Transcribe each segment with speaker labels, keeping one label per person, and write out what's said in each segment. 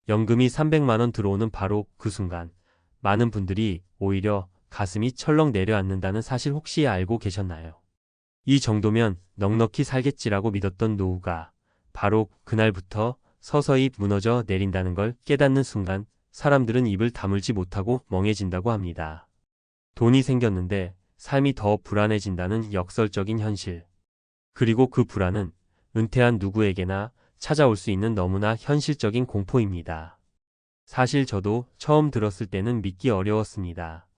Speaker 1: 연금이 300만 원 들어오는 바로 그 순간 많은 분들이 오히려 가슴이 철렁 내려앉는다는 사실 혹시 알고 계셨나요? 이 정도면 넉넉히 살겠지라고 믿었던 노후가 바로 그날부터 서서히 무너져 내린다는 걸 깨닫는 순간 사람들은 입을 다물지 못하고 멍해진다고 합니다. 돈이 생겼는데 삶이 더 불안해진다는 역설적인 현실. 그리고 그 불안은 은퇴한 누구에게나 찾아올 수 있는 너무나 현실적인 공포입니다. 사실 저도 처음 들었을 때는 믿기 어려웠습니다.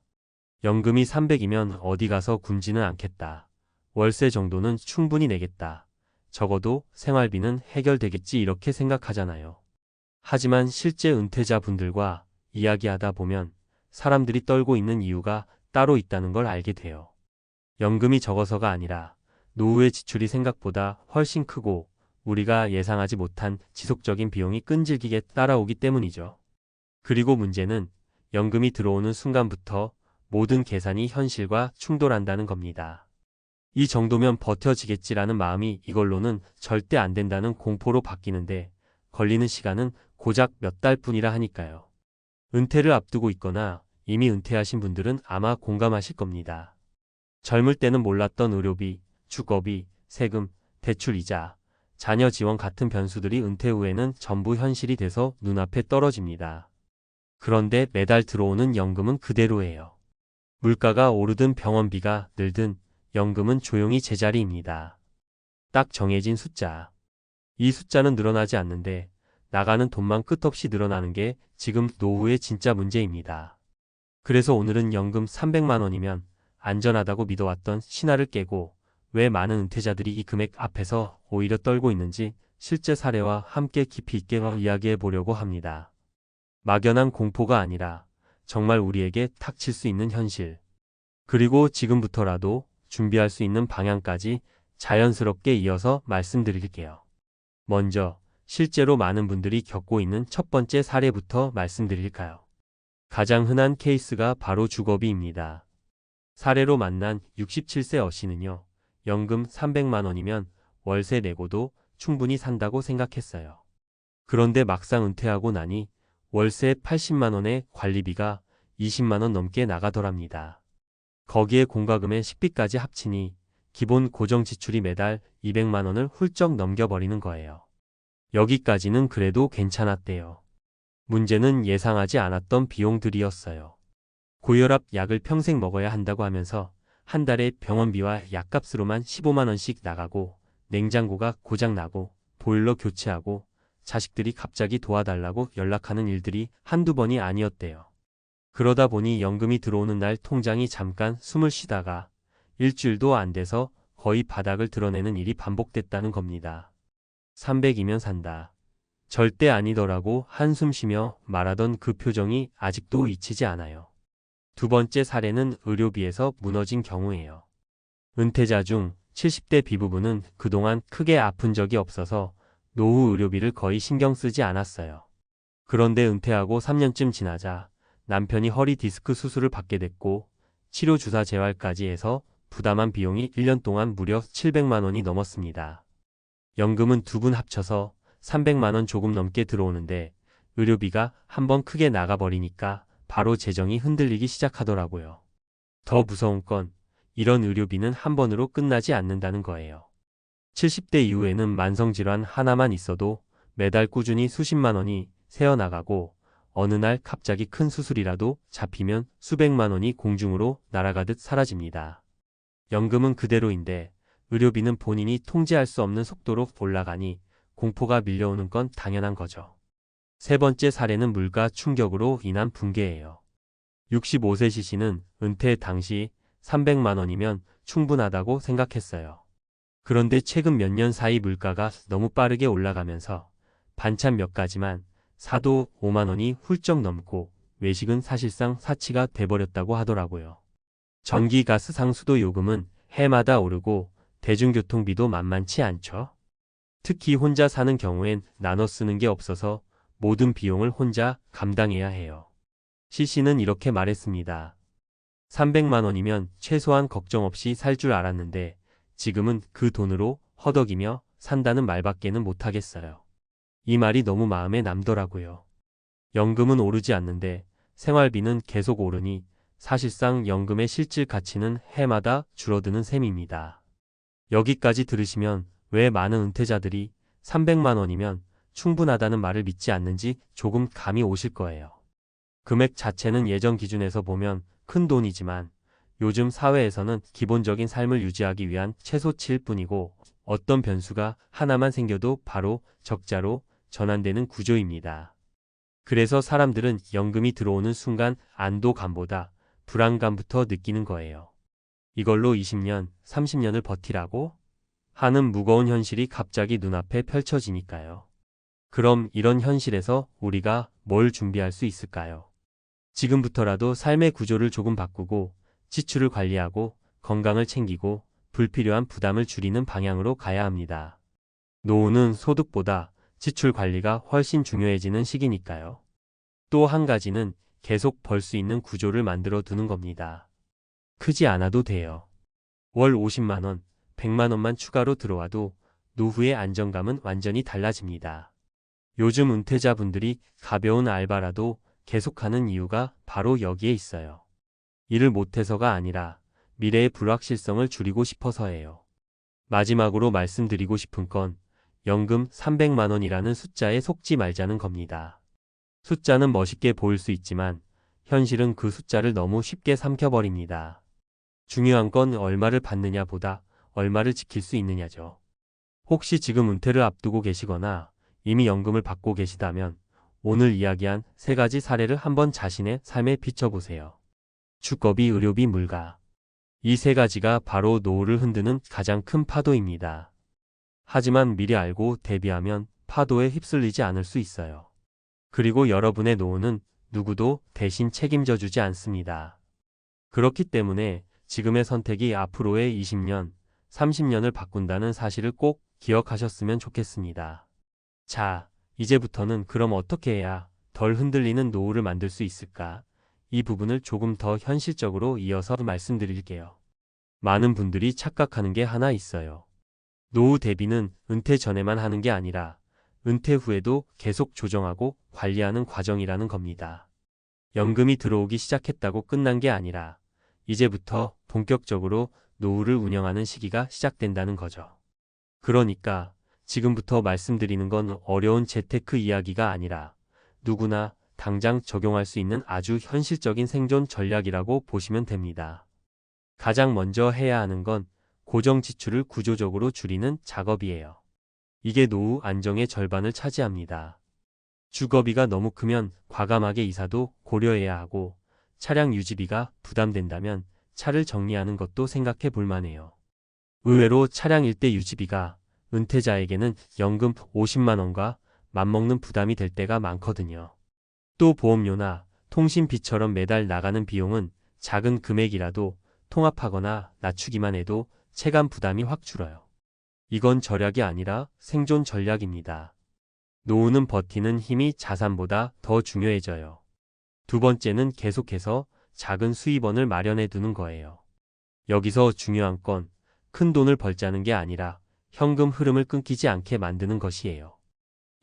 Speaker 1: 연금이 300이면 어디 가서 굶지는 않겠다. 월세 정도는 충분히 내겠다. 적어도 생활비는 해결되겠지 이렇게 생각하잖아요. 하지만 실제 은퇴자분들과 이야기하다 보면 사람들이 떨고 있는 이유가 따로 있다는 걸 알게 돼요. 연금이 적어서가 아니라 노후의 지출이 생각보다 훨씬 크고 우리가 예상하지 못한 지속적인 비용이 끈질기게 따라오기 때문이죠. 그리고 문제는 연금이 들어오는 순간부터 모든 계산이 현실과 충돌한다는 겁니다. 이 정도면 버텨지겠지라는 마음이 이걸로는 절대 안 된다는 공포로 바뀌는데 걸리는 시간은 고작 몇 달뿐이라 하니까요. 은퇴를 앞두고 있거나 이미 은퇴하신 분들은 아마 공감하실 겁니다. 젊을 때는 몰랐던 의료비, 주거비, 세금, 대출이자, 자녀 지원 같은 변수들이 은퇴 후에는 전부 현실이 돼서 눈앞에 떨어집니다. 그런데 매달 들어오는 연금은 그대로예요. 물가가 오르든 병원비가 늘든 연금은 조용히 제자리입니다. 딱 정해진 숫자. 이 숫자는 늘어나지 않는데 나가는 돈만 끝없이 늘어나는 게 지금 노후의 진짜 문제입니다. 그래서 오늘은 연금 300만 원이면 안전하다고 믿어왔던 신화를 깨고 왜 많은 은퇴자들이 이 금액 앞에서 오히려 떨고 있는지 실제 사례와 함께 깊이 있게 이야기해 보려고 합니다. 막연한 공포가 아니라 정말 우리에게 닥칠 수 있는 현실. 그리고 지금부터라도 준비할 수 있는 방향까지 자연스럽게 이어서 말씀드릴게요. 먼저 실제로 많은 분들이 겪고 있는 첫 번째 사례부터 말씀드릴까요? 가장 흔한 케이스가 바로 주거비입니다. 사례로 만난 67세 어씨는요. 연금 300만 원이면 월세 내고도 충분히 산다고 생각했어요. 그런데 막상 은퇴하고 나니 월세 80만 원에 관리비가 20만 원 넘게 나가더랍니다. 거기에 공과금의 식비까지 합치니 기본 고정 지출이 매달 200만 원을 훌쩍 넘겨버리는 거예요. 여기까지는 그래도 괜찮았대요. 문제는 예상하지 않았던 비용들이었어요. 고혈압 약을 평생 먹어야 한다고 하면서 한 달에 병원비와 약값으로만 15만 원씩 나가고 냉장고가 고장나고 보일러 교체하고 자식들이 갑자기 도와달라고 연락하는 일들이 한두 번이 아니었대요. 그러다 보니 연금이 들어오는 날 통장이 잠깐 숨을 쉬다가 일주일도 안 돼서 거의 바닥을 드러내는 일이 반복됐다는 겁니다. 300이면 산다. 절대 아니더라고 한숨 쉬며 말하던 그 표정이 아직도 잊히지 않아요. 두 번째 사례는 의료비에서 무너진 경우예요. 은퇴자 중 70대 비부부는 그동안 크게 아픈 적이 없어서 노후 의료비를 거의 신경 쓰지 않았어요. 그런데 은퇴하고 3년쯤 지나자 남편이 허리 디스크 수술을 받게 됐고 치료 주사 재활까지 해서 부담한 비용이 1년 동안 무려 700만 원이 넘었습니다. 연금은 두 분 합쳐서 300만 원 조금 넘게 들어오는데 의료비가 한번 크게 나가버리니까 바로 재정이 흔들리기 시작하더라고요. 더 무서운 건 이런 의료비는 한 번으로 끝나지 않는다는 거예요. 70대 이후에는 만성질환 하나만 있어도 매달 꾸준히 수십만 원이 새어나가고 어느 날 갑자기 큰 수술이라도 잡히면 수백만 원이 공중으로 날아가듯 사라집니다. 연금은 그대로인데 의료비는 본인이 통제할 수 없는 속도로 올라가니 공포가 밀려오는 건 당연한 거죠. 세 번째 사례는 물가 충격으로 인한 붕괴예요. 65세 C씨는 은퇴 당시 300만 원이면 충분하다고 생각했어요. 그런데 최근 몇 년 사이 물가가 너무 빠르게 올라가면서 반찬 몇 가지만 사도 5만 원이 훌쩍 넘고 외식은 사실상 사치가 돼버렸다고 하더라고요. 전기, 가스, 상수도 요금은 해마다 오르고 대중교통비도 만만치 않죠. 특히 혼자 사는 경우엔 나눠 쓰는 게 없어서 모든 비용을 혼자 감당해야 해요. C씨는 이렇게 말했습니다. 300만 원이면 최소한 걱정 없이 살 줄 알았는데 지금은 그 돈으로 허덕이며 산다는 말밖에는 못하겠어요. 이 말이 너무 마음에 남더라고요. 연금은 오르지 않는데 생활비는 계속 오르니 사실상 연금의 실질 가치는 해마다 줄어드는 셈입니다. 여기까지 들으시면 왜 많은 은퇴자들이 300만 원이면 충분하다는 말을 믿지 않는지 조금 감이 오실 거예요. 금액 자체는 예전 기준에서 보면 큰 돈이지만 요즘 사회에서는 기본적인 삶을 유지하기 위한 최소치일 뿐이고 어떤 변수가 하나만 생겨도 바로 적자로 전환되는 구조입니다. 그래서 사람들은 연금이 들어오는 순간 안도감보다 불안감부터 느끼는 거예요. 이걸로 20년, 30년을 버티라고 하는 무거운 현실이 갑자기 눈앞에 펼쳐지니까요. 그럼 이런 현실에서 우리가 뭘 준비할 수 있을까요? 지금부터라도 삶의 구조를 조금 바꾸고 지출을 관리하고 건강을 챙기고 불필요한 부담을 줄이는 방향으로 가야 합니다. 노후는 소득보다 지출 관리가 훨씬 중요해지는 시기니까요. 또 한 가지는 계속 벌 수 있는 구조를 만들어 두는 겁니다. 크지 않아도 돼요. 월 50만 원, 100만 원만 추가로 들어와도 노후의 안정감은 완전히 달라집니다. 요즘 은퇴자분들이 가벼운 알바라도 계속하는 이유가 바로 여기에 있어요. 일을 못해서가 아니라 미래의 불확실성을 줄이고 싶어서예요. 마지막으로 말씀드리고 싶은 건 연금 300만 원이라는 숫자에 속지 말자는 겁니다. 숫자는 멋있게 보일 수 있지만 현실은 그 숫자를 너무 쉽게 삼켜버립니다. 중요한 건 얼마를 받느냐 보다 얼마를 지킬 수 있느냐죠. 혹시 지금 은퇴를 앞두고 계시거나 이미 연금을 받고 계시다면 오늘 이야기한 세 가지 사례를 한번 자신의 삶에 비춰보세요. 주거비, 의료비, 물가. 이 세 가지가 바로 노후를 흔드는 가장 큰 파도입니다. 하지만 미리 알고 대비하면 파도에 휩쓸리지 않을 수 있어요. 그리고 여러분의 노후는 누구도 대신 책임져 주지 않습니다. 그렇기 때문에 지금의 선택이 앞으로의 20년, 30년을 바꾼다는 사실을 꼭 기억하셨으면 좋겠습니다. 자, 이제부터는 그럼 어떻게 해야 덜 흔들리는 노후를 만들 수 있을까? 이 부분을 조금 더 현실적으로 이어서 말씀드릴게요. 많은 분들이 착각하는 게 하나 있어요. 노후 대비는 은퇴 전에만 하는 게 아니라 은퇴 후에도 계속 조정하고 관리하는 과정이라는 겁니다. 연금이 들어오기 시작했다고 끝난 게 아니라 이제부터 본격적으로 노후를 운영하는 시기가 시작된다는 거죠. 그러니까 지금부터 말씀드리는 건 어려운 재테크 이야기가 아니라 누구나 당장 적용할 수 있는 아주 현실적인 생존 전략이라고 보시면 됩니다. 가장 먼저 해야 하는 건 고정 지출을 구조적으로 줄이는 작업이에요. 이게 노후 안정의 절반을 차지합니다. 주거비가 너무 크면 과감하게 이사도 고려해야 하고 차량 유지비가 부담된다면 차를 정리하는 것도 생각해 볼 만해요. 의외로 차량 일대 유지비가 은퇴자에게는 연금 50만 원과 맞먹는 부담이 될 때가 많거든요. 또 보험료나 통신비처럼 매달 나가는 비용은 작은 금액이라도 통합하거나 낮추기만 해도 체감 부담이 확 줄어요. 이건 절약이 아니라 생존 전략입니다. 노후는 버티는 힘이 자산보다 더 중요해져요. 두 번째는 계속해서 작은 수입원을 마련해 두는 거예요. 여기서 중요한 건 큰 돈을 벌자는 게 아니라 현금 흐름을 끊기지 않게 만드는 것이에요.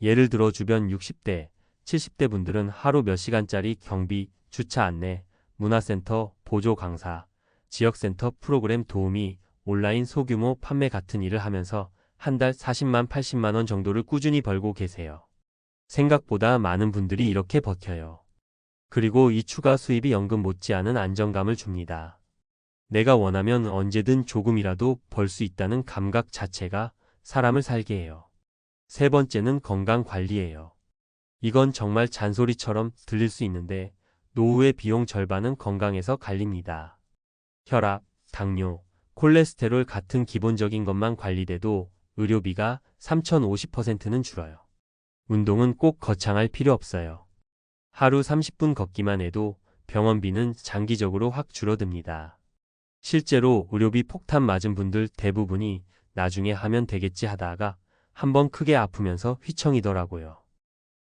Speaker 1: 예를 들어 주변 60대, 70대 분들은 하루 몇 시간짜리 경비, 주차 안내, 문화센터, 보조 강사, 지역센터 프로그램 도우미, 온라인 소규모 판매 같은 일을 하면서 한 달 40만, 80만 원 정도를 꾸준히 벌고 계세요. 생각보다 많은 분들이 이렇게 버텨요. 그리고 이 추가 수입이 연금 못지않은 안정감을 줍니다. 내가 원하면 언제든 조금이라도 벌 수 있다는 감각 자체가 사람을 살게 해요. 세 번째는 건강 관리예요. 이건 정말 잔소리처럼 들릴 수 있는데 노후의 비용 절반은 건강에서 갈립니다. 혈압, 당뇨, 콜레스테롤 같은 기본적인 것만 관리돼도 의료비가 3,050%는 줄어요. 운동은 꼭 거창할 필요 없어요. 하루 30분 걷기만 해도 병원비는 장기적으로 확 줄어듭니다. 실제로 의료비 폭탄 맞은 분들 대부분이 나중에 하면 되겠지 하다가 한번 크게 아프면서 휘청이더라고요.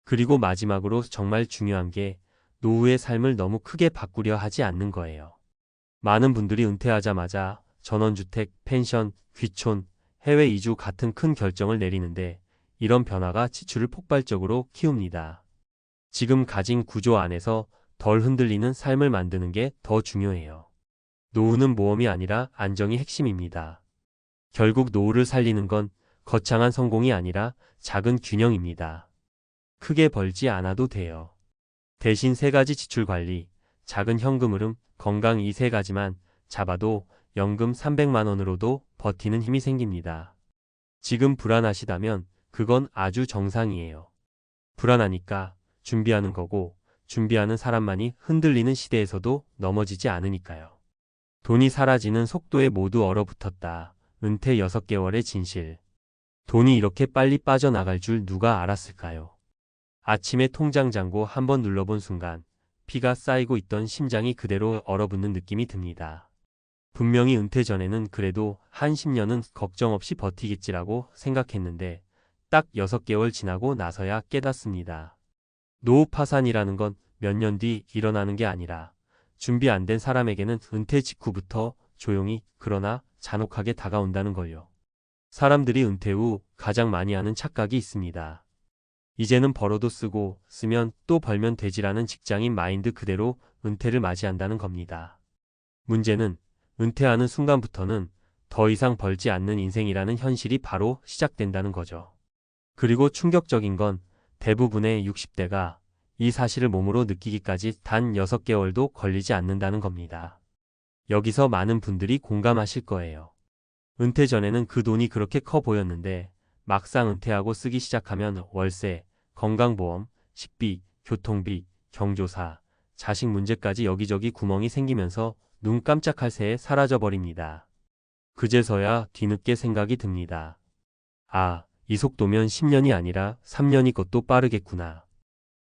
Speaker 1: 그리고 마지막으로 정말 중요한 게 노후의 삶을 너무 크게 바꾸려 하지 않는 거예요. 많은 분들이 은퇴하자마자 전원주택, 펜션, 귀촌, 해외 이주 같은 큰 결정을 내리는데 이런 변화가 지출을 폭발적으로 키웁니다. 지금 가진 구조 안에서 덜 흔들리는 삶을 만드는 게 더 중요해요. 노후는 모험이 아니라 안정이 핵심입니다. 결국 노후를 살리는 건 거창한 성공이 아니라 작은 균형입니다. 크게 벌지 않아도 돼요. 대신 세 가지 지출 관리, 작은 현금 흐름, 건강 이 세 가지만 잡아도 연금 300만 원으로도 버티는 힘이 생깁니다. 지금 불안하시다면 그건 아주 정상이에요. 불안하니까 준비하는 거고 준비하는 사람만이 흔들리는 시대에서도 넘어지지 않으니까요. 돈이 사라지는 속도에 모두 얼어붙었다. 은퇴 6개월의 진실. 돈이 이렇게 빨리 빠져나갈 줄 누가 알았을까요? 아침에 통장 잔고 한번 눌러본 순간 피가 쌓이고 있던 심장이 그대로 얼어붙는 느낌이 듭니다. 분명히 은퇴 전에는 그래도 한 10년은 걱정 없이 버티겠지라고 생각했는데 딱 6개월 지나고 나서야 깨닫습니다. 노후 파산이라는 건 몇 년 뒤 일어나는 게 아니라 준비 안 된 사람에게는 은퇴 직후부터 조용히 그러나 잔혹하게 다가온다는 걸요. 사람들이 은퇴 후 가장 많이 하는 착각이 있습니다. 이제는 벌어도 쓰고 쓰면 또 벌면 되지라는 직장인 마인드 그대로 은퇴를 맞이한다는 겁니다. 문제는 은퇴하는 순간부터는 더 이상 벌지 않는 인생이라는 현실이 바로 시작된다는 거죠. 그리고 충격적인 건 대부분의 60대가 이 사실을 몸으로 느끼기까지 단 6개월도 걸리지 않는다는 겁니다. 여기서 많은 분들이 공감하실 거예요. 은퇴 전에는 그 돈이 그렇게 커 보였는데 막상 은퇴하고 쓰기 시작하면 월세, 건강보험, 식비, 교통비, 경조사, 자식 문제까지 여기저기 구멍이 생기면서 눈 깜짝할 새에 사라져버립니다. 그제서야 뒤늦게 생각이 듭니다. 아, 이 속도면 10년이 아니라 3년이 것도 빠르겠구나.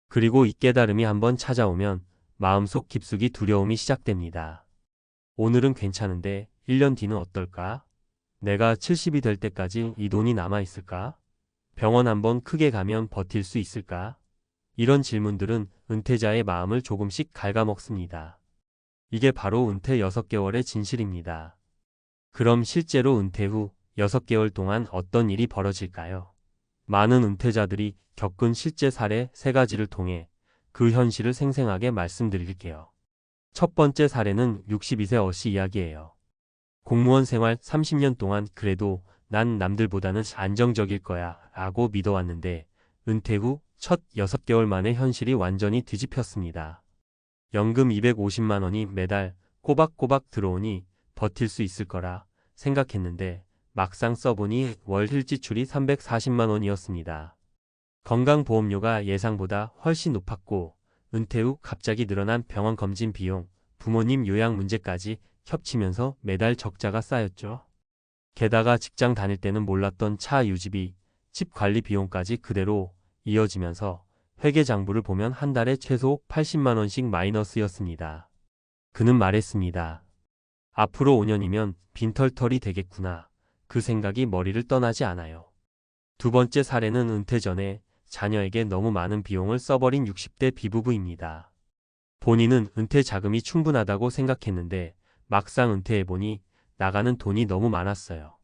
Speaker 1: 그리고 이 깨달음이 한번 찾아오면 마음속 깊숙이 두려움이 시작됩니다. 오늘은 괜찮은데 1년 뒤는 어떨까? 내가 70이 될 때까지 이 돈이 남아있을까? 병원 한번 크게 가면 버틸 수 있을까? 이런 질문들은 은퇴자의 마음을 조금씩 갉아먹습니다. 이게 바로 은퇴 6개월의 진실입니다. 그럼 실제로 은퇴 후 6개월 동안 어떤 일이 벌어질까요? 많은 은퇴자들이 겪은 실제 사례 3가지를 통해 그 현실을 생생하게 말씀드릴게요. 첫 번째 사례는 62세 어씨 이야기예요. 공무원 생활 30년 동안 그래도 난 남들보다는 안정적일 거야 라고 믿어왔는데 은퇴 후 첫 6개월 만에 현실이 완전히 뒤집혔습니다. 연금 250만 원이 매달 꼬박꼬박 들어오니 버틸 수 있을 거라 생각했는데 막상 써보니 월 실지출이 340만 원이었습니다. 건강보험료가 예상보다 훨씬 높았고 은퇴 후 갑자기 늘어난 병원 검진 비용, 부모님 요양 문제까지 협치면서 매달 적자가 쌓였죠. 게다가 직장 다닐 때는 몰랐던 차 유지비, 집 관리 비용까지 그대로 이어지면서 회계장부를 보면 한 달에 최소 80만 원씩 마이너스였습니다. 그는 말했습니다. 앞으로 5년이면 빈털털이 되겠구나. 그 생각이 머리를 떠나지 않아요. 두 번째 사례는 은퇴 전에 자녀에게 너무 많은 비용을 써버린 60대 비부부입니다. 본인은 은퇴 자금이 충분하다고 생각했는데 막상 은퇴해보니 나가는 돈이 너무 많았어요.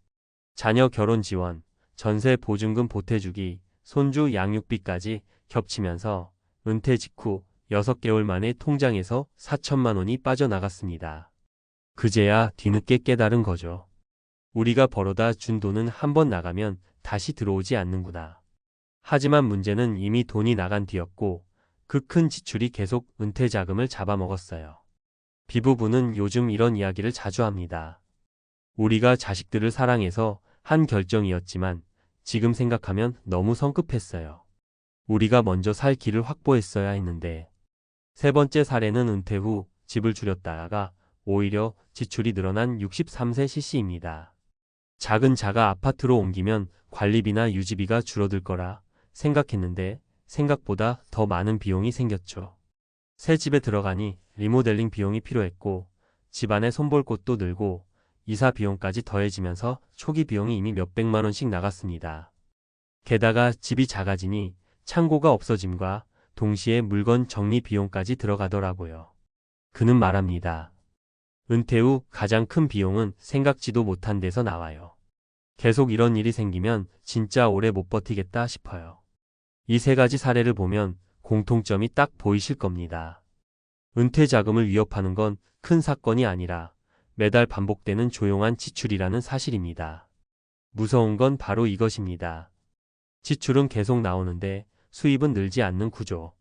Speaker 1: 자녀 결혼 지원, 전세 보증금 보태주기, 손주 양육비까지 겹치면서 은퇴 직후 6개월 만에 통장에서 4천만 원이 빠져나갔습니다. 그제야 뒤늦게 깨달은 거죠. 우리가 벌어다 준 돈은 한번 나가면 다시 들어오지 않는구나. 하지만 문제는 이미 돈이 나간 뒤였고 그 큰 지출이 계속 은퇴 자금을 잡아먹었어요. 비부부는 요즘 이런 이야기를 자주 합니다. 우리가 자식들을 사랑해서 한 결정이었지만 지금 생각하면 너무 성급했어요. 우리가 먼저 살 길을 확보했어야 했는데. 세 번째 사례는 은퇴 후 집을 줄였다가 오히려 지출이 늘어난 63세 C씨입니다. 작은 자가 아파트로 옮기면 관리비나 유지비가 줄어들 거라 생각했는데 생각보다 더 많은 비용이 생겼죠. 새 집에 들어가니 리모델링 비용이 필요했고 집안에 손볼 곳도 늘고 이사 비용까지 더해지면서 초기 비용이 이미 몇백만 원씩 나갔습니다. 게다가 집이 작아지니 창고가 없어짐과 동시에 물건 정리 비용까지 들어가더라고요. 그는 말합니다. 은퇴 후 가장 큰 비용은 생각지도 못한 데서 나와요. 계속 이런 일이 생기면 진짜 오래 못 버티겠다 싶어요. 이 3가지 사례를 보면 공통점이 딱 보이실 겁니다. 은퇴 자금을 위협하는 건 큰 사건이 아니라 매달 반복되는 조용한 지출이라는 사실입니다. 무서운 건 바로 이것입니다. 지출은 계속 나오는데 수입은 늘지 않는 구조.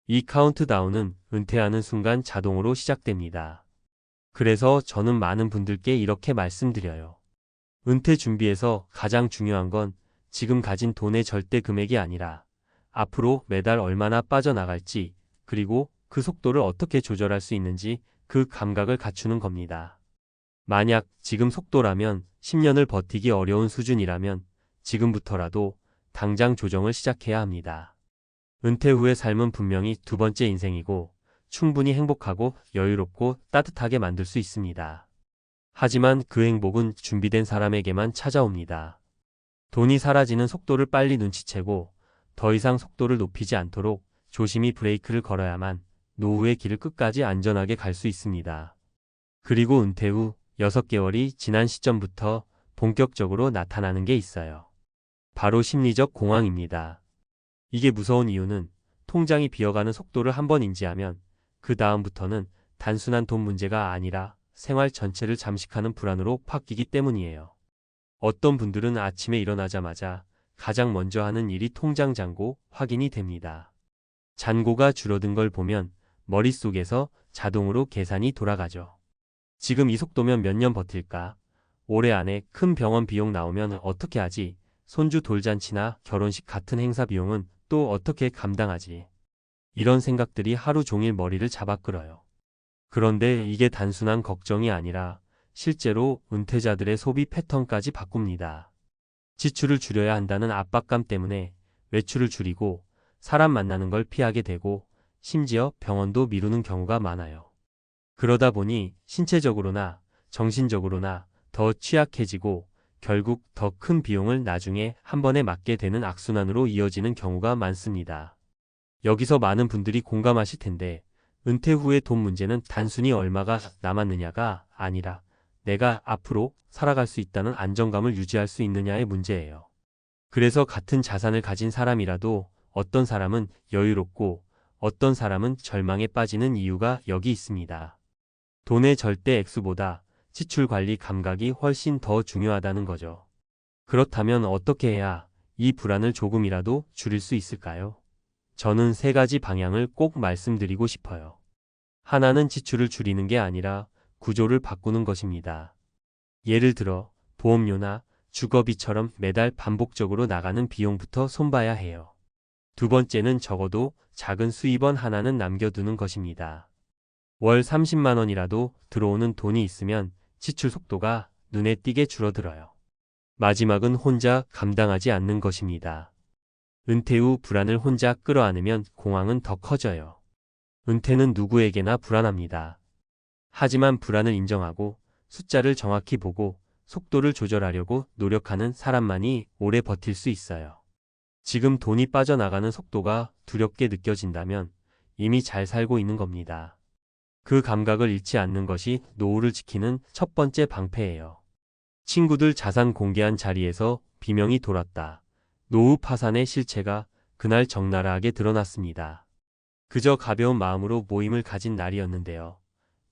Speaker 1: 이 카운트다운은 은퇴하는 순간 자동으로 시작됩니다. 그래서 저는 많은 분들께 이렇게 말씀드려요. 은퇴 준비에서 가장 중요한 건 지금 가진 돈의 절대 금액이 아니라 앞으로 매달 얼마나 빠져나갈지, 그리고 그 속도를 어떻게 조절할 수 있는지 그 감각을 갖추는 겁니다. 만약 지금 속도라면 10년을 버티기 어려운 수준이라면 지금부터라도 당장 조정을 시작해야 합니다. 은퇴 후의 삶은 분명히 두 번째 인생이고 충분히 행복하고 여유롭고 따뜻하게 만들 수 있습니다. 하지만 그 행복은 준비된 사람에게만 찾아옵니다. 돈이 사라지는 속도를 빨리 눈치채고 더 이상 속도를 높이지 않도록 조심히 브레이크를 걸어야만 노후의 길을 끝까지 안전하게 갈 수 있습니다. 그리고 은퇴 후 6개월이 지난 시점부터 본격적으로 나타나는 게 있어요. 바로 심리적 공황입니다. 이게 무서운 이유는 통장이 비어가는 속도를 한번 인지하면 그 다음부터는 단순한 돈 문제가 아니라 생활 전체를 잠식하는 불안으로 바뀌기 때문이에요. 어떤 분들은 아침에 일어나자마자 가장 먼저 하는 일이 통장 잔고 확인이 됩니다. 잔고가 줄어든 걸 보면 머릿속에서 자동으로 계산이 돌아가죠. 지금 이 속도면 몇 년 버틸까? 올해 안에 큰 병원 비용 나오면 어떻게 하지? 손주 돌잔치나 결혼식 같은 행사 비용은 또 어떻게 감당하지? 이런 생각들이 하루 종일 머리를 잡아끌어요. 그런데 이게 단순한 걱정이 아니라 실제로 은퇴자들의 소비 패턴까지 바꿉니다. 지출을 줄여야 한다는 압박감 때문에 외출을 줄이고 사람 만나는 걸 피하게 되고 심지어 병원도 미루는 경우가 많아요. 그러다 보니 신체적으로나 정신적으로나 더 취약해지고 결국 더 큰 비용을 나중에 한 번에 맞게 되는 악순환으로 이어지는 경우가 많습니다. 여기서 많은 분들이 공감하실 텐데 은퇴 후의 돈 문제는 단순히 얼마가 남았느냐가 아니라 내가 앞으로 살아갈 수 있다는 안정감을 유지할 수 있느냐의 문제예요. 그래서 같은 자산을 가진 사람이라도 어떤 사람은 여유롭고 어떤 사람은 절망에 빠지는 이유가 여기 있습니다. 돈의 절대 액수보다 지출 관리 감각이 훨씬 더 중요하다는 거죠. 그렇다면 어떻게 해야 이 불안을 조금이라도 줄일 수 있을까요? 저는 3가지 방향을 꼭 말씀드리고 싶어요. 하나는 지출을 줄이는 게 아니라 구조를 바꾸는 것입니다. 예를 들어 보험료나 주거비처럼 매달 반복적으로 나가는 비용부터 손봐야 해요. 두 번째는 적어도 작은 수입원 하나는 남겨두는 것입니다. 월 30만 원이라도 들어오는 돈이 있으면 지출 속도가 눈에 띄게 줄어들어요. 마지막은 혼자 감당하지 않는 것입니다. 은퇴 후 불안을 혼자 끌어안으면 공황은 더 커져요. 은퇴는 누구에게나 불안합니다. 하지만 불안을 인정하고 숫자를 정확히 보고 속도를 조절하려고 노력하는 사람만이 오래 버틸 수 있어요. 지금 돈이 빠져나가는 속도가 두렵게 느껴진다면 이미 잘 살고 있는 겁니다. 그 감각을 잃지 않는 것이 노후를 지키는 첫 번째 방패예요. 친구들 자산 공개한 자리에서 비명이 돌았다. 노후 파산의 실체가 그날 적나라하게 드러났습니다. 그저 가벼운 마음으로 모임을 가진 날이었는데요.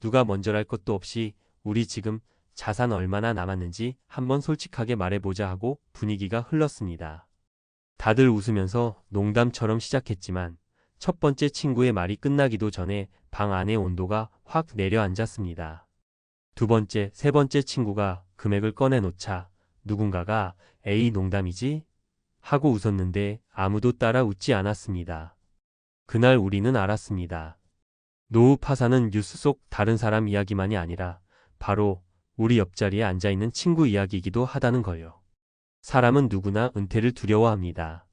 Speaker 1: 누가 먼저랄 것도 없이 우리 지금 자산 얼마나 남았는지 한번 솔직하게 말해보자 하고 분위기가 흘렀습니다. 다들 웃으면서 농담처럼 시작했지만 첫 번째 친구의 말이 끝나기도 전에 방 안의 온도가 확 내려앉았습니다. 두 번째, 세 번째 친구가 금액을 꺼내놓자 누군가가 에이 농담이지? 하고 웃었는데 아무도 따라 웃지 않았습니다. 그날 우리는 알았습니다. 노후 파산은 뉴스 속 다른 사람 이야기만이 아니라 바로 우리 옆자리에 앉아있는 친구 이야기이기도 하다는 거요. 사람은 누구나 은퇴를 두려워합니다.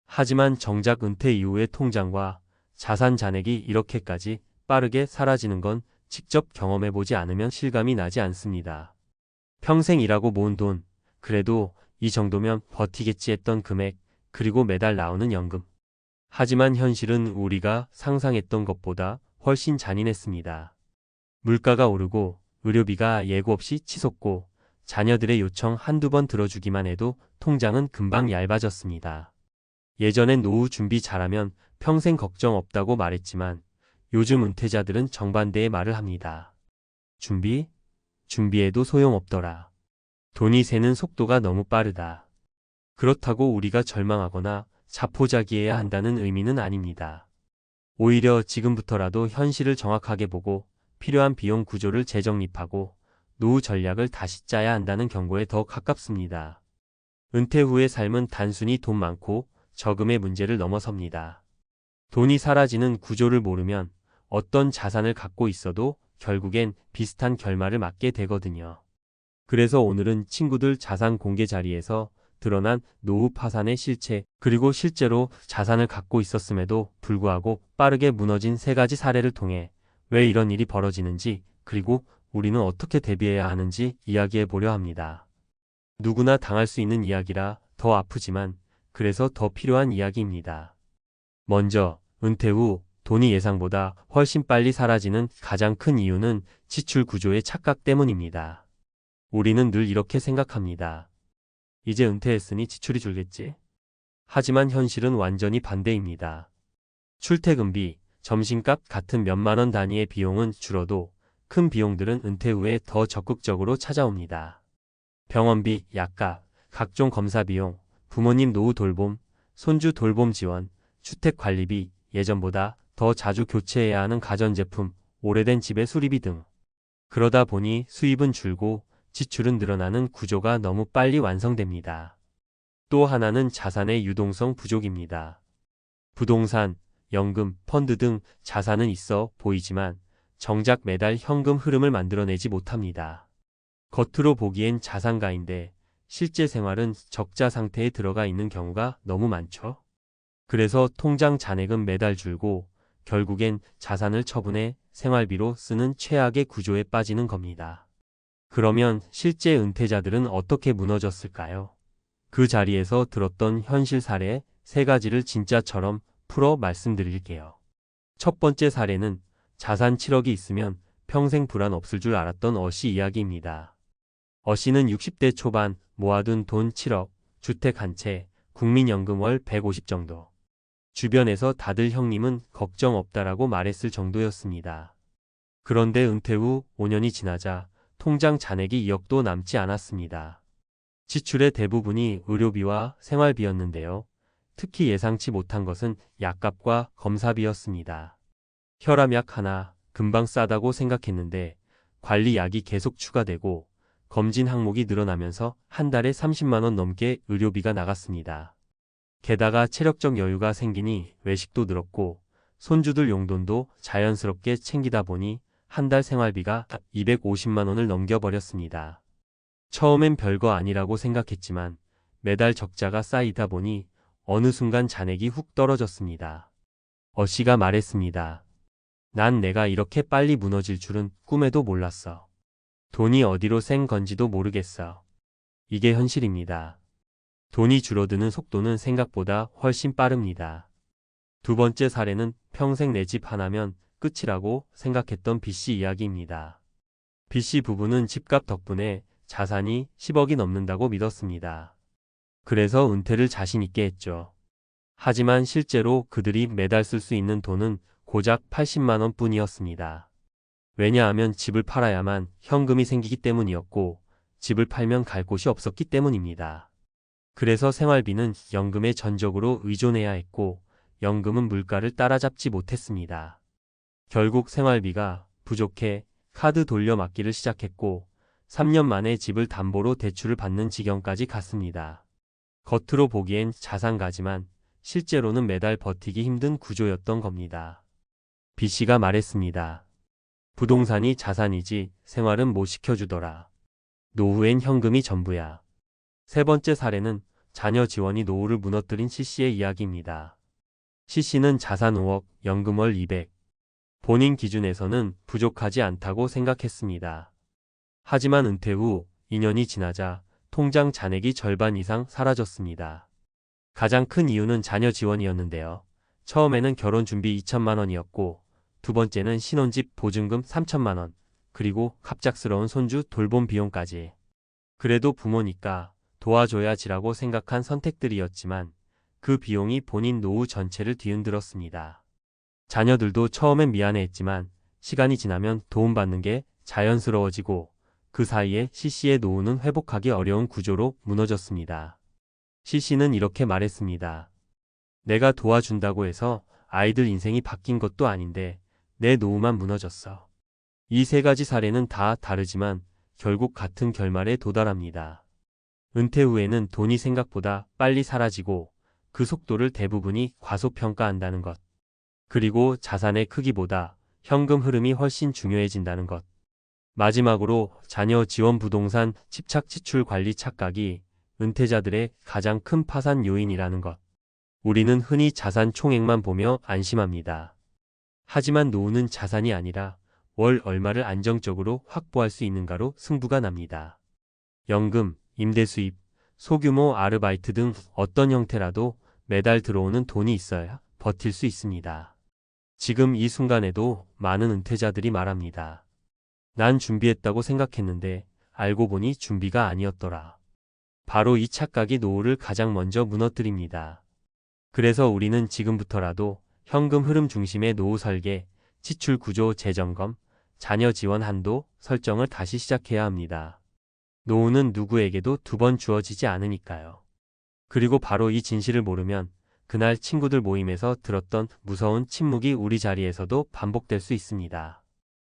Speaker 1: 하지만 정작 은퇴 이후의 통장과 자산 잔액이 이렇게까지 빠르게 사라지는 건 직접 경험해보지 않으면 실감이 나지 않습니다. 평생 일하고 모은 돈, 그래도 이 정도면 버티겠지 했던 금액, 그리고 매달 나오는 연금. 하지만 현실은 우리가 상상했던 것보다 훨씬 잔인했습니다. 물가가 오르고 의료비가 예고 없이 치솟고 자녀들의 요청 한두 번 들어주기만 해도 통장은 금방 얇아졌습니다. 예전엔 노후 준비 잘하면 평생 걱정 없다고 말했지만 요즘 은퇴자들은 정반대의 말을 합니다. 준비해도 소용없더라. 돈이 새는 속도가 너무 빠르다. 그렇다고 우리가 절망하거나 자포자기해야 한다는 의미는 아닙니다. 오히려 지금부터라도 현실을 정확하게 보고 필요한 비용 구조를 재정립하고 노후 전략을 다시 짜야 한다는 경고에 더 가깝습니다. 은퇴 후의 삶은 단순히 돈 많고 저금의 문제를 넘어섭니다. 돈이 사라지는 구조를 모르면 어떤 자산을 갖고 있어도 결국엔 비슷한 결말을 맞게 되거든요. 그래서 오늘은 친구들 자산 공개 자리에서 드러난 노후 파산의 실체, 그리고 실제로 자산을 갖고 있었음에도 불구하고 빠르게 무너진 3가지 사례를 통해 왜 이런 일이 벌어지는지, 그리고 우리는 어떻게 대비해야 하는지 이야기해 보려 합니다. 누구나 당할 수 있는 이야기라 더 아프지만 그래서 더 필요한 이야기입니다. 먼저, 은퇴 후 돈이 예상보다 훨씬 빨리 사라지는 가장 큰 이유는 지출 구조의 착각 때문입니다. 우리는 늘 이렇게 생각합니다. 이제 은퇴했으니 지출이 줄겠지? 하지만 현실은 완전히 반대입니다. 출퇴근비, 점심값 같은 몇만 원 단위의 비용은 줄어도 큰 비용들은 은퇴 후에 더 적극적으로 찾아옵니다. 병원비, 약값, 각종 검사 비용, 부모님 노후 돌봄, 손주 돌봄 지원, 주택 관리비, 예전보다 더 자주 교체해야 하는 가전제품, 오래된 집의 수리비 등. 그러다 보니 수입은 줄고 지출은 늘어나는 구조가 너무 빨리 완성됩니다. 또 하나는 자산의 유동성 부족입니다. 부동산, 연금, 펀드 등 자산은 있어 보이지만 정작 매달 현금 흐름을 만들어내지 못합니다. 겉으로 보기엔 자산가인데 실제 생활은 적자 상태에 들어가 있는 경우가 너무 많죠. 그래서 통장 잔액은 매달 줄고 결국엔 자산을 처분해 생활비로 쓰는 최악의 구조에 빠지는 겁니다. 그러면 실제 은퇴자들은 어떻게 무너졌을까요? 그 자리에서 들었던 현실 사례 3가지를 진짜처럼 풀어 말씀드릴게요. 첫 번째 사례는 자산 7억이 있으면 평생 불안 없을 줄 알았던 어씨 이야기입니다. 어씨는 60대 초반 모아둔 돈 7억, 주택 한 채, 국민연금 월 150 정도. 주변에서 다들 형님은 걱정 없다라고 말했을 정도였습니다. 그런데 은퇴 후 5년이 지나자 통장 잔액이 2억도 남지 않았습니다. 지출의 대부분이 의료비와 생활비였는데요. 특히 예상치 못한 것은 약값과 검사비였습니다. 혈압약 하나 금방 싸다고 생각했는데 관리약이 계속 추가되고 검진 항목이 늘어나면서 한 달에 30만 원 넘게 의료비가 나갔습니다. 게다가 체력적 여유가 생기니 외식도 늘었고 손주들 용돈도 자연스럽게 챙기다 보니 한 달 생활비가 250만 원을 넘겨버렸습니다. 처음엔 별거 아니라고 생각했지만 매달 적자가 쌓이다 보니 어느 순간 잔액이 훅 떨어졌습니다. 어씨가 말했습니다. 난 내가 이렇게 빨리 무너질 줄은 꿈에도 몰랐어. 돈이 어디로 샌 건지도 모르겠어. 이게 현실입니다. 돈이 줄어드는 속도는 생각보다 훨씬 빠릅니다. 두 번째 사례는 평생 내 집 하나면 끝이라고 생각했던 B씨 이야기입니다. B씨 부부는 집값 덕분에 자산이 10억이 넘는다고 믿었습니다. 그래서 은퇴를 자신 있게 했죠. 하지만 실제로 그들이 매달 쓸 수 있는 돈은 고작 80만 원 뿐이었습니다. 왜냐하면 집을 팔아야만 현금이 생기기 때문이었고 집을 팔면 갈 곳이 없었기 때문입니다. 그래서 생활비는 연금에 전적으로 의존해야 했고 연금은 물가를 따라잡지 못했습니다. 결국 생활비가 부족해 카드 돌려막기를 시작했고 3년 만에 집을 담보로 대출을 받는 지경까지 갔습니다. 겉으로 보기엔 자산가지만 실제로는 매달 버티기 힘든 구조였던 겁니다. B씨가 말했습니다. 부동산이 자산이지 생활은 못 시켜주더라. 노후엔 현금이 전부야. 세 번째 사례는 자녀 지원이 노후를 무너뜨린 C씨의 이야기입니다. C씨는 자산 5억, 연금 월 200. 본인 기준에서는 부족하지 않다고 생각했습니다. 하지만 은퇴 후 2년이 지나자 통장 잔액이 절반 이상 사라졌습니다. 가장 큰 이유는 자녀 지원이었는데요. 처음에는 결혼 준비 2천만 원이었고 두 번째는 신혼집 보증금 3천만 원, 그리고 갑작스러운 손주 돌봄 비용까지. 그래도 부모니까 도와줘야지라고 생각한 선택들이었지만 그 비용이 본인 노후 전체를 뒤흔들었습니다. 자녀들도 처음엔 미안해했지만 시간이 지나면 도움받는 게 자연스러워지고 그 사이에 CC의 노후는 회복하기 어려운 구조로 무너졌습니다. CC는 이렇게 말했습니다. 내가 도와준다고 해서 아이들 인생이 바뀐 것도 아닌데 내 노후만 무너졌어. 이 세 가지 사례는 다 다르지만 결국 같은 결말에 도달합니다. 은퇴 후에는 돈이 생각보다 빨리 사라지고 그 속도를 대부분이 과소평가한다는 것. 그리고 자산의 크기보다 현금 흐름이 훨씬 중요해진다는 것. 마지막으로 자녀 지원 부동산 집착 지출 관리 착각이 은퇴자들의 가장 큰 파산 요인이라는 것. 우리는 흔히 자산 총액만 보며 안심합니다. 하지만 노후는 자산이 아니라 월 얼마를 안정적으로 확보할 수 있는가로 승부가 납니다. 연금, 임대 수입, 소규모 아르바이트 등 어떤 형태라도 매달 들어오는 돈이 있어야 버틸 수 있습니다. 지금 이 순간에도 많은 은퇴자들이 말합니다. 난 준비했다고 생각했는데 알고 보니 준비가 아니었더라. 바로 이 착각이 노후를 가장 먼저 무너뜨립니다. 그래서 우리는 지금부터라도 현금 흐름 중심의 노후 설계, 지출 구조 재점검, 자녀 지원 한도 설정을 다시 시작해야 합니다. 노후는 누구에게도 두 번 주어지지 않으니까요. 그리고 바로 이 진실을 모르면 그날 친구들 모임에서 들었던 무서운 침묵이 우리 자리에서도 반복될 수 있습니다.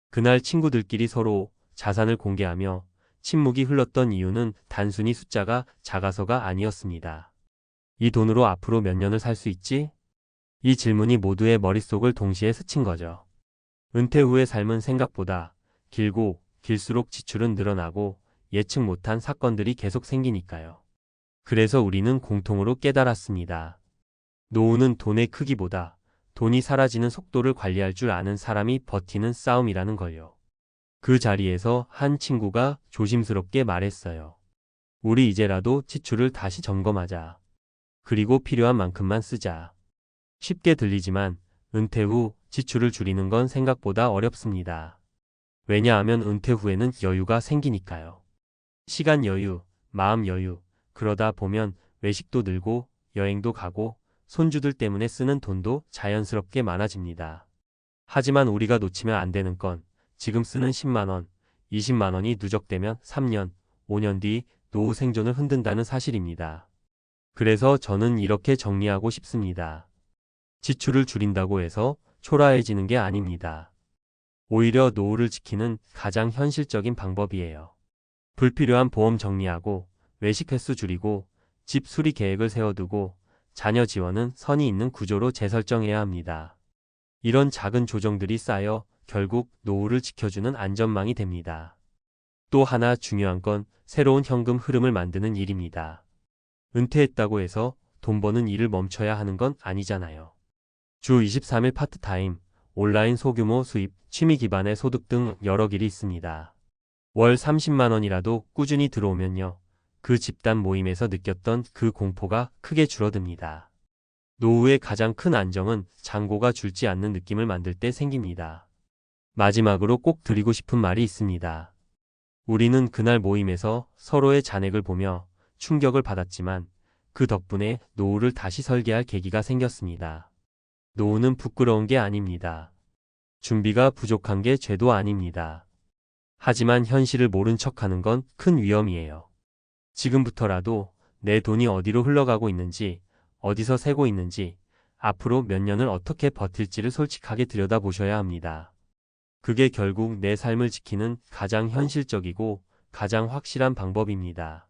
Speaker 1: 그날 친구들끼리 서로 자산을 공개하며 침묵이 흘렀던 이유는 단순히 숫자가 작아서가 아니었습니다. 이 돈으로 앞으로 몇 년을 살 수 있지? 이 질문이 모두의 머릿속을 동시에 스친 거죠. 은퇴 후의 삶은 생각보다 길고 길수록 지출은 늘어나고 예측 못한 사건들이 계속 생기니까요. 그래서 우리는 공통으로 깨달았습니다. 노후는 돈의 크기보다 돈이 사라지는 속도를 관리할 줄 아는 사람이 버티는 싸움이라는 걸요. 그 자리에서 한 친구가 조심스럽게 말했어요. 우리 이제라도 지출을 다시 점검하자. 그리고 필요한 만큼만 쓰자. 쉽게 들리지만 은퇴 후 지출을 줄이는 건 생각보다 어렵습니다. 왜냐하면 은퇴 후에는 여유가 생기니까요. 시간 여유, 마음 여유, 그러다 보면 외식도 늘고 여행도 가고 손주들 때문에 쓰는 돈도 자연스럽게 많아집니다. 하지만 우리가 놓치면 안 되는 건 지금 쓰는 10만 원, 20만 원이 누적되면 3년, 5년 뒤 노후 생존을 흔든다는 사실입니다. 그래서 저는 이렇게 정리하고 싶습니다. 지출을 줄인다고 해서 초라해지는 게 아닙니다. 오히려 노후를 지키는 가장 현실적인 방법이에요. 불필요한 보험 정리하고 외식 횟수 줄이고 집 수리 계획을 세워두고 자녀 지원은 선이 있는 구조로 재설정해야 합니다. 이런 작은 조정들이 쌓여 결국 노후를 지켜주는 안전망이 됩니다. 또 하나 중요한 건 새로운 현금 흐름을 만드는 일입니다. 은퇴했다고 해서 돈 버는 일을 멈춰야 하는 건 아니잖아요. 주 23일 파트타임, 온라인 소규모 수입, 취미 기반의 소득 등 여러 길이 있습니다. 월 30만 원이라도 꾸준히 들어오면요. 그 집단 모임에서 느꼈던 그 공포가 크게 줄어듭니다. 노후의 가장 큰 안정은 잔고가 줄지 않는 느낌을 만들 때 생깁니다. 마지막으로 꼭 드리고 싶은 말이 있습니다. 우리는 그날 모임에서 서로의 잔액을 보며 충격을 받았지만 그 덕분에 노후를 다시 설계할 계기가 생겼습니다. 노후는 부끄러운 게 아닙니다. 준비가 부족한 게 죄도 아닙니다. 하지만 현실을 모른 척하는 건 큰 위험이에요. 지금부터라도 내 돈이 어디로 흘러가고 있는지, 어디서 새고 있는지, 앞으로 몇 년을 어떻게 버틸지를 솔직하게 들여다보셔야 합니다. 그게 결국 내 삶을 지키는 가장 현실적이고 가장 확실한 방법입니다.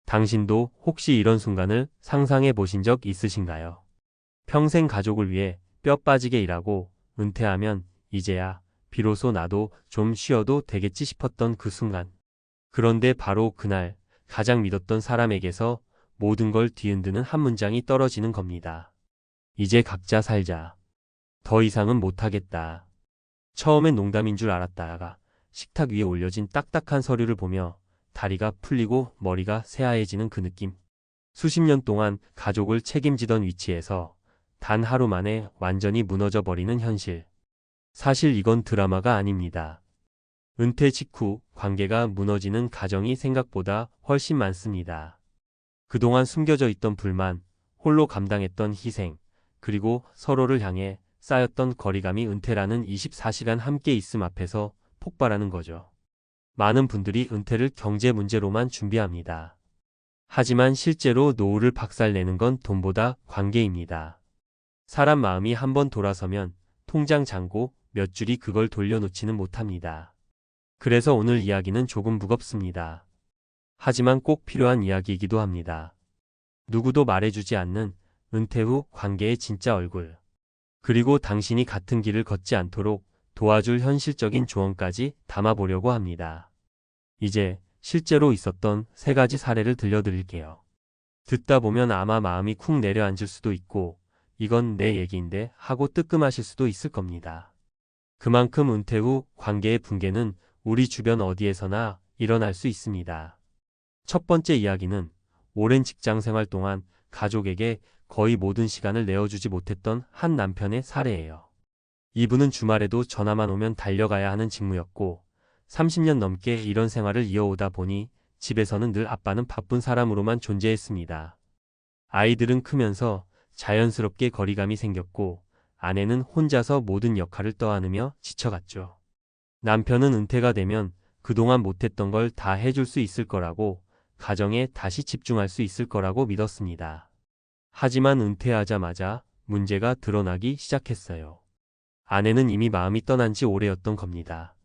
Speaker 1: 당신도 혹시 이런 순간을 상상해 보신 적 있으신가요? 평생 가족을 위해 뼈 빠지게 일하고 은퇴하면 이제야 비로소 나도 좀 쉬어도 되겠지 싶었던 그 순간. 그런데 바로 그날 가장 믿었던 사람에게서 모든 걸 뒤흔드는 한 문장이 떨어지는 겁니다. 이제 각자 살자. 더 이상은 못하겠다. 처음엔 농담인 줄 알았다가 식탁 위에 올려진 딱딱한 서류를 보며 다리가 풀리고 머리가 새하얘지는 그 느낌. 수십 년 동안 가족을 책임지던 위치에서 단 하루 만에 완전히 무너져 버리는 현실. 사실 이건 드라마가 아닙니다. 은퇴 직후 관계가 무너지는 가정이 생각보다 훨씬 많습니다. 그동안 숨겨져 있던 불만, 홀로 감당했던 희생, 그리고 서로를 향해 쌓였던 거리감이 은퇴라는 24시간 함께 있음 앞에서 폭발하는 거죠. 많은 분들이 은퇴를 경제 문제로만 준비합니다. 하지만 실제로 노후를 박살내는 건 돈보다 관계입니다. 사람 마음이 한번 돌아서면 통장 잔고 몇 줄이 그걸 돌려놓지는 못합니다. 그래서 오늘 이야기는 조금 무겁습니다. 하지만 꼭 필요한 이야기이기도 합니다. 누구도 말해주지 않는 은퇴 후 관계의 진짜 얼굴. 그리고 당신이 같은 길을 걷지 않도록 도와줄 현실적인 조언까지 담아보려고 합니다. 이제 실제로 있었던 3가지 사례를 들려드릴게요. 듣다 보면 아마 마음이 쿵 내려앉을 수도 있고 이건 내 얘기인데 하고 뜨끔하실 수도 있을 겁니다. 그만큼 은퇴 후 관계의 붕괴는 우리 주변 어디에서나 일어날 수 있습니다. 첫 번째 이야기는 오랜 직장 생활 동안 가족에게 거의 모든 시간을 내어주지 못했던 한 남편의 사례예요. 이분은 주말에도 전화만 오면 달려가야 하는 직무였고 30년 넘게 이런 생활을 이어오다 보니 집에서는 늘 아빠는 바쁜 사람으로만 존재했습니다. 아이들은 크면서 자연스럽게 거리감이 생겼고 아내는 혼자서 모든 역할을 떠안으며 지쳐갔죠. 남편은 은퇴가 되면 그동안 못했던 걸 다 해줄 수 있을 거라고 가정에 다시 집중할 수 있을 거라고 믿었습니다. 하지만 은퇴하자마자 문제가 드러나기 시작했어요. 아내는 이미 마음이 떠난 지 오래였던 겁니다.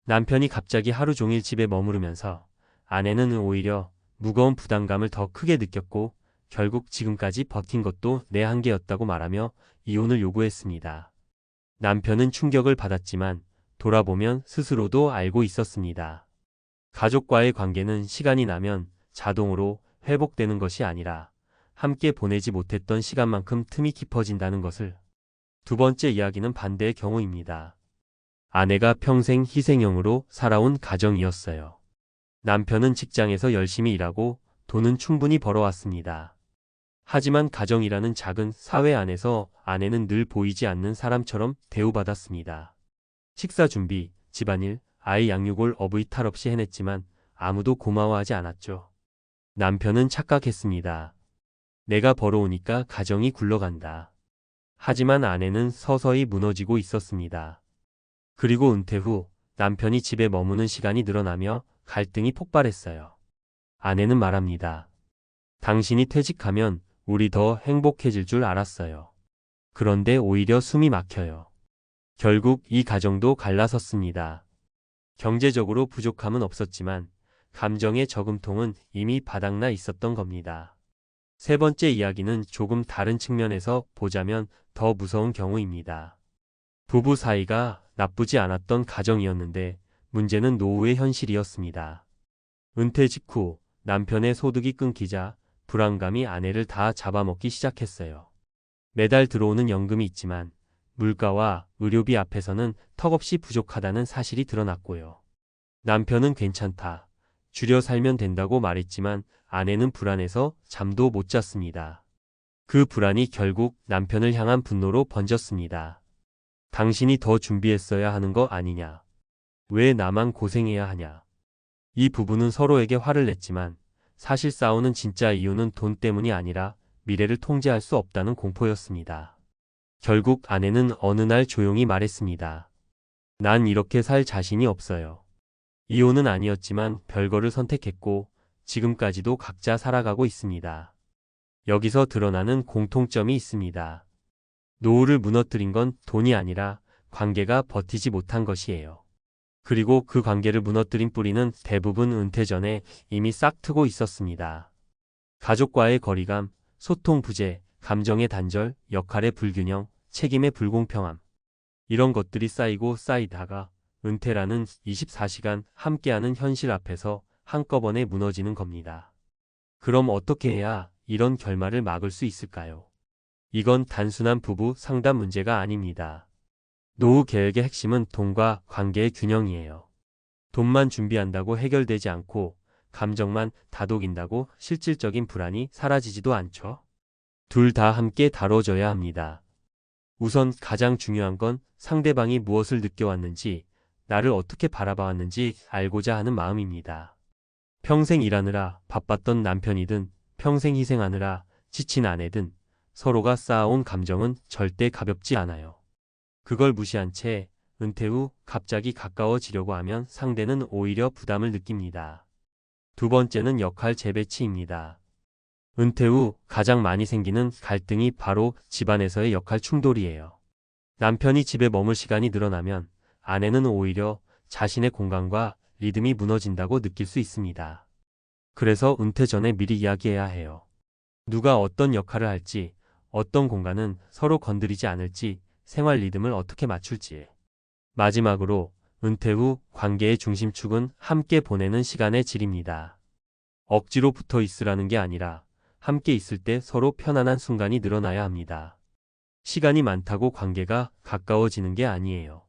Speaker 1: 남편이 갑자기 하루 종일 집에 머무르면서 아내는 오히려 무거운 부담감을 더 크게 느꼈고 결국 지금까지 버틴 것도 내 한계였다고 말하며 이혼을 요구했습니다. 남편은 충격을 받았지만 돌아보면 스스로도 알고 있었습니다. 가족과의 관계는 시간이 나면 자동으로 회복되는 것이 아니라 함께 보내지 못했던 시간만큼 틈이 깊어진다는 것을. 두 번째 이야기는 반대의 경우입니다. 아내가 평생 희생형으로 살아온 가정이었어요. 남편은 직장에서 열심히 일하고 돈은 충분히 벌어왔습니다. 하지만 가정이라는 작은 사회 안에서 아내는 늘 보이지 않는 사람처럼 대우받았습니다. 식사 준비, 집안일, 아이 양육을 어부이 탈 없이 해냈지만 아무도 고마워하지 않았죠. 남편은 착각했습니다. 내가 벌어오니까 가정이 굴러간다. 하지만 아내는 서서히 무너지고 있었습니다. 그리고 은퇴 후 남편이 집에 머무는 시간이 늘어나며 갈등이 폭발했어요. 아내는 말합니다. 당신이 퇴직하면 우리 더 행복해질 줄 알았어요. 그런데 오히려 숨이 막혀요. 결국 이 가정도 갈라섰습니다. 경제적으로 부족함은 없었지만 감정의 저금통은 이미 바닥나 있었던 겁니다. 세 번째 이야기는 조금 다른 측면에서 보자면 더 무서운 경우입니다. 부부 사이가 나쁘지 않았던 가정이었는데 문제는 노후의 현실이었습니다. 은퇴 직후 남편의 소득이 끊기자 불안감이 아내를 다 잡아먹기 시작했어요. 매달 들어오는 연금이 있지만 물가와 의료비 앞에서는 턱없이 부족하다는 사실이 드러났고요. 남편은 괜찮다, 줄여 살면 된다고 말했지만 아내는 불안해서 잠도 못 잤습니다. 그 불안이 결국 남편을 향한 분노로 번졌습니다. 당신이 더 준비했어야 하는 거 아니냐? 왜 나만 고생해야 하냐? 이 부부는 서로에게 화를 냈지만 사실 싸우는 진짜 이유는 돈 때문이 아니라 미래를 통제할 수 없다는 공포였습니다. 결국 아내는 어느 날 조용히 말했습니다. 난 이렇게 살 자신이 없어요. 이혼은 아니었지만 별거를 선택했고 지금까지도 각자 살아가고 있습니다. 여기서 드러나는 공통점이 있습니다. 노후를 무너뜨린 건 돈이 아니라 관계가 버티지 못한 것이에요. 그리고 그 관계를 무너뜨린 뿌리는 대부분 은퇴 전에 이미 싹 트고 있었습니다. 가족과의 거리감, 소통 부재, 감정의 단절, 역할의 불균형, 책임의 불공평함. 이런 것들이 쌓이고 쌓이다가 은퇴라는 24시간 함께하는 현실 앞에서 한꺼번에 무너지는 겁니다. 그럼 어떻게 해야 이런 결말을 막을 수 있을까요? 이건 단순한 부부 상담 문제가 아닙니다. 노후 계획의 핵심은 돈과 관계의 균형이에요. 돈만 준비한다고 해결되지 않고 감정만 다독인다고 실질적인 불안이 사라지지도 않죠. 둘 다 함께 다뤄져야 합니다. 우선 가장 중요한 건 상대방이 무엇을 느껴왔는지, 나를 어떻게 바라봐왔는지 알고자 하는 마음입니다. 평생 일하느라 바빴던 남편이든 평생 희생하느라 지친 아내든 서로가 쌓아온 감정은 절대 가볍지 않아요. 그걸 무시한 채 은퇴 후 갑자기 가까워지려고 하면 상대는 오히려 부담을 느낍니다. 두 번째는 역할 재배치입니다. 은퇴 후 가장 많이 생기는 갈등이 바로 집안에서의 역할 충돌이에요. 남편이 집에 머물 시간이 늘어나면 아내는 오히려 자신의 공간과 리듬이 무너진다고 느낄 수 있습니다. 그래서 은퇴 전에 미리 이야기해야 해요. 누가 어떤 역할을 할지, 어떤 공간은 서로 건드리지 않을지, 생활 리듬을 어떻게 맞출지. 마지막으로 은퇴 후 관계의 중심축은 함께 보내는 시간의 질입니다. 억지로 붙어 있으라는 게 아니라 함께 있을 때 서로 편안한 순간이 늘어나야 합니다. 시간이 많다고 관계가 가까워지는 게 아니에요.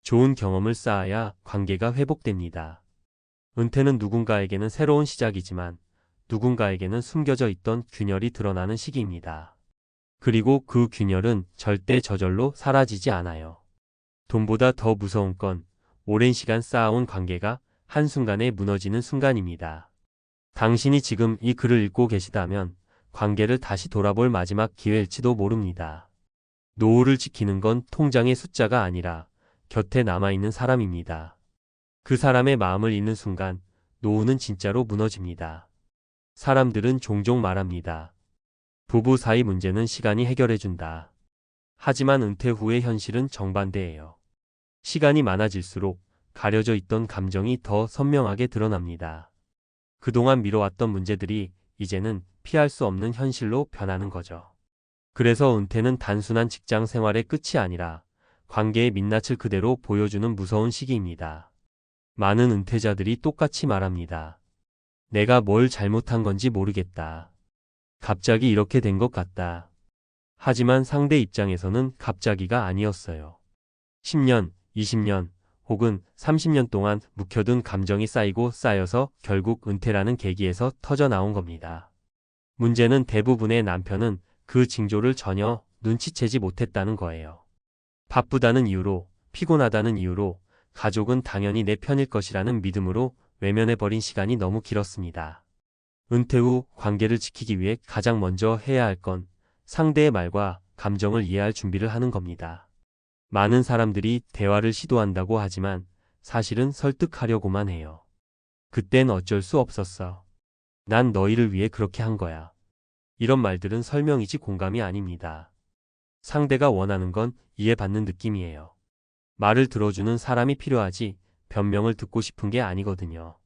Speaker 1: 좋은 경험을 쌓아야 관계가 회복됩니다. 은퇴는 누군가에게는 새로운 시작이지만 누군가에게는 숨겨져 있던 균열이 드러나는 시기입니다. 그리고 그 균열은 절대 저절로 사라지지 않아요. 돈보다 더 무서운 건 오랜 시간 쌓아온 관계가 한순간에 무너지는 순간입니다. 당신이 지금 이 글을 읽고 계시다면 관계를 다시 돌아볼 마지막 기회일지도 모릅니다. 노후를 지키는 건 통장의 숫자가 아니라 곁에 남아있는 사람입니다. 그 사람의 마음을 잃는 순간 노후는 진짜로 무너집니다. 사람들은 종종 말합니다. 부부 사이 문제는 시간이 해결해준다. 하지만 은퇴 후의 현실은 정반대예요. 시간이 많아질수록 가려져 있던 감정이 더 선명하게 드러납니다. 그동안 미뤄왔던 문제들이 이제는 피할 수 없는 현실로 변하는 거죠. 그래서 은퇴는 단순한 직장 생활의 끝이 아니라 관계의 민낯을 그대로 보여주는 무서운 시기입니다. 많은 은퇴자들이 똑같이 말합니다. 내가 뭘 잘못한 건지 모르겠다. 갑자기 이렇게 된 것 같다. 하지만 상대 입장에서는 갑자기가 아니었어요. 10년, 20년, 혹은 30년 동안 묵혀둔 감정이 쌓이고 쌓여서 결국 은퇴라는 계기에서 터져 나온 겁니다. 문제는 대부분의 남편은 그 징조를 전혀 눈치채지 못했다는 거예요. 바쁘다는 이유로, 피곤하다는 이유로, 가족은 당연히 내 편일 것이라는 믿음으로 외면해버린 시간이 너무 길었습니다. 은퇴 후 관계를 지키기 위해 가장 먼저 해야 할 건 상대의 말과 감정을 이해할 준비를 하는 겁니다. 많은 사람들이 대화를 시도한다고 하지만 사실은 설득하려고만 해요. 그땐 어쩔 수 없었어. 난 너희를 위해 그렇게 한 거야. 이런 말들은 설명이지 공감이 아닙니다. 상대가 원하는 건 이해받는 느낌이에요. 말을 들어주는 사람이 필요하지 변명을 듣고 싶은 게 아니거든요.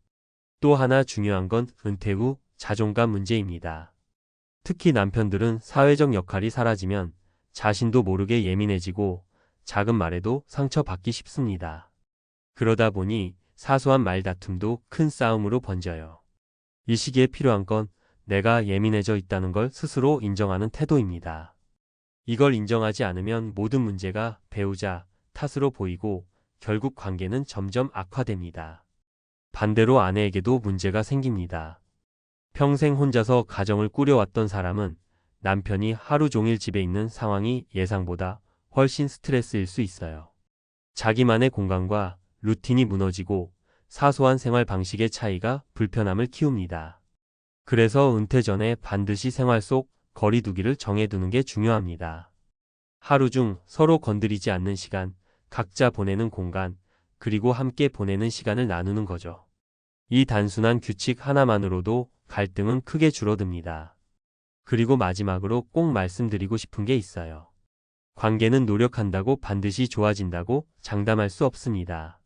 Speaker 1: 또 하나 중요한 건 은퇴 후 자존감 문제입니다. 특히 남편들은 사회적 역할이 사라지면 자신도 모르게 예민해지고 작은 말에도 상처받기 쉽습니다. 그러다 보니 사소한 말다툼도 큰 싸움으로 번져요. 이 시기에 필요한 건 내가 예민해져 있다는 걸 스스로 인정하는 태도입니다. 이걸 인정하지 않으면 모든 문제가 배우자 탓으로 보이고 결국 관계는 점점 악화됩니다. 반대로 아내에게도 문제가 생깁니다. 평생 혼자서 가정을 꾸려왔던 사람은 남편이 하루 종일 집에 있는 상황이 예상보다 훨씬 스트레스일 수 있어요. 자기만의 공간과 루틴이 무너지고 사소한 생활 방식의 차이가 불편함을 키웁니다. 그래서 은퇴 전에 반드시 생활 속 거리두기를 정해두는 게 중요합니다. 하루 중 서로 건드리지 않는 시간, 각자 보내는 공간, 그리고 함께 보내는 시간을 나누는 거죠. 이 단순한 규칙 하나만으로도 갈등은 크게 줄어듭니다. 그리고 마지막으로 꼭 말씀드리고 싶은 게 있어요. 관계는 노력한다고 반드시 좋아진다고 장담할 수 없습니다.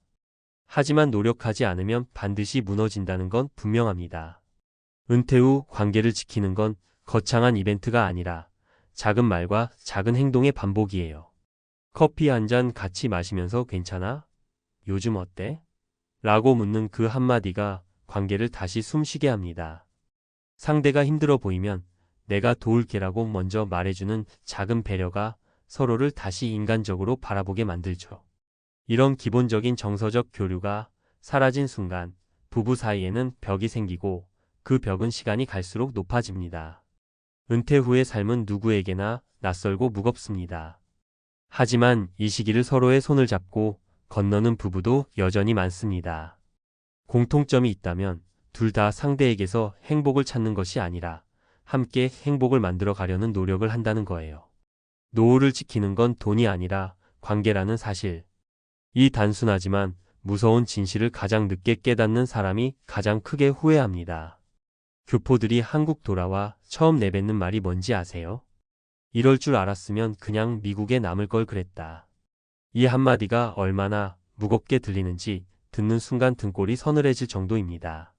Speaker 1: 하지만 노력하지 않으면 반드시 무너진다는 건 분명합니다. 은퇴 후 관계를 지키는 건 거창한 이벤트가 아니라 작은 말과 작은 행동의 반복이에요. 커피 한 잔 같이 마시면서 괜찮아? 요즘 어때? 라고 묻는 그 한마디가 관계를 다시 숨쉬게 합니다. 상대가 힘들어 보이면 내가 도울게라고 먼저 말해주는 작은 배려가 서로를 다시 인간적으로 바라보게 만들죠. 이런 기본적인 정서적 교류가 사라진 순간 부부 사이에는 벽이 생기고 그 벽은 시간이 갈수록 높아집니다. 은퇴 후의 삶은 누구에게나 낯설고 무겁습니다. 하지만 이 시기를 서로의 손을 잡고 건너는 부부도 여전히 많습니다. 공통점이 있다면 둘 다 상대에게서 행복을 찾는 것이 아니라 함께 행복을 만들어 가려는 노력을 한다는 거예요. 노후를 지키는 건 돈이 아니라 관계라는 사실. 이 단순하지만 무서운 진실을 가장 늦게 깨닫는 사람이 가장 크게 후회합니다. 교포들이 한국 돌아와 처음 내뱉는 말이 뭔지 아세요? 이럴 줄 알았으면 그냥 미국에 남을 걸 그랬다. 이 한마디가 얼마나 무겁게 들리는지 듣는 순간 등골이 서늘해질 정도입니다.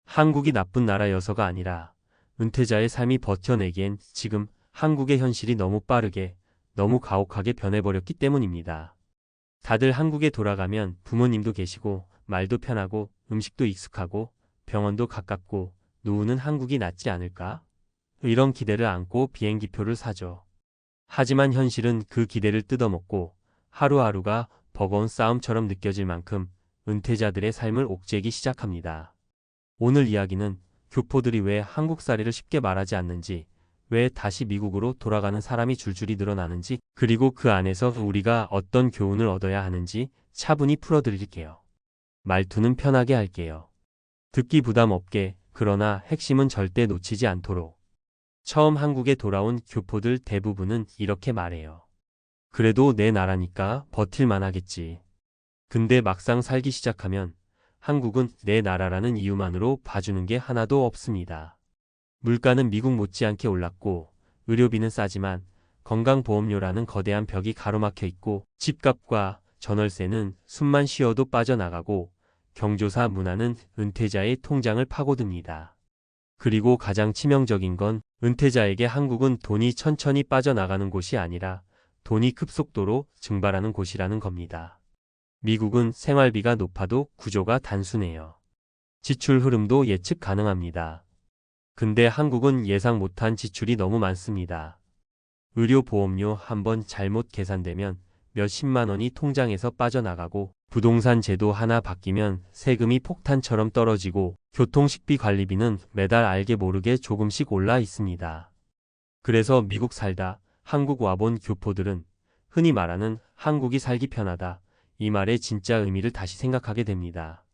Speaker 1: 한국이 나쁜 나라여서가 아니라 은퇴자의 삶이 버텨내기엔 지금 한국의 현실이 너무 빠르게, 너무 가혹하게 변해버렸기 때문입니다. 다들 한국에 돌아가면 부모님도 계시고 말도 편하고 음식도 익숙하고 병원도 가깝고 노후는 한국이 낫지 않을까? 이런 기대를 안고 비행기표를 사죠. 하지만 현실은 그 기대를 뜯어먹고 하루하루가 버거운 싸움처럼 느껴질 만큼 은퇴자들의 삶을 옥죄기 시작합니다. 오늘 이야기는 교포들이 왜 한국살이를 쉽게 말하지 않는지, 왜 다시 미국으로 돌아가는 사람이 줄줄이 늘어나는지, 그리고 그 안에서 우리가 어떤 교훈을 얻어야 하는지 차분히 풀어드릴게요. 말투는 편하게 할게요. 듣기 부담 없게, 그러나 핵심은 절대 놓치지 않도록. 처음 한국에 돌아온 교포들 대부분은 이렇게 말해요. 그래도 내 나라니까 버틸만 하겠지. 근데 막상 살기 시작하면 한국은 내 나라라는 이유만으로 봐주는 게 하나도 없습니다. 물가는 미국 못지않게 올랐고 의료비는 싸지만 건강보험료라는 거대한 벽이 가로막혀 있고 집값과 전월세는 숨만 쉬어도 빠져나가고 경조사 문화는 은퇴자의 통장을 파고듭니다. 그리고 가장 치명적인 건 은퇴자에게 한국은 돈이 천천히 빠져나가는 곳이 아니라 돈이 급속도로 증발하는 곳이라는 겁니다. 미국은 생활비가 높아도 구조가 단순해요. 지출 흐름도 예측 가능합니다. 근데 한국은 예상 못한 지출이 너무 많습니다. 의료보험료 한번 잘못 계산되면 몇십만 원이 통장에서 빠져나가고 부동산 제도 하나 바뀌면 세금이 폭탄처럼 떨어지고 교통식비 관리비는 매달 알게 모르게 조금씩 올라 있습니다. 그래서 미국 살다 한국 와본 교포들은 흔히 말하는 한국이 살기 편하다. 이 말의 진짜 의미를 다시 생각하게 됩니다.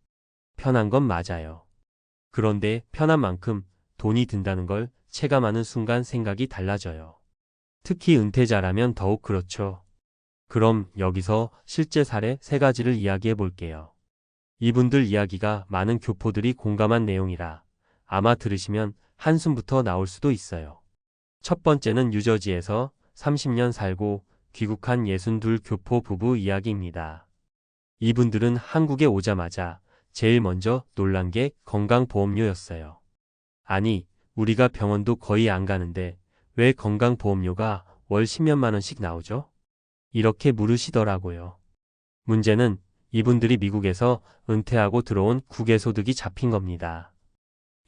Speaker 1: 편한 건 맞아요. 그런데 편한 만큼 돈이 든다는 걸 체감하는 순간 생각이 달라져요. 특히 은퇴자라면 더욱 그렇죠. 그럼 여기서 실제 사례 3가지를 이야기해 볼게요. 이분들 이야기가 많은 교포들이 공감한 내용이라 아마 들으시면 한숨부터 나올 수도 있어요. 첫 번째는 뉴저지에서 30년 살고 귀국한 62 교포 부부 이야기입니다. 이분들은 한국에 오자마자 제일 먼저 놀란 게 건강보험료였어요. 아니, 우리가 병원도 거의 안 가는데 왜 건강보험료가 월 10몇만 원씩 나오죠? 이렇게 물으시더라고요. 문제는 이분들이 미국에서 은퇴하고 들어온 국외소득이 잡힌 겁니다.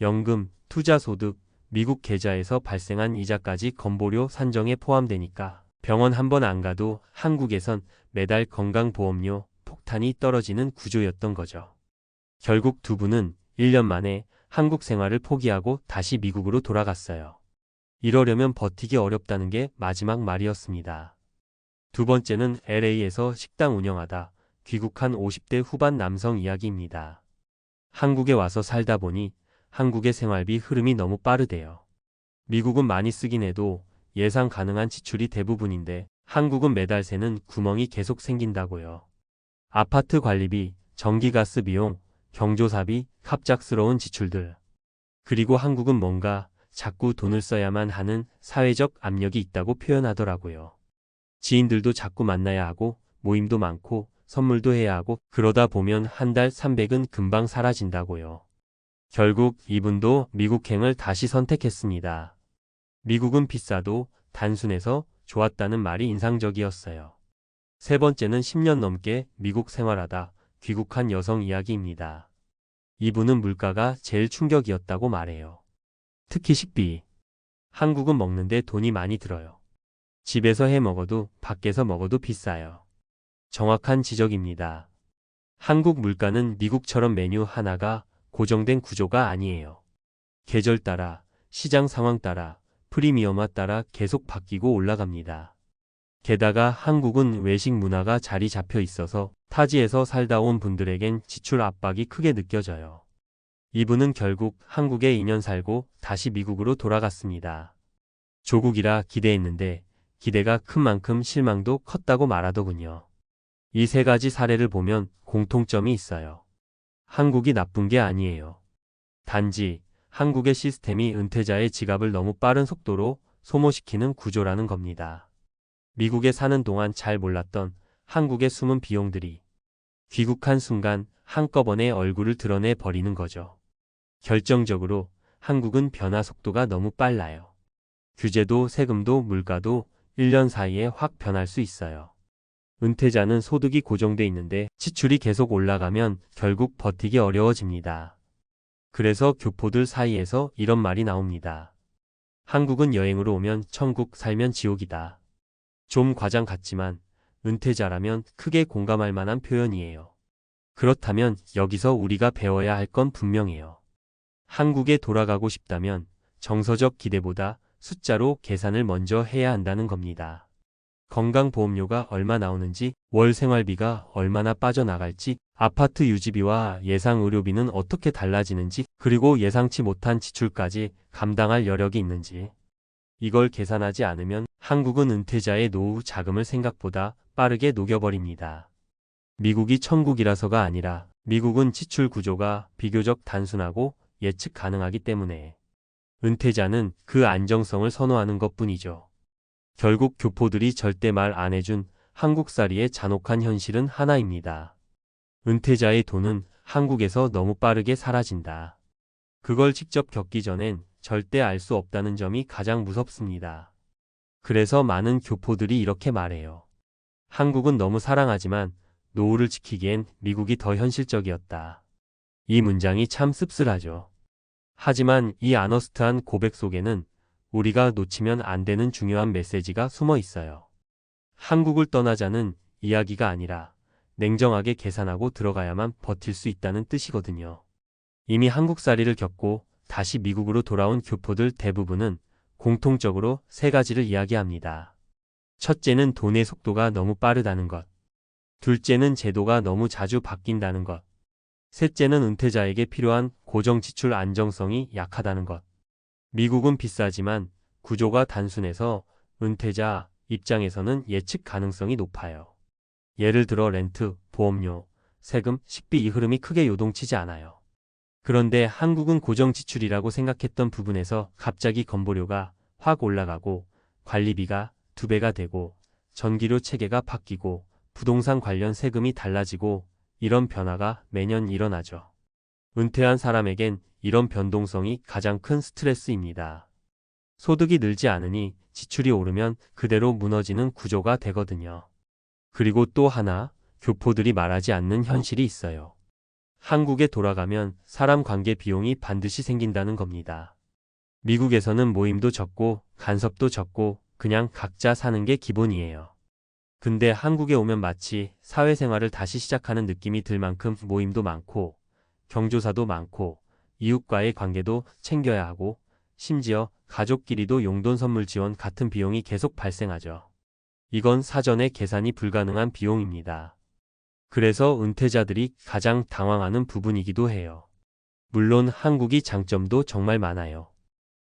Speaker 1: 연금, 투자소득, 미국 계좌에서 발생한 이자까지 건보료 산정에 포함되니까 병원 한 번 안 가도 한국에선 매달 건강보험료 폭탄이 떨어지는 구조였던 거죠. 결국 두 분은 1년 만에 한국 생활을 포기하고 다시 미국으로 돌아갔어요. 이러려면 버티기 어렵다는 게 마지막 말이었습니다. 두 번째는 LA에서 식당 운영하다 귀국한 50대 후반 남성 이야기입니다. 한국에 와서 살다 보니 한국의 생활비 흐름이 너무 빠르대요. 미국은 많이 쓰긴 해도 예상 가능한 지출이 대부분인데 한국은 매달 새는 구멍이 계속 생긴다고요. 아파트 관리비, 전기가스 비용, 경조사비, 갑작스러운 지출들. 그리고 한국은 뭔가 자꾸 돈을 써야만 하는 사회적 압력이 있다고 표현하더라고요. 지인들도 자꾸 만나야 하고 모임도 많고 선물도 해야 하고 그러다 보면 한 달 300은 금방 사라진다고요. 결국 이분도 미국행을 다시 선택했습니다. 미국은 비싸도 단순해서 좋았다는 말이 인상적이었어요. 세 번째는 10년 넘게 미국 생활하다 귀국한 여성 이야기입니다. 이분은 물가가 제일 충격이었다고 말해요. 특히 식비. 한국은 먹는데 돈이 많이 들어요. 집에서 해 먹어도 밖에서 먹어도 비싸요. 정확한 지적입니다. 한국 물가는 미국처럼 메뉴 하나가 고정된 구조가 아니에요. 계절 따라, 시장 상황 따라, 프리미엄화 따라 계속 바뀌고 올라갑니다. 게다가 한국은 외식 문화가 자리 잡혀 있어서 타지에서 살다 온 분들에겐 지출 압박이 크게 느껴져요. 이분은 결국 한국에 2년 살고 다시 미국으로 돌아갔습니다. 조국이라 기대했는데 기대가 큰 만큼 실망도 컸다고 말하더군요. 이 세 가지 사례를 보면 공통점이 있어요. 한국이 나쁜 게 아니에요. 단지 한국의 시스템이 은퇴자의 지갑을 너무 빠른 속도로 소모시키는 구조라는 겁니다. 미국에 사는 동안 잘 몰랐던 한국의 숨은 비용들이 귀국한 순간 한꺼번에 얼굴을 드러내 버리는 거죠. 결정적으로 한국은 변화 속도가 너무 빨라요. 규제도 세금도 물가도 1년 사이에 확 변할 수 있어요. 은퇴자는 소득이 고정돼 있는데 지출이 계속 올라가면 결국 버티기 어려워집니다. 그래서 교포들 사이에서 이런 말이 나옵니다. 한국은 여행으로 오면 천국, 살면 지옥이다. 좀 과장 같지만 은퇴자라면 크게 공감할 만한 표현이에요. 그렇다면 여기서 우리가 배워야 할 건 분명해요. 한국에 돌아가고 싶다면 정서적 기대보다 숫자로 계산을 먼저 해야 한다는 겁니다. 건강보험료가 얼마 나오는지, 월 생활비가 얼마나 빠져나갈지, 아파트 유지비와 예상 의료비는 어떻게 달라지는지, 그리고 예상치 못한 지출까지 감당할 여력이 있는지. 이걸 계산하지 않으면 한국은 은퇴자의 노후 자금을 생각보다 빠르게 녹여버립니다. 미국이 천국이라서가 아니라 미국은 지출 구조가 비교적 단순하고 예측 가능하기 때문에 은퇴자는 그 안정성을 선호하는 것뿐이죠. 결국 교포들이 절대 말 안 해준 한국살이의 잔혹한 현실은 하나입니다. 은퇴자의 돈은 한국에서 너무 빠르게 사라진다. 그걸 직접 겪기 전엔 절대 알 수 없다는 점이 가장 무섭습니다. 그래서 많은 교포들이 이렇게 말해요. 한국은 너무 사랑하지만 노후를 지키기엔 미국이 더 현실적이었다. 이 문장이 참 씁쓸하죠. 하지만 이 아너스트한 고백 속에는 우리가 놓치면 안 되는 중요한 메시지가 숨어 있어요. 한국을 떠나자는 이야기가 아니라 냉정하게 계산하고 들어가야만 버틸 수 있다는 뜻이거든요. 이미 한국살이를 겪고 다시 미국으로 돌아온 교포들 대부분은 공통적으로 세 가지를 이야기합니다. 첫째는 돈의 속도가 너무 빠르다는 것. 둘째는 제도가 너무 자주 바뀐다는 것. 셋째는 은퇴자에게 필요한 고정 지출 안정성이 약하다는 것. 미국은 비싸지만 구조가 단순해서 은퇴자 입장에서는 예측 가능성이 높아요. 예를 들어 렌트, 보험료, 세금, 식비 이 흐름이 크게 요동치지 않아요. 그런데 한국은 고정 지출이라고 생각했던 부분에서 갑자기 건보료가 확 올라가고 관리비가 2배가 되고 전기료 체계가 바뀌고 부동산 관련 세금이 달라지고 이런 변화가 매년 일어나죠. 은퇴한 사람에겐 이런 변동성이 가장 큰 스트레스입니다. 소득이 늘지 않으니 지출이 오르면 그대로 무너지는 구조가 되거든요. 그리고 또 하나, 교포들이 말하지 않는 현실이 있어요. 한국에 돌아가면 사람 관계 비용이 반드시 생긴다는 겁니다. 미국에서는 모임도 적고 간섭도 적고 그냥 각자 사는 게 기본이에요. 근데 한국에 오면 마치 사회생활을 다시 시작하는 느낌이 들 만큼 모임도 많고 경조사도 많고 이웃과의 관계도 챙겨야 하고 심지어 가족끼리도 용돈 선물 지원 같은 비용이 계속 발생하죠. 이건 사전에 계산이 불가능한 비용입니다. 그래서 은퇴자들이 가장 당황하는 부분이기도 해요. 물론 한국이 장점도 정말 많아요.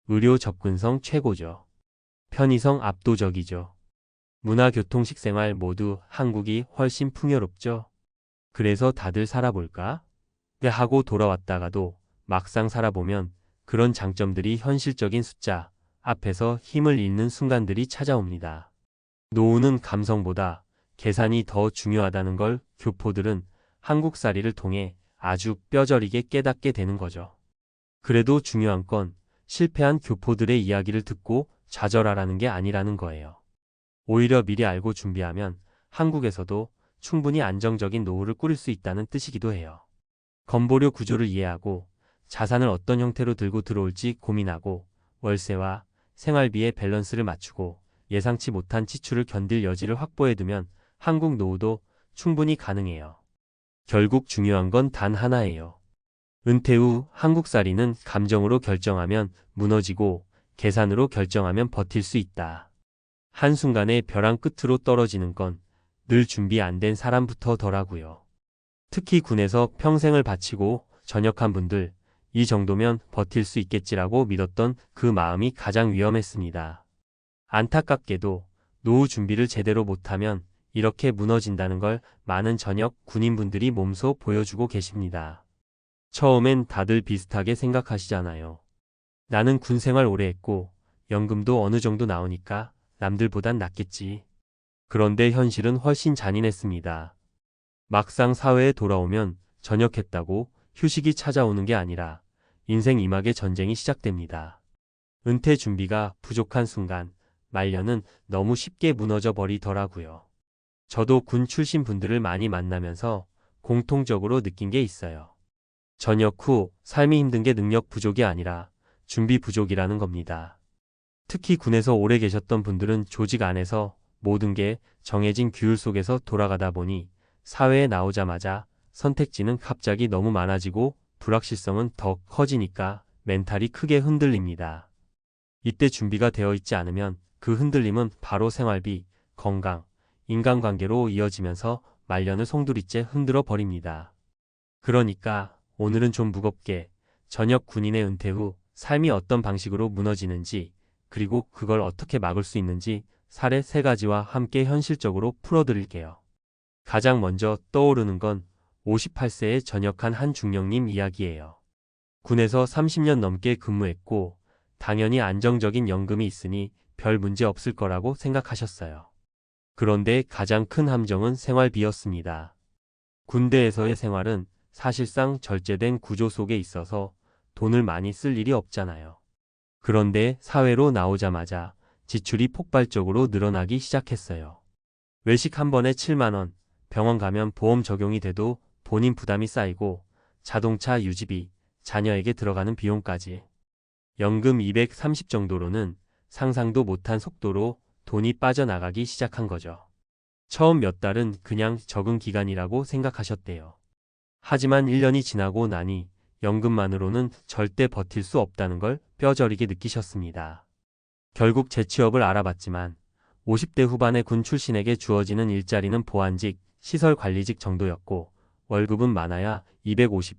Speaker 1: 의료 접근성 최고죠. 편의성 압도적이죠. 문화, 교통, 식생활 모두 한국이 훨씬 풍요롭죠. 그래서 다들 살아볼까? 하고 돌아왔다가도 막상 살아보면 그런 장점들이 현실적인 숫자 앞에서 힘을 잃는 순간들이 찾아옵니다. 노후는 감성보다 계산이 더 중요하다는 걸 교포들은 한국살이를 통해 아주 뼈저리게 깨닫게 되는 거죠. 그래도 중요한 건 실패한 교포들의 이야기를 듣고 좌절하라는 게 아니라는 거예요. 오히려 미리 알고 준비하면 한국에서도 충분히 안정적인 노후를 꾸릴 수 있다는 뜻이기도 해요. 건보료 구조를 이해하고 자산을 어떤 형태로 들고 들어올지 고민하고 월세와 생활비의 밸런스를 맞추고 예상치 못한 지출을 견딜 여지를 확보해두면 한국 노후도 충분히 가능해요. 결국 중요한 건 단 하나예요. 은퇴 후 한국살이는 감정으로 결정하면 무너지고 계산으로 결정하면 버틸 수 있다. 한순간에 벼랑 끝으로 떨어지는 건 늘 준비 안 된 사람부터 더라고요. 특히 군에서 평생을 바치고 전역한 분들, 이 정도면 버틸 수 있겠지라고 믿었던 그 마음이 가장 위험했습니다. 안타깝게도 노후 준비를 제대로 못하면 이렇게 무너진다는 걸 많은 전역 군인분들이 몸소 보여주고 계십니다. 처음엔 다들 비슷하게 생각하시잖아요. 나는 군 생활 오래 했고 연금도 어느 정도 나오니까 남들보단 낫겠지. 그런데 현실은 훨씬 잔인했습니다. 막상 사회에 돌아오면 전역했다고 휴식이 찾아오는 게 아니라 인생 이막의 전쟁이 시작됩니다. 은퇴 준비가 부족한 순간 말년은 너무 쉽게 무너져 버리더라고요. 저도 군 출신 분들을 많이 만나면서 공통적으로 느낀 게 있어요. 전역 후 삶이 힘든 게 능력 부족이 아니라 준비 부족이라는 겁니다. 특히 군에서 오래 계셨던 분들은 조직 안에서 모든 게 정해진 규율 속에서 돌아가다 보니 사회에 나오자마자 선택지는 갑자기 너무 많아지고 불확실성은 더 커지니까 멘탈이 크게 흔들립니다. 이때 준비가 되어 있지 않으면 그 흔들림은 바로 생활비, 건강, 인간관계로 이어지면서 말년을 송두리째 흔들어 버립니다. 그러니까 오늘은 좀 무겁게 전역 군인의 은퇴 후 삶이 어떤 방식으로 무너지는지 그리고 그걸 어떻게 막을 수 있는지 사례 3가지와 함께 현실적으로 풀어드릴게요. 가장 먼저 떠오르는 건 58세에 전역한 한 중령님 이야기예요. 군에서 30년 넘게 근무했고 당연히 안정적인 연금이 있으니 별 문제 없을 거라고 생각하셨어요. 그런데 가장 큰 함정은 생활비였습니다. 군대에서의 생활은 사실상 절제된 구조 속에 있어서 돈을 많이 쓸 일이 없잖아요. 그런데 사회로 나오자마자 지출이 폭발적으로 늘어나기 시작했어요. 외식 한 번에 7만 원, 병원 가면 보험 적용이 돼도 본인 부담이 쌓이고 자동차 유지비, 자녀에게 들어가는 비용까지. 연금 230 정도로는 상상도 못한 속도로 돈이 빠져나가기 시작한 거죠. 처음 몇 달은 그냥 적응 기간이라고 생각하셨대요. 하지만 1년이 지나고 나니 연금만으로는 절대 버틸 수 없다는 걸 뼈저리게 느끼셨습니다. 결국 재취업을 알아봤지만 50대 후반의 군 출신에게 주어지는 일자리는 보안직, 시설관리직 정도였고 월급은 많아야 250.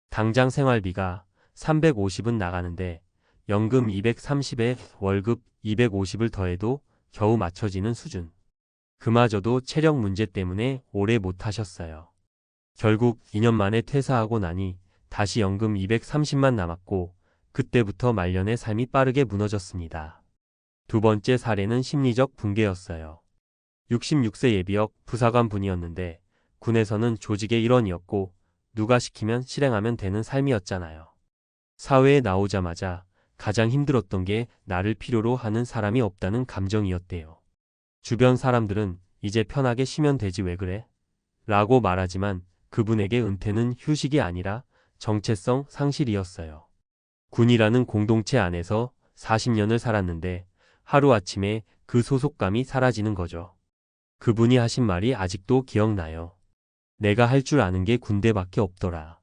Speaker 1: 당장 생활비가 350은 나가는데 연금 230에 월급 250을 더해도 겨우 맞춰지는 수준. 그마저도 체력 문제 때문에 오래 못하셨어요. 결국 2년 만에 퇴사하고 나니 다시 연금 230만 남았고 그때부터 말년의 삶이 빠르게 무너졌습니다. 두 번째 사례는 심리적 붕괴였어요. 66세 예비역 부사관 분이었는데 군에서는 조직의 일원이었고 누가 시키면 실행하면 되는 삶이었잖아요. 사회에 나오자마자 가장 힘들었던 게 나를 필요로 하는 사람이 없다는 감정이었대요. 주변 사람들은 이제 편하게 쉬면 되지 왜 그래? 라고 말하지만 그분에게 은퇴는 휴식이 아니라 정체성 상실이었어요. 군이라는 공동체 안에서 40년을 살았는데 하루아침에 그 소속감이 사라지는 거죠. 그분이 하신 말이 아직도 기억나요. 내가 할 줄 아는 게 군대밖에 없더라.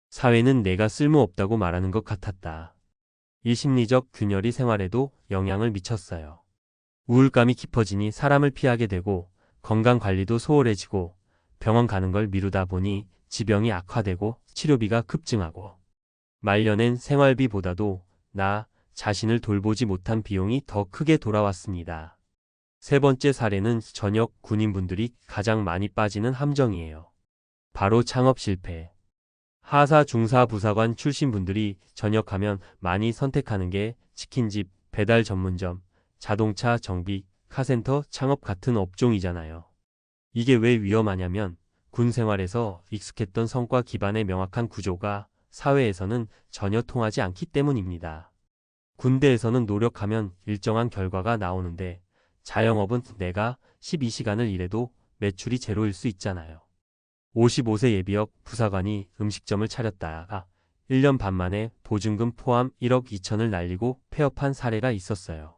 Speaker 1: 사회는 내가 쓸모없다고 말하는 것 같았다. 이 심리적 균열이 생활에도 영향을 미쳤어요. 우울감이 깊어지니 사람을 피하게 되고 건강관리도 소홀해지고 병원 가는 걸 미루다 보니 지병이 악화되고 치료비가 급증하고 말년엔 생활비보다도 나 자신을 돌보지 못한 비용이 더 크게 돌아왔습니다. 세 번째 사례는 전역 군인분들이 가장 많이 빠지는 함정이에요. 바로 창업 실패. 하사 중사 부사관 출신 분들이 전역하면 많이 선택하는 게 치킨집, 배달 전문점, 자동차 정비, 카센터 창업 같은 업종이잖아요. 이게 왜 위험하냐면 군 생활에서 익숙했던 성과 기반의 명확한 구조가 사회에서는 전혀 통하지 않기 때문입니다. 군대에서는 노력하면 일정한 결과가 나오는데 자영업은 내가 12시간을 일해도 매출이 제로일 수 있잖아요. 55세 예비역 부사관이 음식점을 차렸다가 1년 반 만에 보증금 포함 1억 2천을 날리고 폐업한 사례가 있었어요.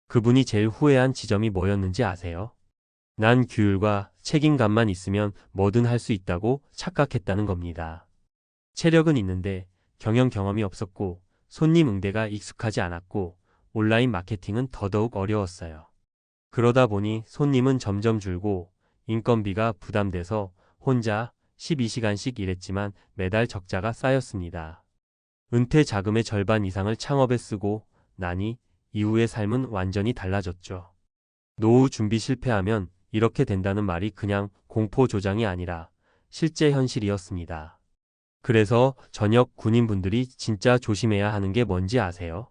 Speaker 1: 그분이 제일 후회한 지점이 뭐였는지 아세요? 난 규율과 책임감만 있으면 뭐든 할 수 있다고 착각했다는 겁니다. 체력은 있는데 경영 경험이 없었고 손님 응대가 익숙하지 않았고 온라인 마케팅은 더더욱 어려웠어요. 그러다 보니 손님은 점점 줄고 인건비가 부담돼서 혼자 12시간씩 일했지만 매달 적자가 쌓였습니다. 은퇴 자금의 절반 이상을 창업에 쓰고 나니 이후의 삶은 완전히 달라졌죠. 노후 준비 실패하면 이렇게 된다는 말이 그냥 공포 조장이 아니라 실제 현실이었습니다. 그래서 전역 군인분들이 진짜 조심해야 하는 게 뭔지 아세요?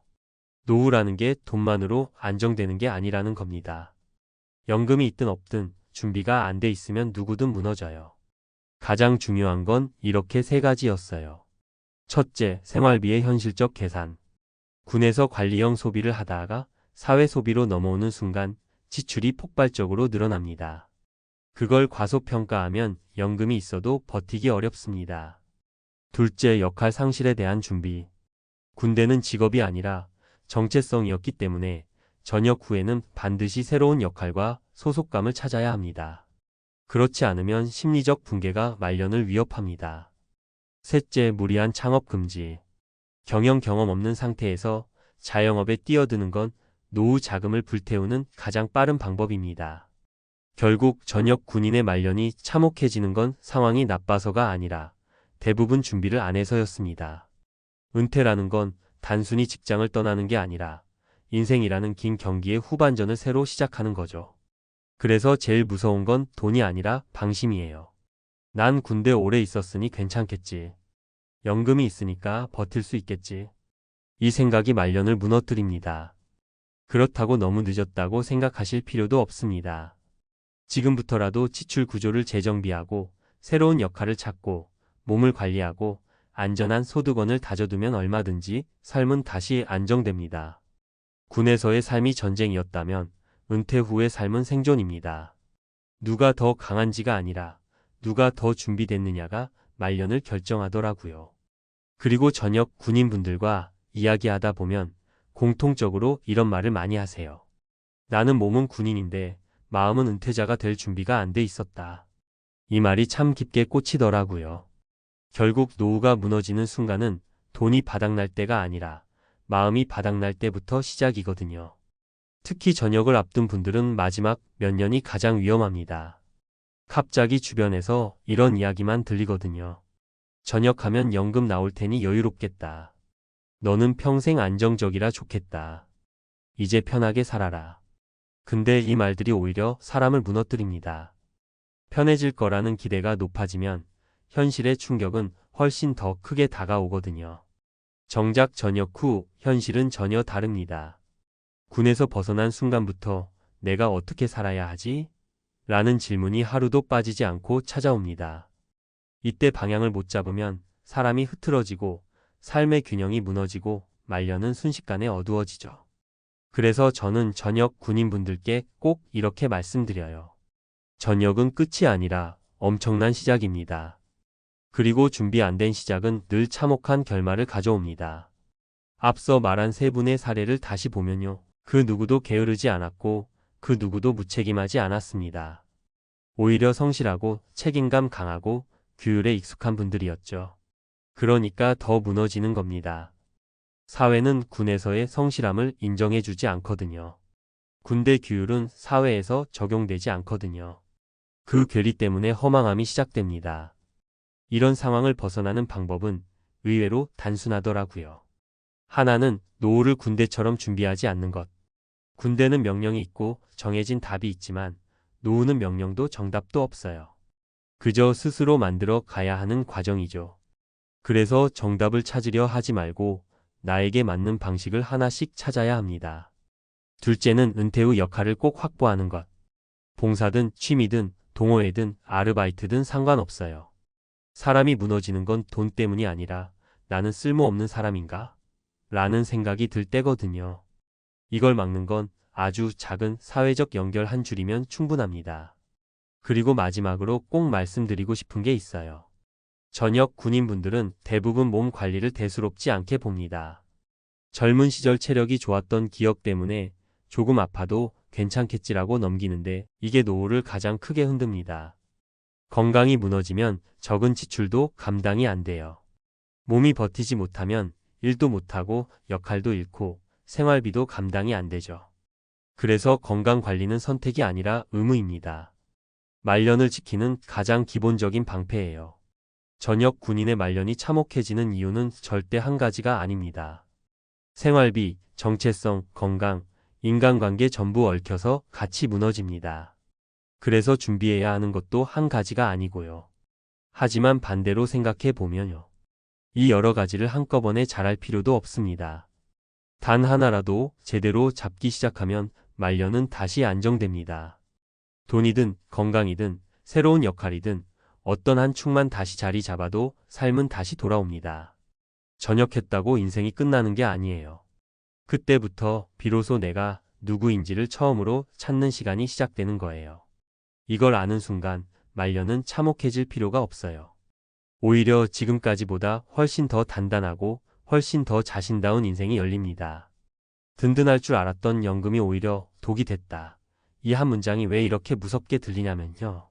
Speaker 1: 노후라는 게 돈만으로 안정되는 게 아니라는 겁니다. 연금이 있든 없든 준비가 안 돼 있으면 누구든 무너져요. 가장 중요한 건 이렇게 세 가지였어요. 첫째, 생활비의 현실적 계산. 군에서 관리형 소비를 하다가 사회 소비로 넘어오는 순간 지출이 폭발적으로 늘어납니다. 그걸 과소평가하면 연금이 있어도 버티기 어렵습니다. 둘째, 역할 상실에 대한 준비. 군대는 직업이 아니라 정체성이었기 때문에 전역 후에는 반드시 새로운 역할과 소속감을 찾아야 합니다. 그렇지 않으면 심리적 붕괴가 말년을 위협합니다. 셋째, 무리한 창업 금지. 경영 경험 없는 상태에서 자영업에 뛰어드는 건 노후 자금을 불태우는 가장 빠른 방법입니다. 결국 전역 군인의 말년이 참혹해지는 건 상황이 나빠서가 아니라 대부분 준비를 안 해서였습니다. 은퇴라는 건 단순히 직장을 떠나는 게 아니라 인생이라는 긴 경기의 후반전을 새로 시작하는 거죠. 그래서 제일 무서운 건 돈이 아니라 방심이에요. 난 군대 오래 있었으니 괜찮겠지. 연금이 있으니까 버틸 수 있겠지. 이 생각이 말년을 무너뜨립니다. 그렇다고 너무 늦었다고 생각하실 필요도 없습니다. 지금부터라도 지출 구조를 재정비하고 새로운 역할을 찾고 몸을 관리하고 안전한 소득원을 다져두면 얼마든지 삶은 다시 안정됩니다. 군에서의 삶이 전쟁이었다면 은퇴 후의 삶은 생존입니다. 누가 더 강한지가 아니라 누가 더 준비됐느냐가 말년을 결정하더라고요. 그리고 전역 군인분들과 이야기하다 보면 공통적으로 이런 말을 많이 하세요. 나는 몸은 군인인데 마음은 은퇴자가 될 준비가 안 돼 있었다. 이 말이 참 깊게 꽂히더라고요. 결국 노후가 무너지는 순간은 돈이 바닥날 때가 아니라 마음이 바닥날 때부터 시작이거든요. 특히 전역을 앞둔 분들은 마지막 몇 년이 가장 위험합니다. 갑자기 주변에서 이런 이야기만 들리거든요. 전역하면 연금 나올 테니 여유롭겠다. 너는 평생 안정적이라 좋겠다. 이제 편하게 살아라. 근데 이 말들이 오히려 사람을 무너뜨립니다. 편해질 거라는 기대가 높아지면 현실의 충격은 훨씬 더 크게 다가오거든요. 정작 전역 후 현실은 전혀 다릅니다. 군에서 벗어난 순간부터 내가 어떻게 살아야 하지? 라는 질문이 하루도 빠지지 않고 찾아옵니다. 이때 방향을 못 잡으면 사람이 흐트러지고 삶의 균형이 무너지고 말년은 순식간에 어두워지죠. 그래서 저는 전역 군인분들께 꼭 이렇게 말씀드려요. 전역은 끝이 아니라 엄청난 시작입니다. 그리고 준비 안 된 시작은 늘 참혹한 결말을 가져옵니다. 앞서 말한 세 분의 사례를 다시 보면요. 그 누구도 게으르지 않았고 그 누구도 무책임하지 않았습니다. 오히려 성실하고 책임감 강하고 규율에 익숙한 분들이었죠. 그러니까 더 무너지는 겁니다. 사회는 군에서의 성실함을 인정해주지 않거든요. 군대 규율은 사회에서 적용되지 않거든요. 그 괴리 때문에 허망함이 시작됩니다. 이런 상황을 벗어나는 방법은 의외로 단순하더라고요. 하나는 노후를 군대처럼 준비하지 않는 것. 군대는 명령이 있고 정해진 답이 있지만 노후는 명령도 정답도 없어요. 그저 스스로 만들어 가야 하는 과정이죠. 그래서 정답을 찾으려 하지 말고 나에게 맞는 방식을 하나씩 찾아야 합니다. 둘째는 은퇴 후 역할을 꼭 확보하는 것. 봉사든 취미든 동호회든 아르바이트든 상관없어요. 사람이 무너지는 건 돈 때문이 아니라 나는 쓸모없는 사람인가? 라는 생각이 들 때거든요. 이걸 막는 건 아주 작은 사회적 연결 한 줄이면 충분합니다. 그리고 마지막으로 꼭 말씀드리고 싶은 게 있어요. 전역 군인분들은 대부분 몸 관리를 대수롭지 않게 봅니다. 젊은 시절 체력이 좋았던 기억 때문에 조금 아파도 괜찮겠지라고 넘기는데 이게 노후를 가장 크게 흔듭니다. 건강이 무너지면 적은 지출도 감당이 안 돼요. 몸이 버티지 못하면 일도 못하고 역할도 잃고 생활비도 감당이 안 되죠. 그래서 건강 관리는 선택이 아니라 의무입니다. 말년을 지키는 가장 기본적인 방패예요. 전역 군인의 말년이 참혹해지는 이유는 절대 한 가지가 아닙니다. 생활비, 정체성, 건강, 인간관계 전부 얽혀서 같이 무너집니다. 그래서 준비해야 하는 것도 한 가지가 아니고요. 하지만 반대로 생각해 보면요. 이 여러 가지를 한꺼번에 잘할 필요도 없습니다. 단 하나라도 제대로 잡기 시작하면 말년은 다시 안정됩니다. 돈이든 건강이든 새로운 역할이든 어떤 한 축만 다시 자리 잡아도 삶은 다시 돌아옵니다. 전역했다고 인생이 끝나는 게 아니에요. 그때부터 비로소 내가 누구인지를 처음으로 찾는 시간이 시작되는 거예요. 이걸 아는 순간 말년은 참혹해질 필요가 없어요. 오히려 지금까지보다 훨씬 더 단단하고 훨씬 더 자신다운 인생이 열립니다. 든든할 줄 알았던 연금이 오히려 독이 됐다. 이 한 문장이 왜 이렇게 무섭게 들리냐면요.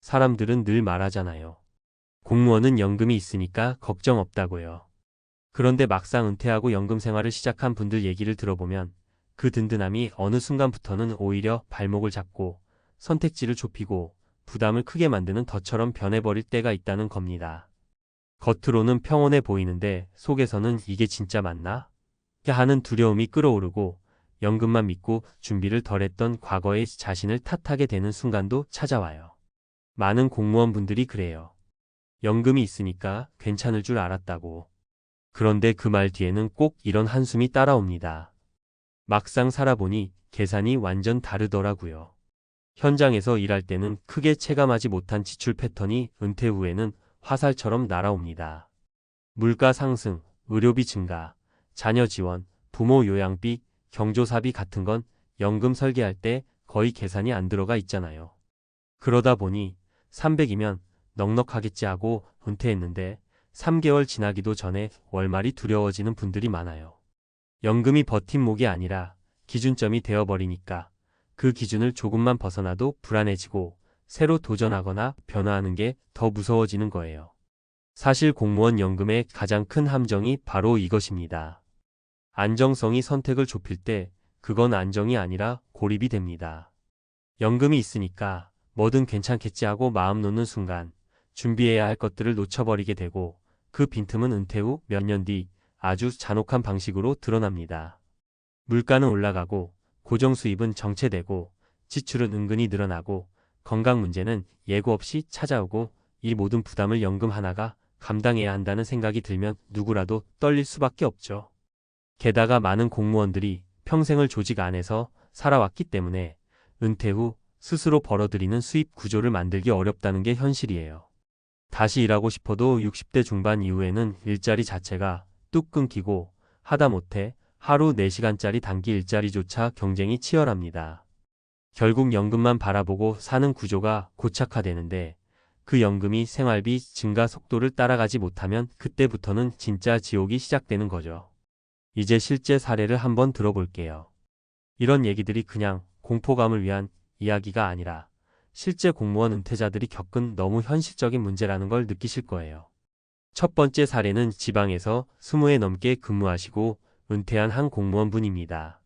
Speaker 1: 사람들은 늘 말하잖아요. 공무원은 연금이 있으니까 걱정 없다고요. 그런데 막상 은퇴하고 연금 생활을 시작한 분들 얘기를 들어보면 그 든든함이 어느 순간부터는 오히려 발목을 잡고 선택지를 좁히고 부담을 크게 만드는 덫처럼 변해버릴 때가 있다는 겁니다. 겉으로는 평온해 보이는데 속에서는 이게 진짜 맞나? 하는 두려움이 끓어오르고 연금만 믿고 준비를 덜했던 과거의 자신을 탓하게 되는 순간도 찾아와요. 많은 공무원분들이 그래요. 연금이 있으니까 괜찮을 줄 알았다고. 그런데 그 말 뒤에는 꼭 이런 한숨이 따라옵니다. 막상 살아보니 계산이 완전 다르더라고요. 현장에서 일할 때는 크게 체감하지 못한 지출 패턴이 은퇴 후에는 화살처럼 날아옵니다. 물가 상승, 의료비 증가, 자녀 지원, 부모 요양비, 경조사비 같은 건 연금 설계할 때 거의 계산이 안 들어가 있잖아요. 그러다 보니 300이면 넉넉하겠지 하고 은퇴했는데 3개월 지나기도 전에 월말이 두려워지는 분들이 많아요. 연금이 버팀목이 아니라 기준점이 되어버리니까 그 기준을 조금만 벗어나도 불안해지고 새로 도전하거나 변화하는 게 더 무서워지는 거예요. 사실 공무원 연금의 가장 큰 함정이 바로 이것입니다. 안정성이 선택을 좁힐 때 그건 안정이 아니라 고립이 됩니다. 연금이 있으니까 뭐든 괜찮겠지 하고 마음 놓는 순간 준비해야 할 것들을 놓쳐버리게 되고 그 빈틈은 은퇴 후 몇 년 뒤 아주 잔혹한 방식으로 드러납니다. 물가는 올라가고 고정 수입은 정체되고 지출은 은근히 늘어나고 건강 문제는 예고 없이 찾아오고 이 모든 부담을 연금 하나가 감당해야 한다는 생각이 들면 누구라도 떨릴 수밖에 없죠. 게다가 많은 공무원들이 평생을 조직 안에서 살아왔기 때문에 은퇴 후 스스로 벌어들이는 수입 구조를 만들기 어렵다는 게 현실이에요. 다시 일하고 싶어도 60대 중반 이후에는 일자리 자체가 뚝 끊기고 하다못해 하루 4시간짜리 단기 일자리조차 경쟁이 치열합니다. 결국 연금만 바라보고 사는 구조가 고착화되는데 그 연금이 생활비 증가 속도를 따라가지 못하면 그때부터는 진짜 지옥이 시작되는 거죠. 이제 실제 사례를 한번 들어볼게요. 이런 얘기들이 그냥 공포감을 위한 이야기가 아니라 실제 공무원 은퇴자들이 겪은 너무 현실적인 문제라는 걸 느끼실 거예요. 첫 번째 사례는 지방에서 20회 넘게 근무하시고 은퇴한 한 공무원분입니다.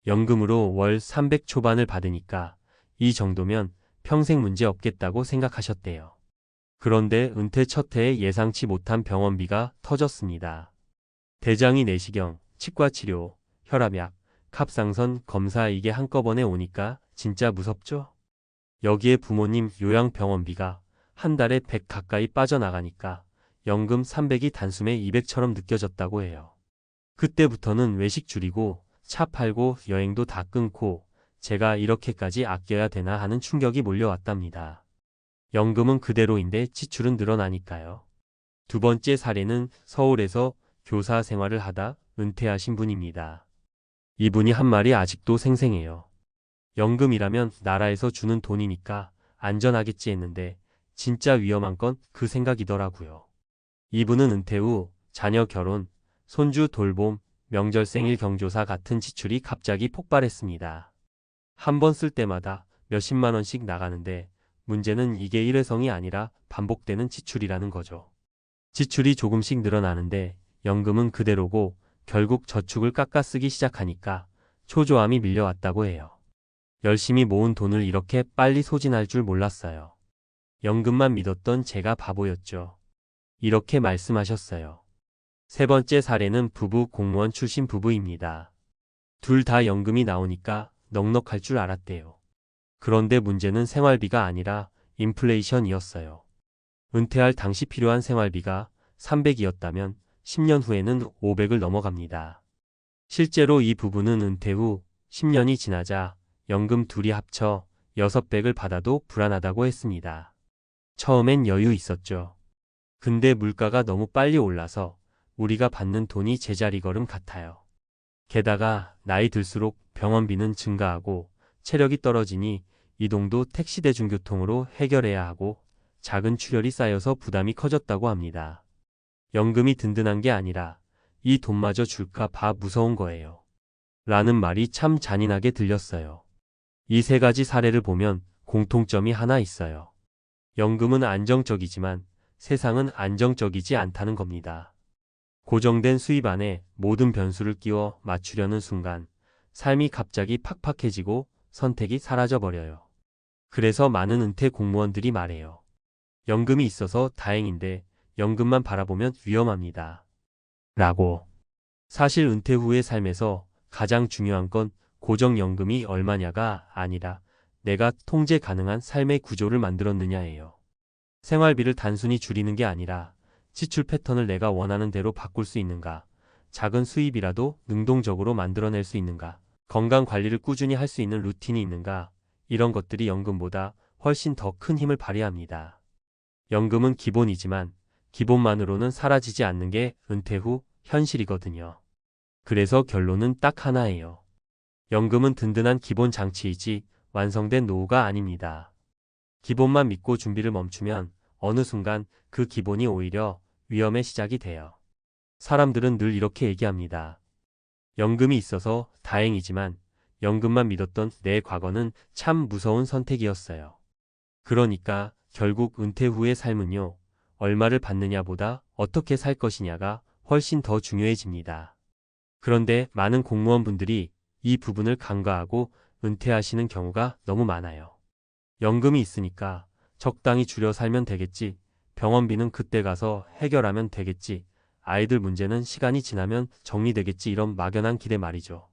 Speaker 1: 연금으로 월 300 초반을 받으니까 이 정도면 평생 문제 없겠다고 생각하셨대요. 그런데 은퇴 첫 해에 예상치 못한 병원비가 터졌습니다. 대장이 내시경, 치과치료, 혈압약, 갑상선 검사 이게 한꺼번에 오니까 진짜 무섭죠? 여기에 부모님 요양병원비가 한 달에 100 가까이 빠져나가니까 연금 300이 단숨에 200처럼 느껴졌다고 해요. 그때부터는 외식 줄이고 차 팔고 여행도 다 끊고 제가 이렇게까지 아껴야 되나 하는 충격이 몰려왔답니다. 연금은 그대로인데 지출은 늘어나니까요. 두 번째 사례는 서울에서 교사 생활을 하다 은퇴하신 분입니다. 이분이 한 말이 아직도 생생해요. 연금이라면 나라에서 주는 돈이니까 안전하겠지 했는데 진짜 위험한 건 그 생각이더라고요. 이분은 은퇴 후 자녀 결혼, 손주 돌봄, 명절 생일 경조사 같은 지출이 갑자기 폭발했습니다. 한 번 쓸 때마다 몇십만 원씩 나가는데 문제는 이게 일회성이 아니라 반복되는 지출이라는 거죠. 지출이 조금씩 늘어나는데 연금은 그대로고 결국 저축을 깎아 쓰기 시작하니까 초조함이 밀려왔다고 해요. 열심히 모은 돈을 이렇게 빨리 소진할 줄 몰랐어요. 연금만 믿었던 제가 바보였죠. 이렇게 말씀하셨어요. 세 번째 사례는 부부 공무원 출신 부부입니다. 둘 다 연금이 나오니까 넉넉할 줄 알았대요. 그런데 문제는 생활비가 아니라 인플레이션이었어요. 은퇴할 당시 필요한 생활비가 300이었다면 10년 후에는 500을 넘어갑니다. 실제로 이 부부는 은퇴 후 10년이 지나자 연금 둘이 합쳐 600을 받아도 불안하다고 했습니다. 처음엔 여유 있었죠. 근데 물가가 너무 빨리 올라서 우리가 받는 돈이 제자리 걸음 같아요. 게다가 나이 들수록 병원비는 증가하고 체력이 떨어지니 이동도 택시 대중교통으로 해결해야 하고 작은 출혈이 쌓여서 부담이 커졌다고 합니다. 연금이 든든한 게 아니라 이 돈마저 줄까 봐 무서운 거예요. 라는 말이 참 잔인하게 들렸어요. 이 세 가지 사례를 보면 공통점이 하나 있어요. 연금은 안정적이지만 세상은 안정적이지 않다는 겁니다. 고정된 수입 안에 모든 변수를 끼워 맞추려는 순간 삶이 갑자기 팍팍해지고 선택이 사라져버려요. 그래서 많은 은퇴 공무원들이 말해요. 연금이 있어서 다행인데 연금만 바라보면 위험합니다. 라고. 사실 은퇴 후의 삶에서 가장 중요한 건 고정연금이 얼마냐가 아니라 내가 통제 가능한 삶의 구조를 만들었느냐예요. 생활비를 단순히 줄이는 게 아니라 지출 패턴을 내가 원하는 대로 바꿀 수 있는가, 작은 수입이라도 능동적으로 만들어낼 수 있는가, 건강 관리를 꾸준히 할 수 있는 루틴이 있는가, 이런 것들이 연금보다 훨씬 더 큰 힘을 발휘합니다. 연금은 기본이지만 기본만으로는 사라지지 않는 게 은퇴 후 현실이거든요. 그래서 결론은 딱 하나예요. 연금은 든든한 기본 장치이지 완성된 노후가 아닙니다. 기본만 믿고 준비를 멈추면 어느 순간 그 기본이 오히려 위험의 시작이 돼요. 사람들은 늘 이렇게 얘기합니다. 연금이 있어서 다행이지만 연금만 믿었던 내 과거는 참 무서운 선택이었어요. 그러니까 결국 은퇴 후의 삶은요, 얼마를 받느냐보다 어떻게 살 것이냐가 훨씬 더 중요해집니다. 그런데 많은 공무원분들이 이 부분을 간과하고 은퇴하시는 경우가 너무 많아요. 연금이 있으니까 적당히 줄여 살면 되겠지, 병원비는 그때 가서 해결하면 되겠지, 아이들 문제는 시간이 지나면 정리되겠지, 이런 막연한 기대 말이죠.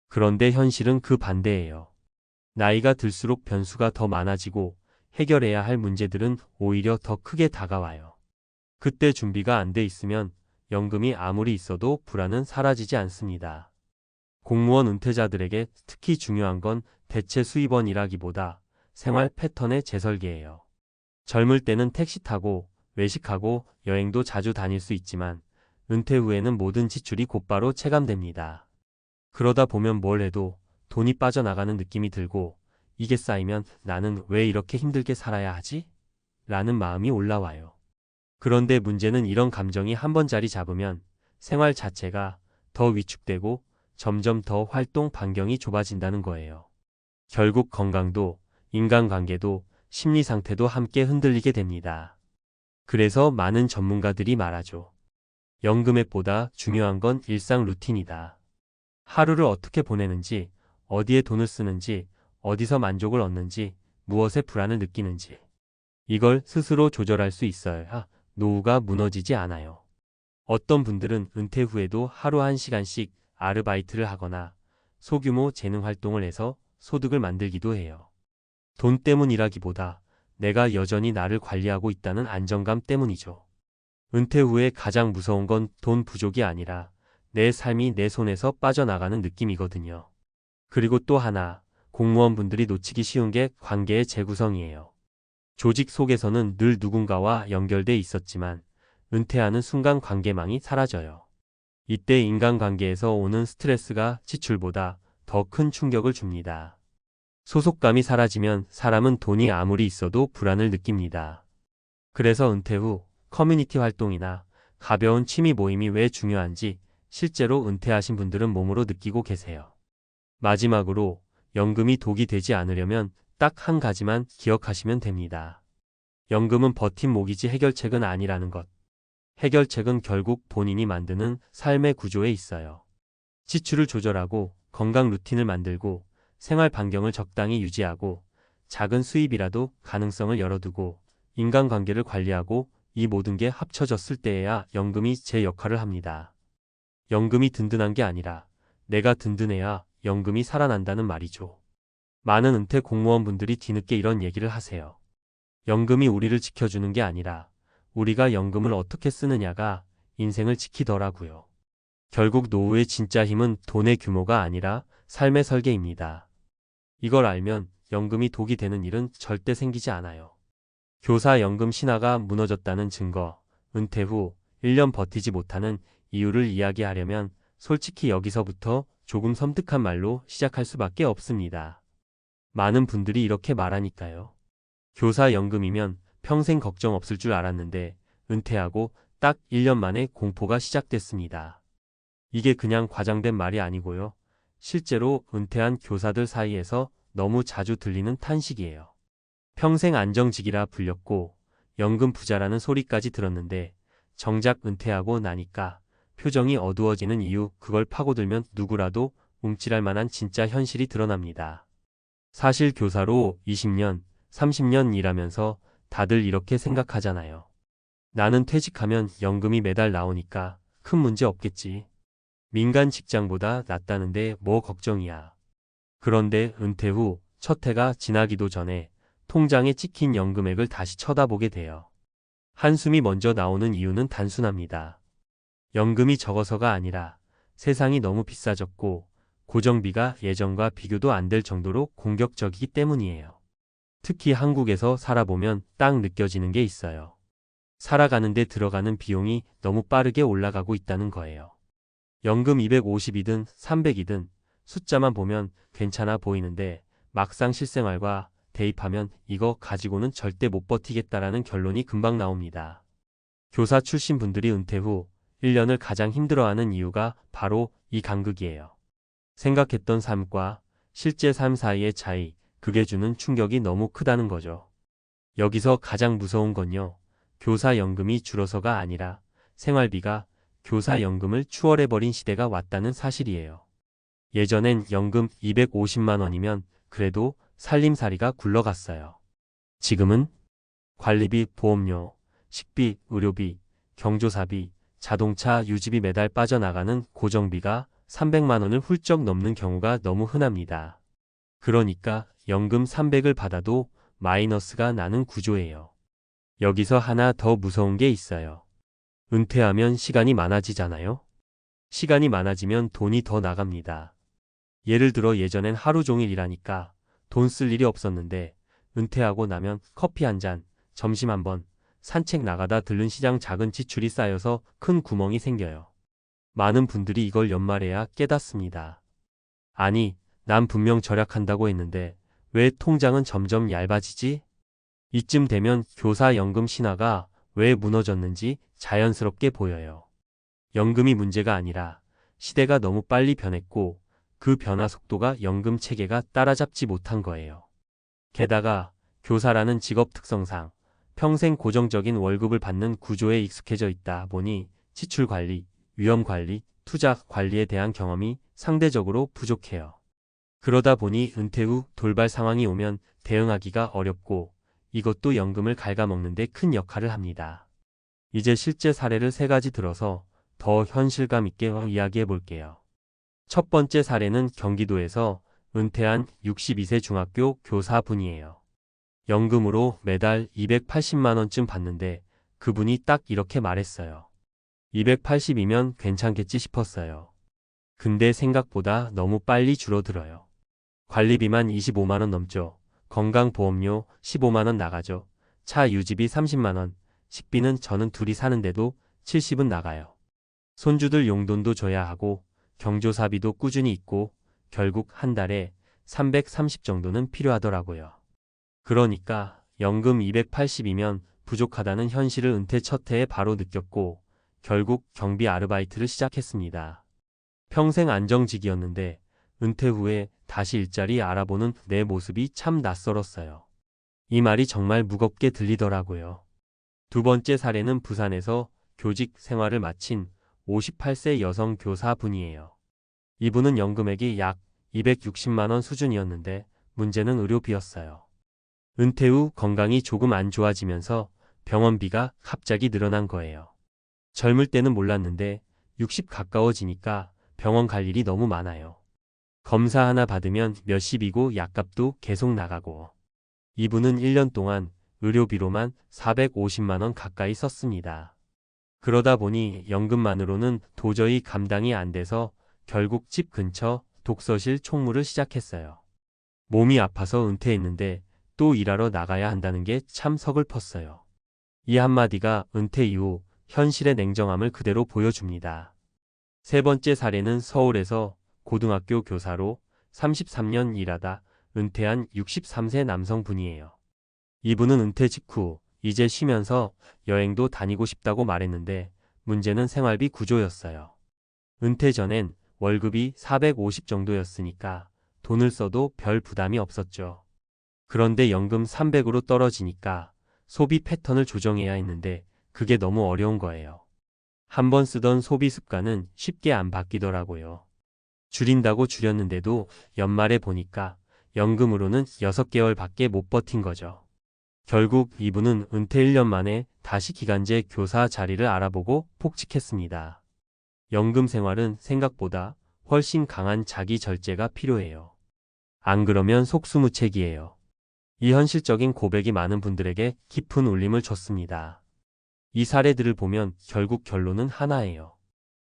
Speaker 1: 그런데 현실은 그 반대예요. 나이가 들수록 변수가 더 많아지고 해결해야 할 문제들은 오히려 더 크게 다가와요. 그때 준비가 안 돼 있으면 연금이 아무리 있어도 불안은 사라지지 않습니다. 공무원 은퇴자들에게 특히 중요한 건 대체 수입원이라기보다 생활 패턴의 재설계예요. 젊을 때는 택시 타고 외식하고 여행도 자주 다닐 수 있지만 은퇴 후에는 모든 지출이 곧바로 체감됩니다. 그러다 보면 뭘 해도 돈이 빠져나가는 느낌이 들고 이게 쌓이면 나는 왜 이렇게 힘들게 살아야 하지? 라는 마음이 올라와요. 그런데 문제는 이런 감정이 한 번 자리 잡으면 생활 자체가 더 위축되고 점점 더 활동 반경이 좁아진다는 거예요. 결국 건강도, 인간관계도, 심리 상태도 함께 흔들리게 됩니다. 그래서 많은 전문가들이 말하죠. 연금액보다 중요한 건 일상 루틴이다. 하루를 어떻게 보내는지, 어디에 돈을 쓰는지, 어디서 만족을 얻는지, 무엇에 불안을 느끼는지. 이걸 스스로 조절할 수 있어야 노후가 무너지지 않아요. 어떤 분들은 은퇴 후에도 하루 1시간씩 아르바이트를 하거나 소규모 재능 활동을 해서 소득을 만들기도 해요. 돈 때문이라기보다 내가 여전히 나를 관리하고 있다는 안정감 때문이죠. 은퇴 후에 가장 무서운 건 돈 부족이 아니라 내 삶이 내 손에서 빠져나가는 느낌이거든요. 그리고 또 하나, 공무원분들이 놓치기 쉬운 게 관계의 재구성이에요. 조직 속에서는 늘 누군가와 연결돼 있었지만 은퇴하는 순간 관계망이 사라져요. 이때 인간관계에서 오는 스트레스가 지출보다 더 큰 충격을 줍니다. 소속감이 사라지면 사람은 돈이 아무리 있어도 불안을 느낍니다. 그래서 은퇴 후 커뮤니티 활동이나 가벼운 취미 모임이 왜 중요한지 실제로 은퇴하신 분들은 몸으로 느끼고 계세요. 마지막으로 연금이 독이 되지 않으려면 딱 한 가지만 기억하시면 됩니다. 연금은 버팀목이지 해결책은 아니라는 것. 해결책은 결국 본인이 만드는 삶의 구조에 있어요. 지출을 조절하고 건강 루틴을 만들고 생활 반경을 적당히 유지하고 작은 수입이라도 가능성을 열어두고 인간관계를 관리하고 이 모든 게 합쳐졌을 때에야 연금이 제 역할을 합니다. 연금이 든든한 게 아니라 내가 든든해야 연금이 살아난다는 말이죠. 많은 은퇴 공무원분들이 뒤늦게 이런 얘기를 하세요. 연금이 우리를 지켜주는 게 아니라 우리가 연금을 어떻게 쓰느냐가 인생을 지키더라고요. 결국 노후의 진짜 힘은 돈의 규모가 아니라 삶의 설계입니다. 이걸 알면 연금이 독이 되는 일은 절대 생기지 않아요. 교사 연금 신화가 무너졌다는 증거, 은퇴 후 1년 버티지 못하는 이유를 이야기하려면 솔직히 여기서부터 조금 섬뜩한 말로 시작할 수밖에 없습니다. 많은 분들이 이렇게 말하니까요. 교사 연금이면 평생 걱정 없을 줄 알았는데 은퇴하고 딱 1년 만에 공포가 시작됐습니다. 이게 그냥 과장된 말이 아니고요. 실제로 은퇴한 교사들 사이에서 너무 자주 들리는 탄식이에요. 평생 안정직이라 불렸고 연금 부자라는 소리까지 들었는데 정작 은퇴하고 나니까 표정이 어두워지는 이유, 그걸 파고들면 누구라도 움찔할 만한 진짜 현실이 드러납니다. 사실 교사로 20년, 30년 일하면서 다들 이렇게 생각하잖아요. 나는 퇴직하면 연금이 매달 나오니까 큰 문제 없겠지. 민간 직장보다 낫다는데 뭐 걱정이야. 그런데 은퇴 후 첫 해가 지나기도 전에 통장에 찍힌 연금액을 다시 쳐다보게 돼요. 한숨이 먼저 나오는 이유는 단순합니다. 연금이 적어서가 아니라 세상이 너무 비싸졌고 고정비가 예전과 비교도 안 될 정도로 공격적이기 때문이에요. 특히 한국에서 살아보면 딱 느껴지는 게 있어요. 살아가는데 들어가는 비용이 너무 빠르게 올라가고 있다는 거예요. 연금 250이든 300이든 숫자만 보면 괜찮아 보이는데 막상 실생활과 대입하면 이거 가지고는 절대 못 버티겠다라는 결론이 금방 나옵니다. 교사 출신 분들이 은퇴 후 1년을 가장 힘들어하는 이유가 바로 이 간극이에요. 생각했던 삶과 실제 삶 사이의 차이, 그게 주는 충격이 너무 크다는 거죠. 여기서 가장 무서운 건요. 교사 연금이 줄어서가 아니라 생활비가 교사 연금을 추월해버린 시대가 왔다는 사실이에요. 예전엔 연금 250만 원이면 그래도 살림살이가 굴러갔어요. 지금은 관리비, 보험료, 식비, 의료비, 경조사비, 자동차 유지비 매달 빠져나가는 고정비가 300만 원을 훌쩍 넘는 경우가 너무 흔합니다. 그러니까 연금 300을 받아도 마이너스가 나는 구조예요. 여기서 하나 더 무서운 게 있어요. 은퇴하면 시간이 많아지잖아요. 시간이 많아지면 돈이 더 나갑니다. 예를 들어 예전엔 하루 종일 일하니까 돈 쓸 일이 없었는데 은퇴하고 나면 커피 한 잔, 점심 한 번, 산책 나가다 들른 시장 작은 지출이 쌓여서 큰 구멍이 생겨요. 많은 분들이 이걸 연말에야 깨닫습니다. 아니, 난 분명 절약한다고 했는데 왜 통장은 점점 얇아지지? 이쯤 되면 교사 연금 신화가 왜 무너졌는지 자연스럽게 보여요. 연금이 문제가 아니라 시대가 너무 빨리 변했고 그 변화 속도가 연금 체계가 따라잡지 못한 거예요. 게다가 교사라는 직업 특성상 평생 고정적인 월급을 받는 구조에 익숙해져 있다 보니 지출 관리, 위험 관리, 투자 관리에 대한 경험이 상대적으로 부족해요. 그러다 보니 은퇴 후 돌발 상황이 오면 대응하기가 어렵고 이것도 연금을 갉아먹는 데 큰 역할을 합니다. 이제 실제 사례를 3가지 들어서 더 현실감 있게 이야기해 볼게요. 첫 번째 사례는 경기도에서 은퇴한 62세 중학교 교사분이에요. 연금으로 매달 280만 원쯤 받는데 그분이 딱 이렇게 말했어요. 280이면 괜찮겠지 싶었어요. 근데 생각보다 너무 빨리 줄어들어요. 관리비만 25만 원 넘죠. 건강보험료 15만 원 나가죠. 차 유지비 30만 원, 식비는 저는 둘이 사는데도 70은 나가요. 손주들 용돈도 줘야 하고 경조사비도 꾸준히 있고 결국 한 달에 330 정도는 필요하더라고요. 그러니까 연금 280이면 부족하다는 현실을 은퇴 첫 해에 바로 느꼈고 결국 경비 아르바이트를 시작했습니다. 평생 안정직이었는데 은퇴 후에 다시 일자리 알아보는 내 모습이 참 낯설었어요. 이 말이 정말 무겁게 들리더라고요. 두 번째 사례는 부산에서 교직 생활을 마친 58세 여성 교사분이에요. 이분은 연금액이 약 260만 원 수준이었는데 문제는 의료비였어요. 은퇴 후 건강이 조금 안 좋아지면서 병원비가 갑자기 늘어난 거예요. 젊을 때는 몰랐는데 60 가까워지니까 병원 갈 일이 너무 많아요. 검사 하나 받으면 몇십이고 약값도 계속 나가고. 이분은 1년 동안 의료비로만 450만 원 가까이 썼습니다. 그러다 보니 연금만으로는 도저히 감당이 안 돼서 결국 집 근처 독서실 총무를 시작했어요. 몸이 아파서 은퇴했는데 또 일하러 나가야 한다는 게 참 서글펐어요. 이 한마디가 은퇴 이후 현실의 냉정함을 그대로 보여줍니다. 세 번째 사례는 서울에서 고등학교 교사로 33년 일하다 은퇴한 63세 남성분이에요. 이분은 은퇴 직후 이제 쉬면서 여행도 다니고 싶다고 말했는데 문제는 생활비 구조였어요. 은퇴 전엔 월급이 450 정도였으니까 돈을 써도 별 부담이 없었죠. 그런데 연금 300으로 떨어지니까 소비 패턴을 조정해야 했는데 그게 너무 어려운 거예요. 한번 쓰던 소비 습관은 쉽게 안 바뀌더라고요. 줄인다고 줄였는데도 연말에 보니까 연금으로는 6개월밖에 못 버틴 거죠. 결국 이분은 은퇴 1년 만에 다시 기간제 교사 자리를 알아보고 복직했습니다. 연금 생활은 생각보다 훨씬 강한 자기 절제가 필요해요. 안 그러면 속수무책이에요. 이 현실적인 고백이 많은 분들에게 깊은 울림을 줬습니다. 이 사례들을 보면 결국 결론은 하나예요.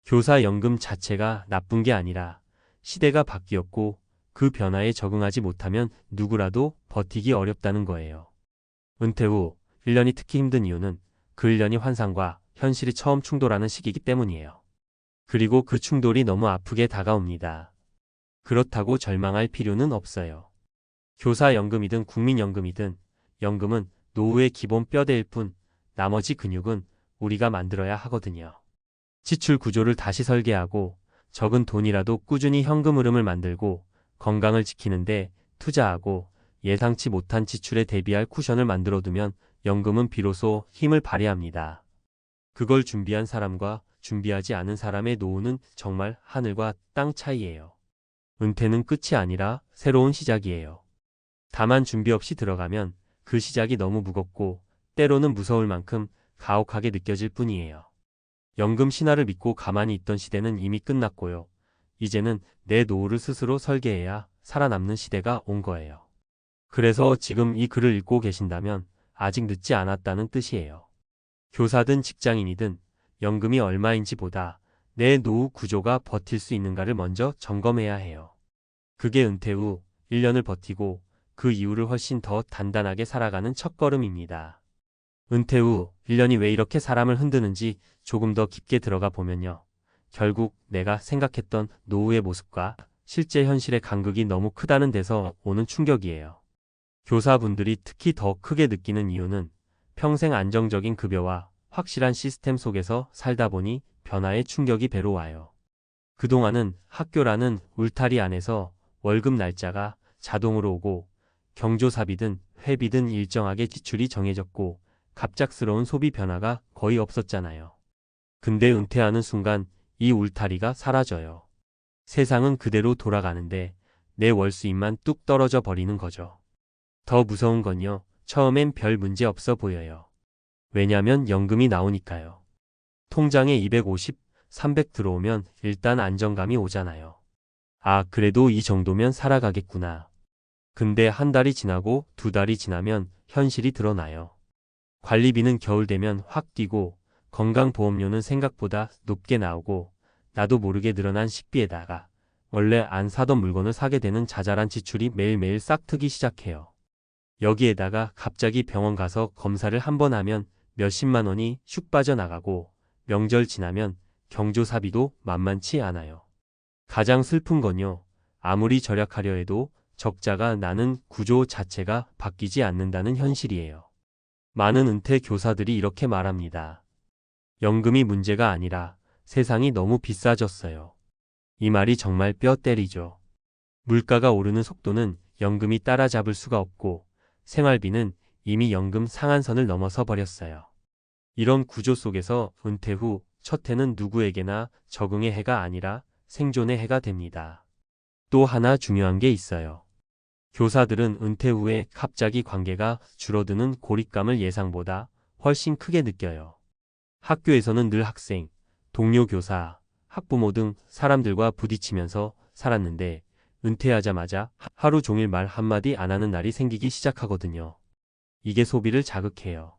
Speaker 1: 교사 연금 자체가 나쁜 게 아니라 시대가 바뀌었고 그 변화에 적응하지 못하면 누구라도 버티기 어렵다는 거예요. 은퇴 후 1년이 특히 힘든 이유는 그 1년이 환상과 현실이 처음 충돌하는 시기이기 때문이에요. 그리고 그 충돌이 너무 아프게 다가옵니다. 그렇다고 절망할 필요는 없어요. 교사연금이든 국민연금이든 연금은 노후의 기본 뼈대일 뿐 나머지 근육은 우리가 만들어야 하거든요. 지출 구조를 다시 설계하고 적은 돈이라도 꾸준히 현금 흐름을 만들고 건강을 지키는데 투자하고 예상치 못한 지출에 대비할 쿠션을 만들어두면 연금은 비로소 힘을 발휘합니다. 그걸 준비한 사람과 준비하지 않은 사람의 노후는 정말 하늘과 땅 차이예요. 은퇴는 끝이 아니라 새로운 시작이에요. 다만 준비 없이 들어가면 그 시작이 너무 무겁고 때로는 무서울 만큼 가혹하게 느껴질 뿐이에요. 연금 신화를 믿고 가만히 있던 시대는 이미 끝났고요. 이제는 내 노후를 스스로 설계해야 살아남는 시대가 온 거예요. 그래서 지금 이 글을 읽고 계신다면 아직 늦지 않았다는 뜻이에요. 교사든 직장인이든 연금이 얼마인지 보다 내 노후 구조가 버틸 수 있는가를 먼저 점검해야 해요. 그게 은퇴 후 1년을 버티고 그 이후를 훨씬 더 단단하게 살아가는 첫걸음입니다. 은퇴 후 1년이 왜 이렇게 사람을 흔드는지 조금 더 깊게 들어가 보면요. 결국 내가 생각했던 노후의 모습과 실제 현실의 간극이 너무 크다는 데서 오는 충격이에요. 교사분들이 특히 더 크게 느끼는 이유는 평생 안정적인 급여와 확실한 시스템 속에서 살다 보니 변화의 충격이 배로 와요. 그동안은 학교라는 울타리 안에서 월급 날짜가 자동으로 오고 경조사비든 회비든 일정하게 지출이 정해졌고 갑작스러운 소비 변화가 거의 없었잖아요. 근데 은퇴하는 순간 이 울타리가 사라져요. 세상은 그대로 돌아가는데 내 월수입만 뚝 떨어져 버리는 거죠. 더 무서운 건요. 처음엔 별 문제 없어 보여요. 왜냐면 연금이 나오니까요. 통장에 250, 300 들어오면 일단 안정감이 오잖아요. 아, 그래도 이 정도면 살아가겠구나. 근데 한 달이 지나고 두 달이 지나면 현실이 드러나요. 관리비는 겨울 되면 확 뛰고 건강보험료는 생각보다 높게 나오고 나도 모르게 늘어난 식비에다가 원래 안 사던 물건을 사게 되는 자잘한 지출이 매일매일 싹트기 시작해요. 여기에다가 갑자기 병원 가서 검사를 한 번 하면 몇십만 원이 슉 빠져나가고 명절 지나면 경조사비도 만만치 않아요. 가장 슬픈 건요. 아무리 절약하려 해도 적자가 나는 구조 자체가 바뀌지 않는다는 현실이에요. 많은 은퇴 교사들이 이렇게 말합니다. 연금이 문제가 아니라 세상이 너무 비싸졌어요. 이 말이 정말 뼈 때리죠. 물가가 오르는 속도는 연금이 따라잡을 수가 없고 생활비는 이미 연금 상한선을 넘어서 버렸어요. 이런 구조 속에서 은퇴 후 첫 해는 누구에게나 적응의 해가 아니라 생존의 해가 됩니다. 또 하나 중요한 게 있어요. 교사들은 은퇴 후에 갑자기 관계가 줄어드는 고립감을 예상보다 훨씬 크게 느껴요. 학교에서는 늘 학생, 동료 교사, 학부모 등 사람들과 부딪히면서 살았는데 은퇴하자마자 하루 종일 말 한마디 안 하는 날이 생기기 시작하거든요. 이게 소비를 자극해요.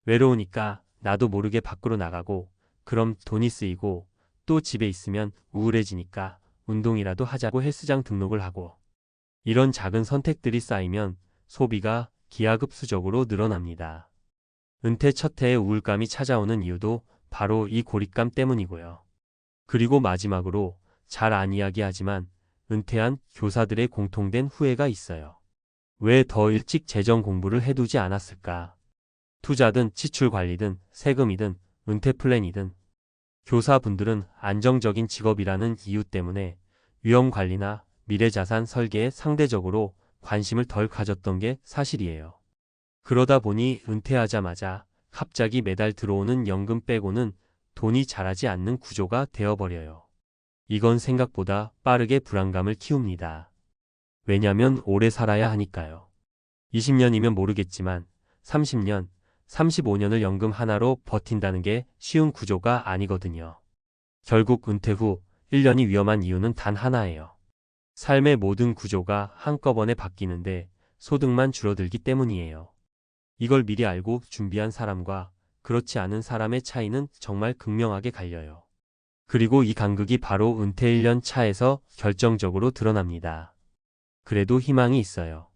Speaker 1: 외로우니까 나도 모르게 밖으로 나가고 그럼 돈이 쓰이고 또 집에 있으면 우울해지니까 운동이라도 하자고 헬스장 등록을 하고 이런 작은 선택들이 쌓이면 소비가 기하급수적으로 늘어납니다. 은퇴 첫 해에 우울감이 찾아오는 이유도 바로 이 고립감 때문이고요. 그리고 마지막으로 잘 안 이야기하지만 은퇴한 교사들의 공통된 후회가 있어요. 왜 더 일찍 재정 공부를 해두지 않았을까? 투자든 지출 관리든 세금이든 은퇴 플랜이든 교사분들은 안정적인 직업이라는 이유 때문에 위험 관리나 미래 자산 설계에 상대적으로 관심을 덜 가졌던 게 사실이에요. 그러다 보니 은퇴하자마자 갑자기 매달 들어오는 연금 빼고는 돈이 자라지 않는 구조가 되어버려요. 이건 생각보다 빠르게 불안감을 키웁니다. 왜냐면 오래 살아야 하니까요. 20년이면 모르겠지만 30년, 35년을 연금 하나로 버틴다는 게 쉬운 구조가 아니거든요. 결국 은퇴 후 1년이 위험한 이유는 단 하나예요. 삶의 모든 구조가 한꺼번에 바뀌는데 소득만 줄어들기 때문이에요. 이걸 미리 알고 준비한 사람과 그렇지 않은 사람의 차이는 정말 극명하게 갈려요. 그리고 이 간극이 바로 은퇴 1년 차에서 결정적으로 드러납니다. 그래도 희망이 있어요.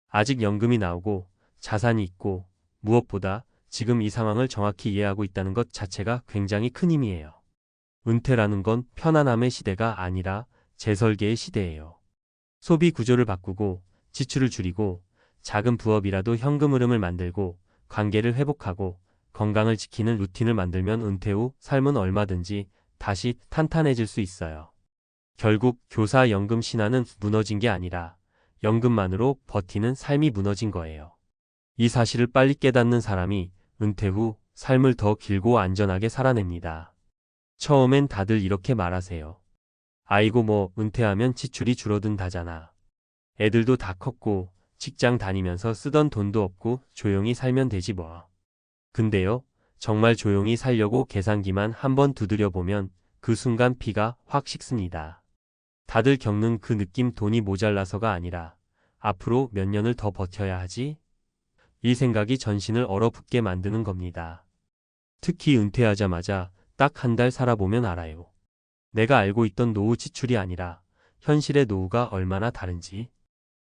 Speaker 1: 아직 연금이 나오고 자산이 있고 무엇보다 지금 이 상황을 정확히 이해하고 있다는 것 자체가 굉장히 큰 힘이에요. 은퇴라는 건 편안함의 시대가 아니라 재설계의 시대예요. 소비 구조를 바꾸고 지출을 줄이고 작은 부업이라도 현금 흐름을 만들고 관계를 회복하고 건강을 지키는 루틴을 만들면 은퇴 후 삶은 얼마든지 다시 탄탄해질 수 있어요. 결국 교사 연금 신화는 무너진 게 아니라 연금만으로 버티는 삶이 무너진 거예요. 이 사실을 빨리 깨닫는 사람이 은퇴 후 삶을 더 길고 안전하게 살아냅니다. 처음엔 다들 이렇게 말하세요. 아이고 뭐 은퇴하면 지출이 줄어든다잖아. 애들도 다 컸고 직장 다니면서 쓰던 돈도 없고 조용히 살면 되지 뭐. 근데요, 정말 조용히 살려고 계산기만 한번 두드려보면 그 순간 피가 확 식습니다. 다들 겪는 그 느낌 돈이 모자라서가 아니라 앞으로 몇 년을 더 버텨야 하지? 이 생각이 전신을 얼어붙게 만드는 겁니다. 특히 은퇴하자마자 딱 한 달 살아보면 알아요. 내가 알고 있던 노후 지출이 아니라 현실의 노후가 얼마나 다른지.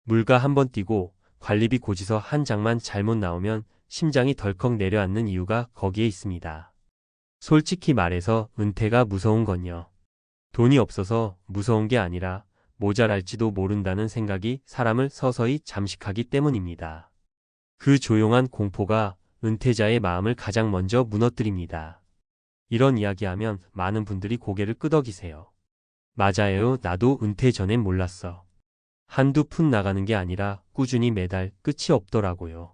Speaker 1: 물가 한번 뛰고 관리비 고지서 한 장만 잘못 나오면 심장이 덜컥 내려앉는 이유가 거기에 있습니다. 솔직히 말해서 은퇴가 무서운 건요. 돈이 없어서 무서운 게 아니라 모자랄지도 모른다는 생각이 사람을 서서히 잠식하기 때문입니다. 그 조용한 공포가 은퇴자의 마음을 가장 먼저 무너뜨립니다. 이런 이야기하면 많은 분들이 고개를 끄덕이세요. 맞아요. 나도 은퇴 전엔 몰랐어. 한두 푼 나가는 게 아니라 꾸준히 매달 끝이 없더라고요.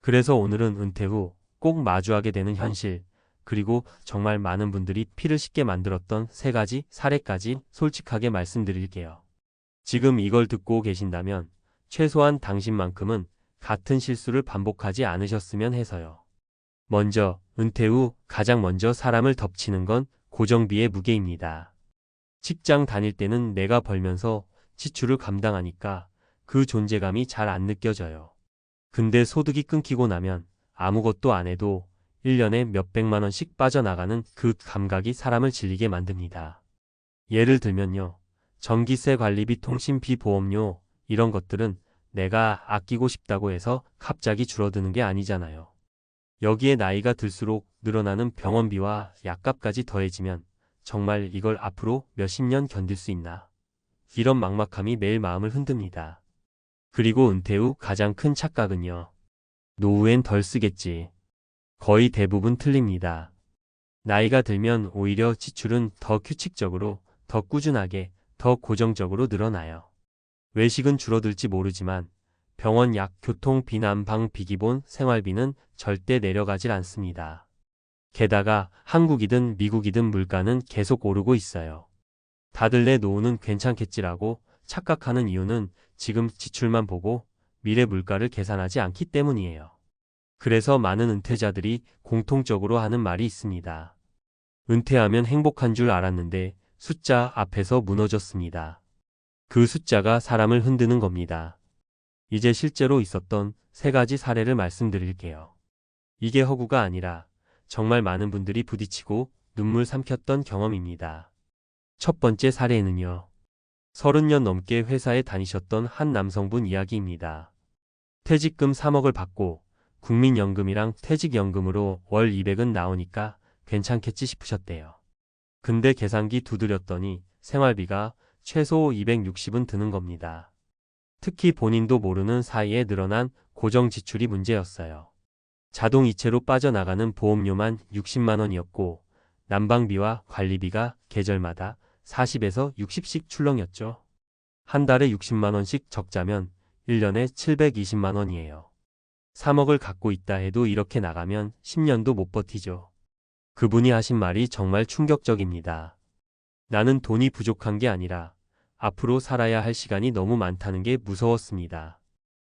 Speaker 1: 그래서 오늘은 은퇴 후 꼭 마주하게 되는 현실, 그리고 정말 많은 분들이 피를 씻게 만들었던 3가지 사례까지 솔직하게 말씀드릴게요. 지금 이걸 듣고 계신다면 최소한 당신만큼은 같은 실수를 반복하지 않으셨으면 해서요. 먼저, 은퇴 후 가장 먼저 사람을 덮치는 건 고정비의 무게입니다. 직장 다닐 때는 내가 벌면서 지출을 감당하니까 그 존재감이 잘 안 느껴져요. 근데 소득이 끊기고 나면 아무것도 안 해도 1년에 몇백만 원씩 빠져나가는 그 감각이 사람을 질리게 만듭니다. 예를 들면요. 전기세 관리비, 통신비, 보험료 이런 것들은 내가 아끼고 싶다고 해서 갑자기 줄어드는 게 아니잖아요. 여기에 나이가 들수록 늘어나는 병원비와 약값까지 더해지면 정말 이걸 앞으로 몇십 년 견딜 수 있나. 이런 막막함이 매일 마음을 흔듭니다. 그리고 은퇴 후 가장 큰 착각은요. 노후엔 덜 쓰겠지. 거의 대부분 틀립니다. 나이가 들면 오히려 지출은 더 규칙적으로, 더 꾸준하게, 더 고정적으로 늘어나요. 외식은 줄어들지 모르지만 병원 약, 교통비, 난방비, 기본 생활비는 절대 내려가질 않습니다. 게다가 한국이든 미국이든 물가는 계속 오르고 있어요. 다들 내 노후는 괜찮겠지라고 착각하는 이유는 지금 지출만 보고 미래 물가를 계산하지 않기 때문이에요. 그래서 많은 은퇴자들이 공통적으로 하는 말이 있습니다. 은퇴하면 행복한 줄 알았는데 숫자 앞에서 무너졌습니다. 그 숫자가 사람을 흔드는 겁니다. 이제 실제로 있었던 3가지 사례를 말씀드릴게요. 이게 허구가 아니라 정말 많은 분들이 부딪히고 눈물 삼켰던 경험입니다. 첫 번째 사례는요. 30년 넘게 회사에 다니셨던 한 남성분 이야기입니다. 퇴직금 3억을 받고 국민연금이랑 퇴직연금으로 월 200은 나오니까 괜찮겠지 싶으셨대요. 근데 계산기 두드렸더니 생활비가 최소 260은 드는 겁니다. 특히 본인도 모르는 사이에 늘어난 고정 지출이 문제였어요. 자동 이체로 빠져나가는 보험료만 60만 원이었고 난방비와 관리비가 계절마다 40에서 60씩 출렁였죠. 한 달에 60만 원씩 적자면 1년에 720만 원이에요. 3억을 갖고 있다 해도 이렇게 나가면 10년도 못 버티죠. 그분이 하신 말이 정말 충격적입니다. 나는 돈이 부족한 게 아니라 앞으로 살아야 할 시간이 너무 많다는 게 무서웠습니다.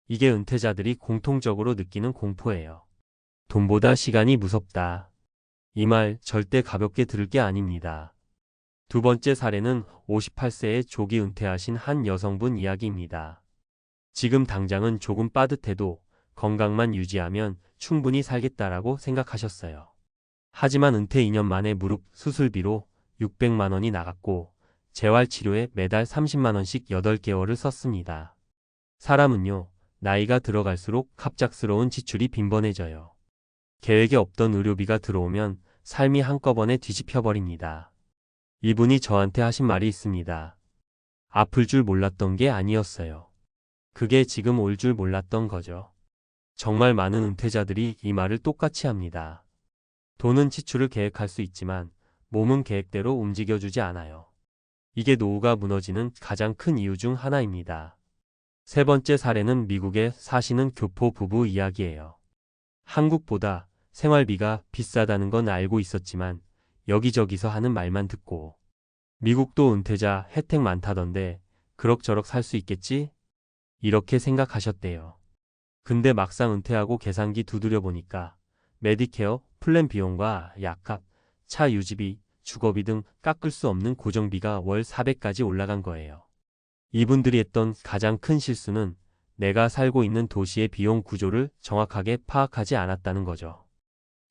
Speaker 1: 이게 은퇴자들이 공통적으로 느끼는 공포예요. 돈보다 시간이 무섭다. 이 말 절대 가볍게 들을 게 아닙니다. 두 번째 사례는 58세에 조기 은퇴하신 한 여성분 이야기입니다. 지금 당장은 조금 빠듯해도 건강만 유지하면 충분히 살겠다라고 생각하셨어요. 하지만 은퇴 2년 만에 무릎 수술비로 600만 원이 나갔고 재활치료에 매달 30만 원씩 8개월을 썼습니다. 사람은요, 나이가 들어갈수록 갑작스러운 지출이 빈번해져요. 계획에 없던 의료비가 들어오면 삶이 한꺼번에 뒤집혀버립니다. 이분이 저한테 하신 말이 있습니다. 아플 줄 몰랐던 게 아니었어요. 그게 지금 올 줄 몰랐던 거죠. 정말 많은 은퇴자들이 이 말을 똑같이 합니다. 돈은 지출을 계획할 수 있지만 몸은 계획대로 움직여주지 않아요. 이게 노후가 무너지는 가장 큰 이유 중 하나입니다. 세 번째 사례는 미국에 사시는 교포 부부 이야기예요. 한국보다 생활비가 비싸다는 건 알고 있었지만 여기저기서 하는 말만 듣고 미국도 은퇴자 혜택 많다던데 그럭저럭 살 수 있겠지? 이렇게 생각하셨대요. 근데 막상 은퇴하고 계산기 두드려 보니까 메디케어, 플랜 비용과 약값, 차 유지비, 주거비 등 깎을 수 없는 고정비가 월 400까지 올라간 거예요. 이분들이 했던 가장 큰 실수는 내가 살고 있는 도시의 비용 구조를 정확하게 파악하지 않았다는 거죠.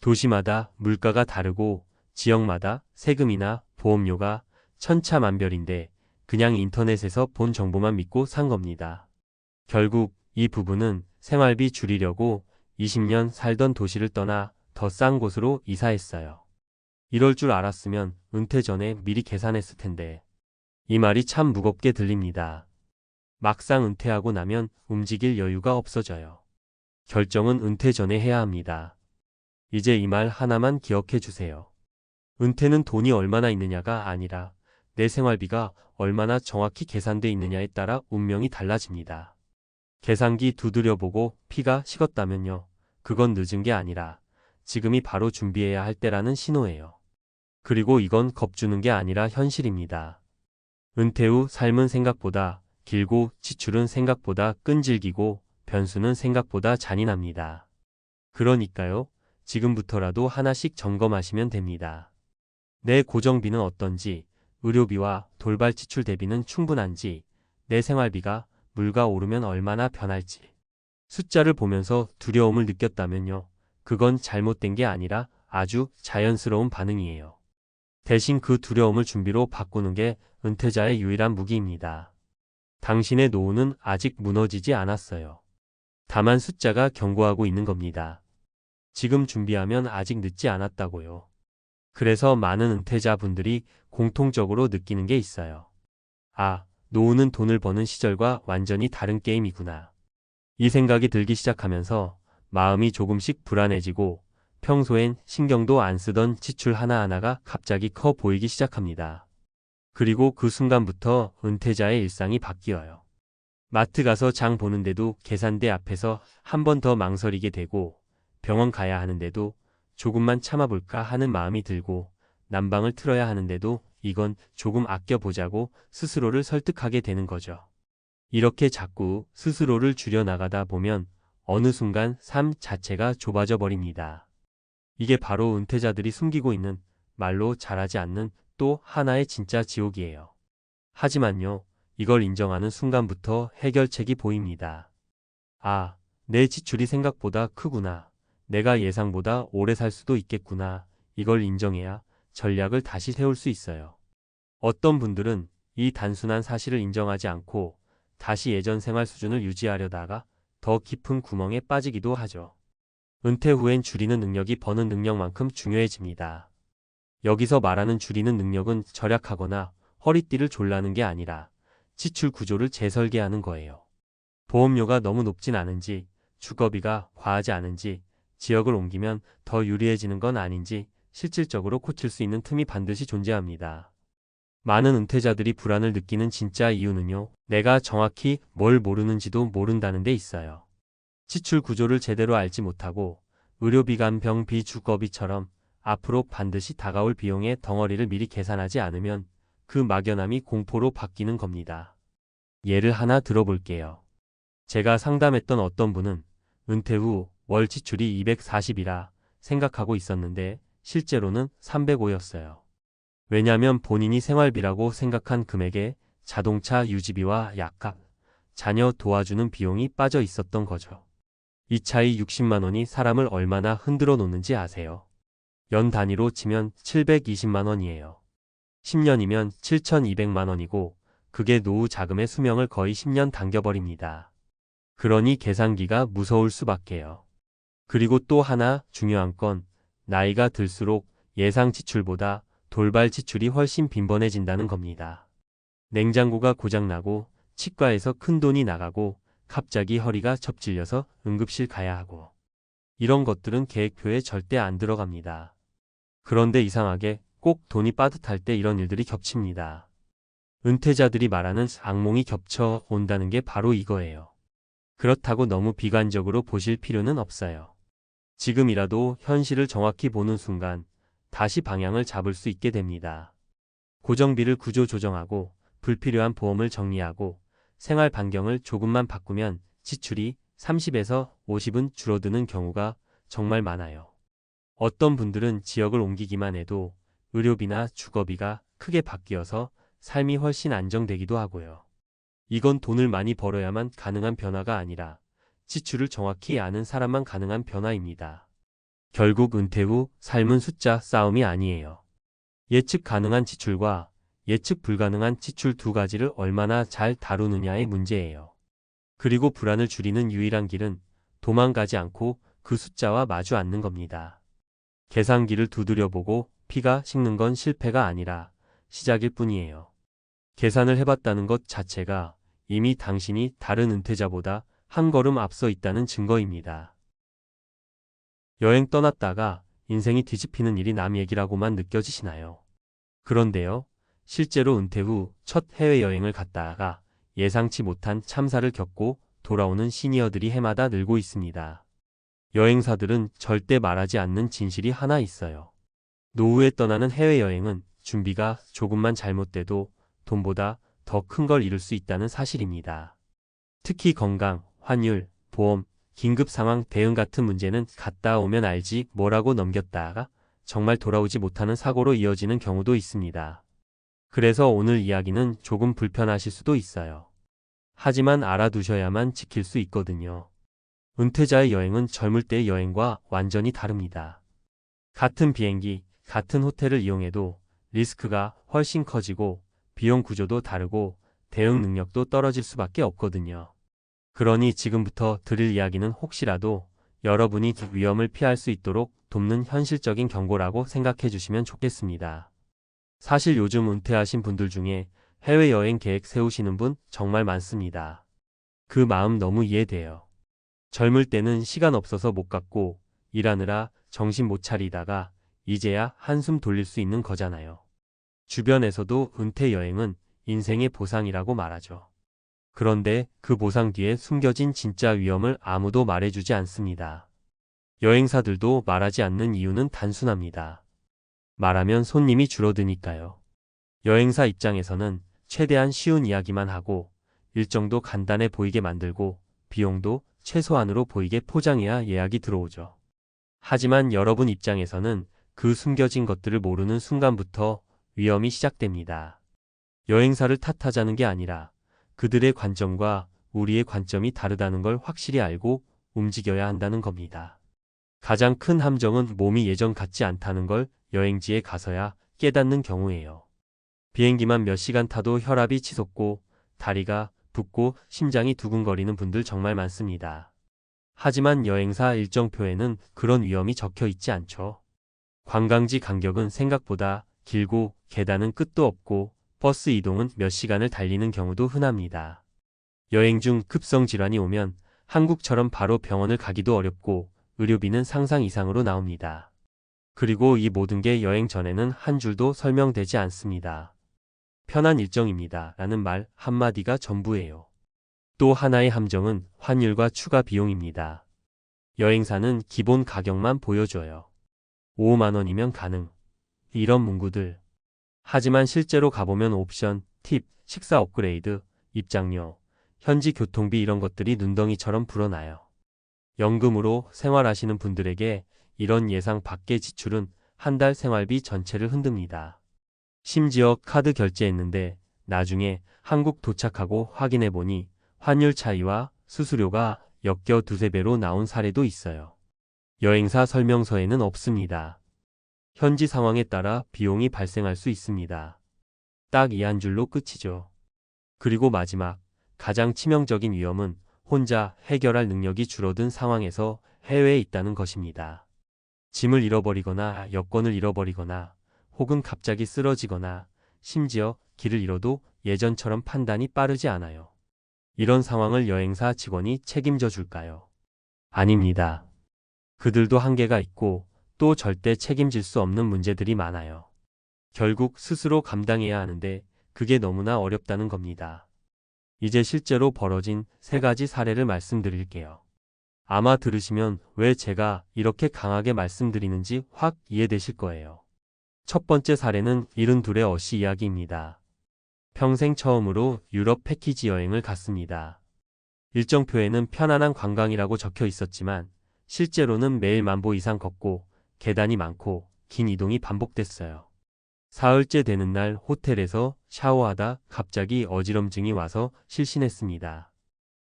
Speaker 1: 도시마다 물가가 다르고 지역마다 세금이나 보험료가 천차만별인데 그냥 인터넷에서 본 정보만 믿고 산 겁니다. 결국 이 부부는 생활비 줄이려고 20년 살던 도시를 떠나 더 싼 곳으로 이사했어요. 이럴 줄 알았으면 은퇴 전에 미리 계산했을 텐데. 이 말이 참 무겁게 들립니다. 막상 은퇴하고 나면 움직일 여유가 없어져요. 결정은 은퇴 전에 해야 합니다. 이제 이 말 하나만 기억해 주세요. 은퇴는 돈이 얼마나 있느냐가 아니라 내 생활비가 얼마나 정확히 계산돼 있느냐에 따라 운명이 달라집니다. 계산기 두드려보고 피가 식었다면요. 그건 늦은 게 아니라 지금이 바로 준비해야 할 때라는 신호예요. 그리고 이건 겁주는 게 아니라 현실입니다. 은퇴 후 삶은 생각보다 길고 지출은 생각보다 끈질기고 변수는 생각보다 잔인합니다. 그러니까요. 지금부터라도 하나씩 점검하시면 됩니다. 내 고정비는 어떤지, 의료비와 돌발 지출 대비는 충분한지, 내 생활비가 물가 오르면 얼마나 변할지. 숫자를 보면서 두려움을 느꼈다면요. 그건 잘못된 게 아니라 아주 자연스러운 반응이에요. 대신 그 두려움을 준비로 바꾸는 게 은퇴자의 유일한 무기입니다. 당신의 노후는 아직 무너지지 않았어요. 다만 숫자가 경고하고 있는 겁니다. 지금 준비하면 아직 늦지 않았다고요. 그래서 많은 은퇴자분들이 공통적으로 느끼는 게 있어요. 아, 노후는 돈을 버는 시절과 완전히 다른 게임이구나. 이 생각이 들기 시작하면서 마음이 조금씩 불안해지고 평소엔 신경도 안 쓰던 지출 하나하나가 갑자기 커 보이기 시작합니다. 그리고 그 순간부터 은퇴자의 일상이 바뀌어요. 마트 가서 장 보는데도 계산대 앞에서 한 번 더 망설이게 되고 병원 가야 하는데도 조금만 참아볼까 하는 마음이 들고 난방을 틀어야 하는데도 이건 조금 아껴보자고 스스로를 설득하게 되는 거죠. 이렇게 자꾸 스스로를 줄여나가다 보면 어느 순간 삶 자체가 좁아져 버립니다. 이게 바로 은퇴자들이 숨기고 있는 말로 잘하지 않는 또 하나의 진짜 지옥이에요. 하지만요, 이걸 인정하는 순간부터 해결책이 보입니다. 아, 내 지출이 생각보다 크구나. 내가 예상보다 오래 살 수도 있겠구나. 이걸 인정해야 전략을 다시 세울 수 있어요. 어떤 분들은 이 단순한 사실을 인정하지 않고 다시 예전 생활 수준을 유지하려다가 더 깊은 구멍에 빠지기도 하죠. 은퇴 후엔 줄이는 능력이 버는 능력만큼 중요해집니다. 여기서 말하는 줄이는 능력은 절약하거나 허리띠를 졸라는 게 아니라 지출 구조를 재설계하는 거예요. 보험료가 너무 높진 않은지, 주거비가 과하지 않은지, 지역을 옮기면 더 유리해지는 건 아닌지 실질적으로 고칠 수 있는 틈이 반드시 존재합니다. 많은 은퇴자들이 불안을 느끼는 진짜 이유는요, 내가 정확히 뭘 모르는지도 모른다는 데 있어요. 지출 구조를 제대로 알지 못하고 의료비, 간병비, 주거비처럼 앞으로 반드시 다가올 비용의 덩어리를 미리 계산하지 않으면 그 막연함이 공포로 바뀌는 겁니다. 예를 하나 들어볼게요. 제가 상담했던 어떤 분은 은퇴 후 월 지출이 240이라 생각하고 있었는데 실제로는 305였어요. 왜냐면 본인이 생활비라고 생각한 금액에 자동차 유지비와 약값, 자녀 도와주는 비용이 빠져 있었던 거죠. 이 차이 60만 원이 사람을 얼마나 흔들어 놓는지 아세요? 연 단위로 치면 720만 원이에요. 10년이면 7,200만 원이고 그게 노후 자금의 수명을 거의 10년 당겨버립니다. 그러니 계산기가 무서울 수밖에요. 그리고 또 하나 중요한 건 나이가 들수록 예상 지출보다 돌발 지출이 훨씬 빈번해진다는 겁니다. 냉장고가 고장나고 치과에서 큰돈이 나가고 갑자기 허리가 접질려서 응급실 가야 하고 이런 것들은 계획표에 절대 안 들어갑니다. 그런데 이상하게 꼭 돈이 빠듯할 때 이런 일들이 겹칩니다. 은퇴자들이 말하는 악몽이 겹쳐 온다는 게 바로 이거예요. 그렇다고 너무 비관적으로 보실 필요는 없어요. 지금이라도 현실을 정확히 보는 순간 다시 방향을 잡을 수 있게 됩니다. 고정비를 구조 조정하고 불필요한 보험을 정리하고 생활 반경을 조금만 바꾸면 지출이 30에서 50은 줄어드는 경우가 정말 많아요. 어떤 분들은 지역을 옮기기만 해도 의료비나 주거비가 크게 바뀌어서 삶이 훨씬 안정되기도 하고요. 이건 돈을 많이 벌어야만 가능한 변화가 아니라 지출을 정확히 아는 사람만 가능한 변화입니다. 결국 은퇴 후 삶은 숫자 싸움이 아니에요. 예측 가능한 지출과 예측 불가능한 지출 두 가지를 얼마나 잘 다루느냐의 문제예요. 그리고 불안을 줄이는 유일한 길은 도망가지 않고 그 숫자와 마주 앉는 겁니다. 계산기를 두드려보고 피가 식는 건 실패가 아니라 시작일 뿐이에요. 계산을 해봤다는 것 자체가 이미 당신이 다른 은퇴자보다 한 걸음 앞서 있다는 증거입니다. 여행 떠났다가 인생이 뒤집히는 일이 남 얘기라고만 느껴지시나요? 그런데요, 실제로 은퇴 후 첫 해외여행을 갔다가 예상치 못한 참사를 겪고 돌아오는 시니어들이 해마다 늘고 있습니다. 여행사들은 절대 말하지 않는 진실이 하나 있어요. 노후에 떠나는 해외여행은 준비가 조금만 잘못돼도 돈보다 더 큰 걸 잃을 수 있다는 사실입니다. 특히 건강, 환율, 보험, 긴급 상황 대응 같은 문제는 갔다 오면 알지 뭐라고 넘겼다가 정말 돌아오지 못하는 사고로 이어지는 경우도 있습니다. 그래서 오늘 이야기는 조금 불편하실 수도 있어요. 하지만 알아두셔야만 지킬 수 있거든요. 은퇴자의 여행은 젊을 때의 여행과 완전히 다릅니다. 같은 비행기, 같은 호텔을 이용해도 리스크가 훨씬 커지고 비용 구조도 다르고 대응 능력도 떨어질 수밖에 없거든요. 그러니 지금부터 드릴 이야기는 혹시라도 여러분이 위험을 피할 수 있도록 돕는 현실적인 경고라고 생각해 주시면 좋겠습니다. 사실 요즘 은퇴하신 분들 중에 해외여행 계획 세우시는 분 정말 많습니다. 그 마음 너무 이해돼요. 젊을 때는 시간 없어서 못 갔고 일하느라 정신 못 차리다가 이제야 한숨 돌릴 수 있는 거잖아요. 주변에서도 은퇴 여행은 인생의 보상이라고 말하죠. 그런데 그 보상 뒤에 숨겨진 진짜 위험을 아무도 말해주지 않습니다. 여행사들도 말하지 않는 이유는 단순합니다. 말하면 손님이 줄어드니까요. 여행사 입장에서는 최대한 쉬운 이야기만 하고 일정도 간단해 보이게 만들고 비용도 최소한으로 보이게 포장해야 예약이 들어오죠. 하지만 여러분 입장에서는 그 숨겨진 것들을 모르는 순간부터 위험이 시작됩니다. 여행사를 탓하자는 게 아니라 그들의 관점과 우리의 관점이 다르다는 걸 확실히 알고 움직여야 한다는 겁니다. 가장 큰 함정은 몸이 예전 같지 않다는 걸 여행지에 가서야 깨닫는 경우예요. 비행기만 몇 시간 타도 혈압이 치솟고 다리가 붓고 심장이 두근거리는 분들 정말 많습니다. 하지만 여행사 일정표에는 그런 위험이 적혀 있지 않죠. 관광지 간격은 생각보다 길고 계단은 끝도 없고 버스 이동은 몇 시간을 달리는 경우도 흔합니다. 여행 중 급성 질환이 오면 한국처럼 바로 병원을 가기도 어렵고 의료비는 상상 이상으로 나옵니다. 그리고 이 모든 게 여행 전에는 한 줄도 설명되지 않습니다. 편한 일정입니다. 라는 말 한마디가 전부예요. 또 하나의 함정은 환율과 추가 비용입니다. 여행사는 기본 가격만 보여줘요. 5만 원이면 가능. 이런 문구들. 하지만 실제로 가보면 옵션, 팁, 식사 업그레이드, 입장료, 현지 교통비 이런 것들이 눈덩이처럼 불어나요. 연금으로 생활하시는 분들에게 이런 예상 밖의 지출은 한 달 생활비 전체를 흔듭니다. 심지어 카드 결제했는데 나중에 한국 도착하고 확인해보니 환율 차이와 수수료가 역겨 두세 배로 나온 사례도 있어요. 여행사 설명서에는 없습니다. 현지 상황에 따라 비용이 발생할 수 있습니다. 딱 이 한 줄로 끝이죠. 그리고 마지막, 가장 치명적인 위험은 혼자 해결할 능력이 줄어든 상황에서 해외에 있다는 것입니다. 짐을 잃어버리거나 여권을 잃어버리거나 혹은 갑자기 쓰러지거나 심지어 길을 잃어도 예전처럼 판단이 빠르지 않아요. 이런 상황을 여행사 직원이 책임져 줄까요? 아닙니다. 그들도 한계가 있고 또 절대 책임질 수 없는 문제들이 많아요. 결국 스스로 감당해야 하는데 그게 너무나 어렵다는 겁니다. 이제 실제로 벌어진 3가지 사례를 말씀드릴게요. 아마 들으시면 왜 제가 이렇게 강하게 말씀드리는지 확 이해되실 거예요. 첫 번째 사례는 72의 어씨 이야기입니다. 평생 처음으로 유럽 패키지 여행을 갔습니다. 일정표에는 편안한 관광이라고 적혀 있었지만 실제로는 매일 10,000보 이상 걷고 계단이 많고 긴 이동이 반복됐어요. 사흘째 되는 날 호텔에서 샤워하다 갑자기 어지럼증이 와서 실신했습니다.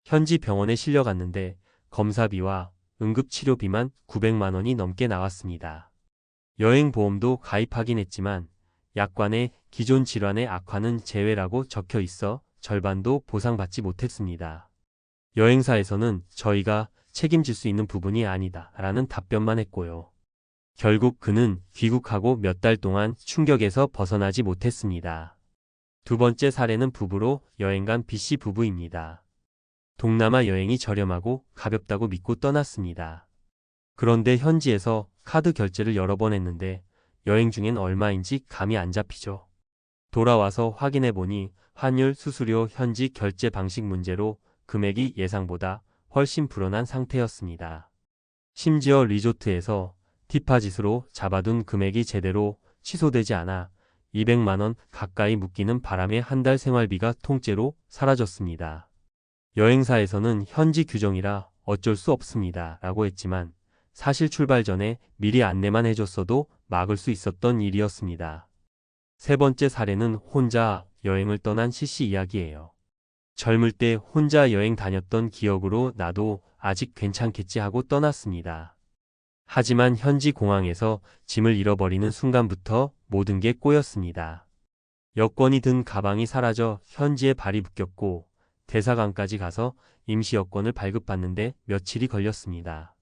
Speaker 1: 현지 병원에 실려갔는데 검사비와 응급치료비만 900만 원이 넘게 나왔습니다. 여행보험도 가입하긴 했지만 약관에 기존 질환의 악화는 제외라고 적혀 있어 절반도 보상받지 못했습니다. 여행사에서는 저희가 책임질 수 있는 부분이 아니다 라는 답변만 했고요. 결국 그는 귀국하고 몇 달 동안 충격에서 벗어나지 못했습니다. 두 번째 사례는 부부로 여행 간 B씨 부부입니다. 동남아 여행이 저렴하고 가볍다고 믿고 떠났습니다. 그런데 현지에서 카드 결제를 여러 번 했는데 여행 중엔 얼마인지 감이 안 잡히죠. 돌아와서 확인해보니 환율, 수수료, 현지 결제 방식 문제로 금액이 예상보다 훨씬 불어난 상태였습니다. 심지어 리조트에서 디파짓으로 잡아둔 금액이 제대로 취소되지 않아 200만 원 가까이 묶이는 바람에 한 달 생활비가 통째로 사라졌습니다. 여행사에서는 현지 규정이라 어쩔 수 없습니다 라고 했지만 사실 출발 전에 미리 안내만 해줬어도 막을 수 있었던 일이었습니다. 세 번째 사례는 혼자 여행을 떠난 CC 이야기예요. 젊을 때 혼자 여행 다녔던 기억으로 나도 아직 괜찮겠지 하고 떠났습니다. 하지만 현지 공항에서 짐을 잃어버리는 순간부터 모든 게 꼬였습니다. 여권이 든 가방이 사라져 현지에 발이 묶였고 대사관까지 가서 임시 여권을 발급받는데 며칠이 걸렸습니다.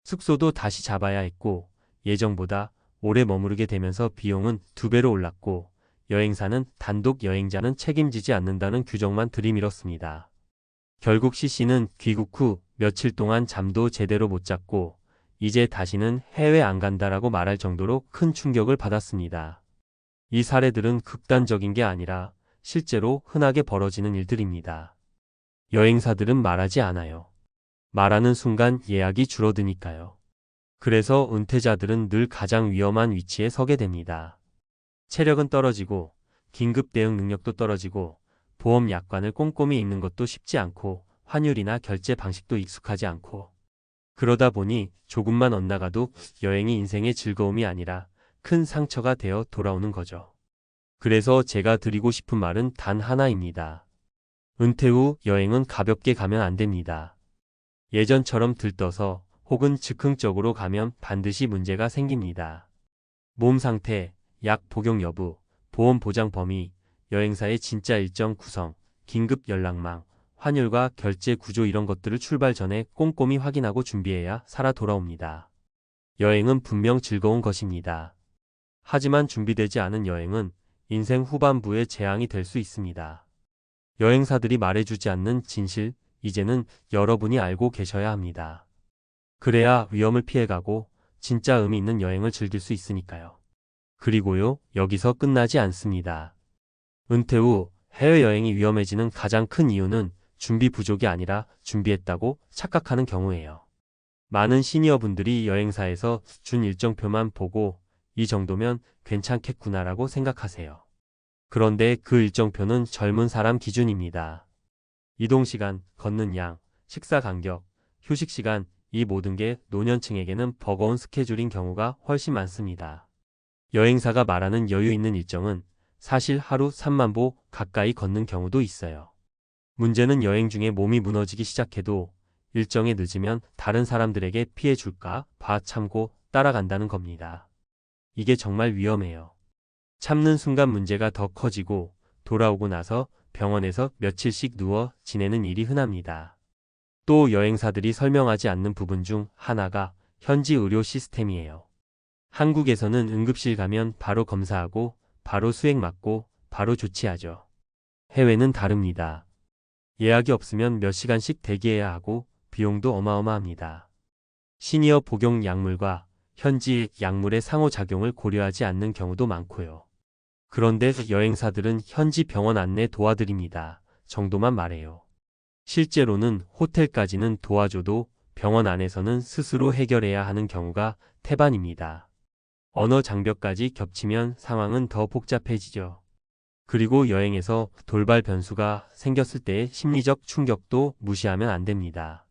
Speaker 1: 숙소도 다시 잡아야 했고 예정보다 오래 머무르게 되면서 비용은 2배로 올랐고 여행사는 단독 여행자는 책임지지 않는다는 규정만 들이밀었습니다. 결국 CC는 귀국 후 며칠 동안 잠도 제대로 못 잤고 이제 다시는 해외 안 간다라고 말할 정도로 큰 충격을 받았습니다. 이 사례들은 극단적인 게 아니라 실제로 흔하게 벌어지는 일들입니다. 여행사들은 말하지 않아요. 말하는 순간 예약이 줄어드니까요. 그래서 은퇴자들은 늘 가장 위험한 위치에 서게 됩니다. 체력은 떨어지고 긴급 대응 능력도 떨어지고 보험 약관을 꼼꼼히 읽는 것도 쉽지 않고 환율이나 결제 방식도 익숙하지 않고 그러다 보니 조금만 엇나가도 여행이 인생의 즐거움이 아니라 큰 상처가 되어 돌아오는 거죠. 그래서 제가 드리고 싶은 말은 단 하나입니다. 은퇴 후 여행은 가볍게 가면 안 됩니다. 예전처럼 들떠서 혹은 즉흥적으로 가면 반드시 문제가 생깁니다. 몸 상태, 약 복용 여부, 보험 보장 범위, 여행사의 진짜 일정 구성, 긴급 연락망, 환율과 결제 구조 이런 것들을 출발 전에 꼼꼼히 확인하고 준비해야 살아 돌아옵니다. 여행은 분명 즐거운 것입니다. 하지만 준비되지 않은 여행은 인생 후반부에 재앙이 될 수 있습니다. 여행사들이 말해주지 않는 진실, 이제는 여러분이 알고 계셔야 합니다. 그래야 위험을 피해가고 진짜 의미 있는 여행을 즐길 수 있으니까요. 그리고요, 여기서 끝나지 않습니다. 은퇴 후 해외여행이 위험해지는 가장 큰 이유는 준비 부족이 아니라 준비했다고 착각하는 경우예요. 많은 시니어분들이 여행사에서 준 일정표만 보고 이 정도면 괜찮겠구나라고 생각하세요. 그런데 그 일정표는 젊은 사람 기준입니다. 이동시간, 걷는 양, 식사 간격, 휴식시간, 이 모든 게 노년층에게는 버거운 스케줄인 경우가 훨씬 많습니다. 여행사가 말하는 여유 있는 일정은 사실 하루 3만 보 가까이 걷는 경우도 있어요. 문제는 여행 중에 몸이 무너지기 시작해도 일정에 늦으면 다른 사람들에게 피해 줄까 봐 참고 따라간다는 겁니다. 이게 정말 위험해요. 참는 순간 문제가 더 커지고 돌아오고 나서 병원에서 며칠씩 누워 지내는 일이 흔합니다. 또 여행사들이 설명하지 않는 부분 중 하나가 현지 의료 시스템이에요. 한국에서는 응급실 가면 바로 검사하고 바로 수액 맞고 바로 조치하죠. 해외는 다릅니다. 예약이 없으면 몇 시간씩 대기해야 하고 비용도 어마어마합니다. 시니어 복용 약물과 현지 약물의 상호작용을 고려하지 않는 경우도 많고요. 그런데 여행사들은 현지 병원 안내 도와드립니다. 정도만 말해요. 실제로는 호텔까지는 도와줘도 병원 안에서는 스스로 해결해야 하는 경우가 태반입니다. 언어 장벽까지 겹치면 상황은 더 복잡해지죠. 그리고 여행에서 돌발 변수가 생겼을 때의 심리적 충격도 무시하면 안 됩니다.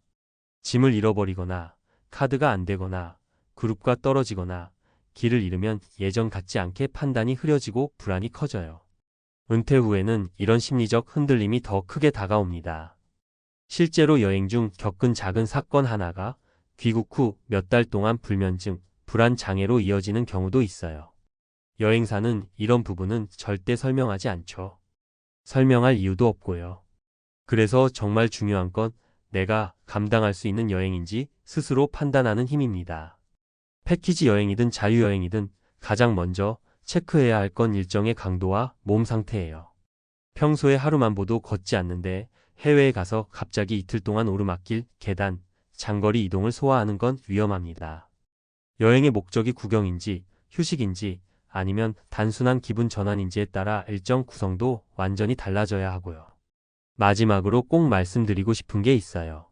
Speaker 1: 짐을 잃어버리거나 카드가 안 되거나 그룹과 떨어지거나 길을 잃으면 예전 같지 않게 판단이 흐려지고 불안이 커져요. 은퇴 후에는 이런 심리적 흔들림이 더 크게 다가옵니다. 실제로 여행 중 겪은 작은 사건 하나가 귀국 후 몇 달 동안 불면증, 불안 장애로 이어지는 경우도 있어요. 여행사는 이런 부분은 절대 설명하지 않죠. 설명할 이유도 없고요. 그래서 정말 중요한 건 내가 감당할 수 있는 여행인지 스스로 판단하는 힘입니다. 패키지 여행이든 자유여행이든 가장 먼저 체크해야 할 건 일정의 강도와 몸 상태예요. 평소에 하루만 보도 걷지 않는데 해외에 가서 갑자기 이틀 동안 오르막길, 계단, 장거리 이동을 소화하는 건 위험합니다. 여행의 목적이 구경인지 휴식인지 아니면 단순한 기분 전환인지에 따라 일정 구성도 완전히 달라져야 하고요. 마지막으로 꼭 말씀드리고 싶은 게 있어요.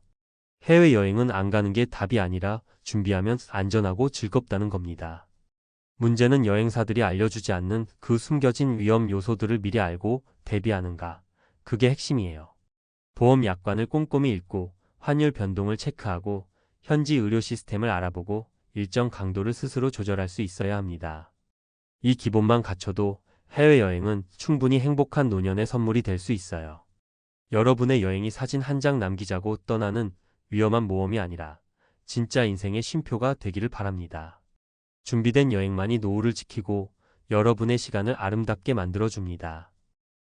Speaker 1: 해외여행은 안 가는 게 답이 아니라 준비하면 안전하고 즐겁다는 겁니다. 문제는 여행사들이 알려주지 않는 그 숨겨진 위험 요소들을 미리 알고 대비하는가. 그게 핵심이에요. 보험 약관을 꼼꼼히 읽고 환율 변동을 체크하고 현지 의료 시스템을 알아보고 일정 강도를 스스로 조절할 수 있어야 합니다. 이 기본만 갖춰도 해외여행은 충분히 행복한 노년의 선물이 될 수 있어요. 여러분의 여행이 사진 한 장 남기자고 떠나는 위험한 모험이 아니라 진짜 인생의 쉼표가 되기를 바랍니다. 준비된 여행만이 노후를 지키고 여러분의 시간을 아름답게 만들어줍니다.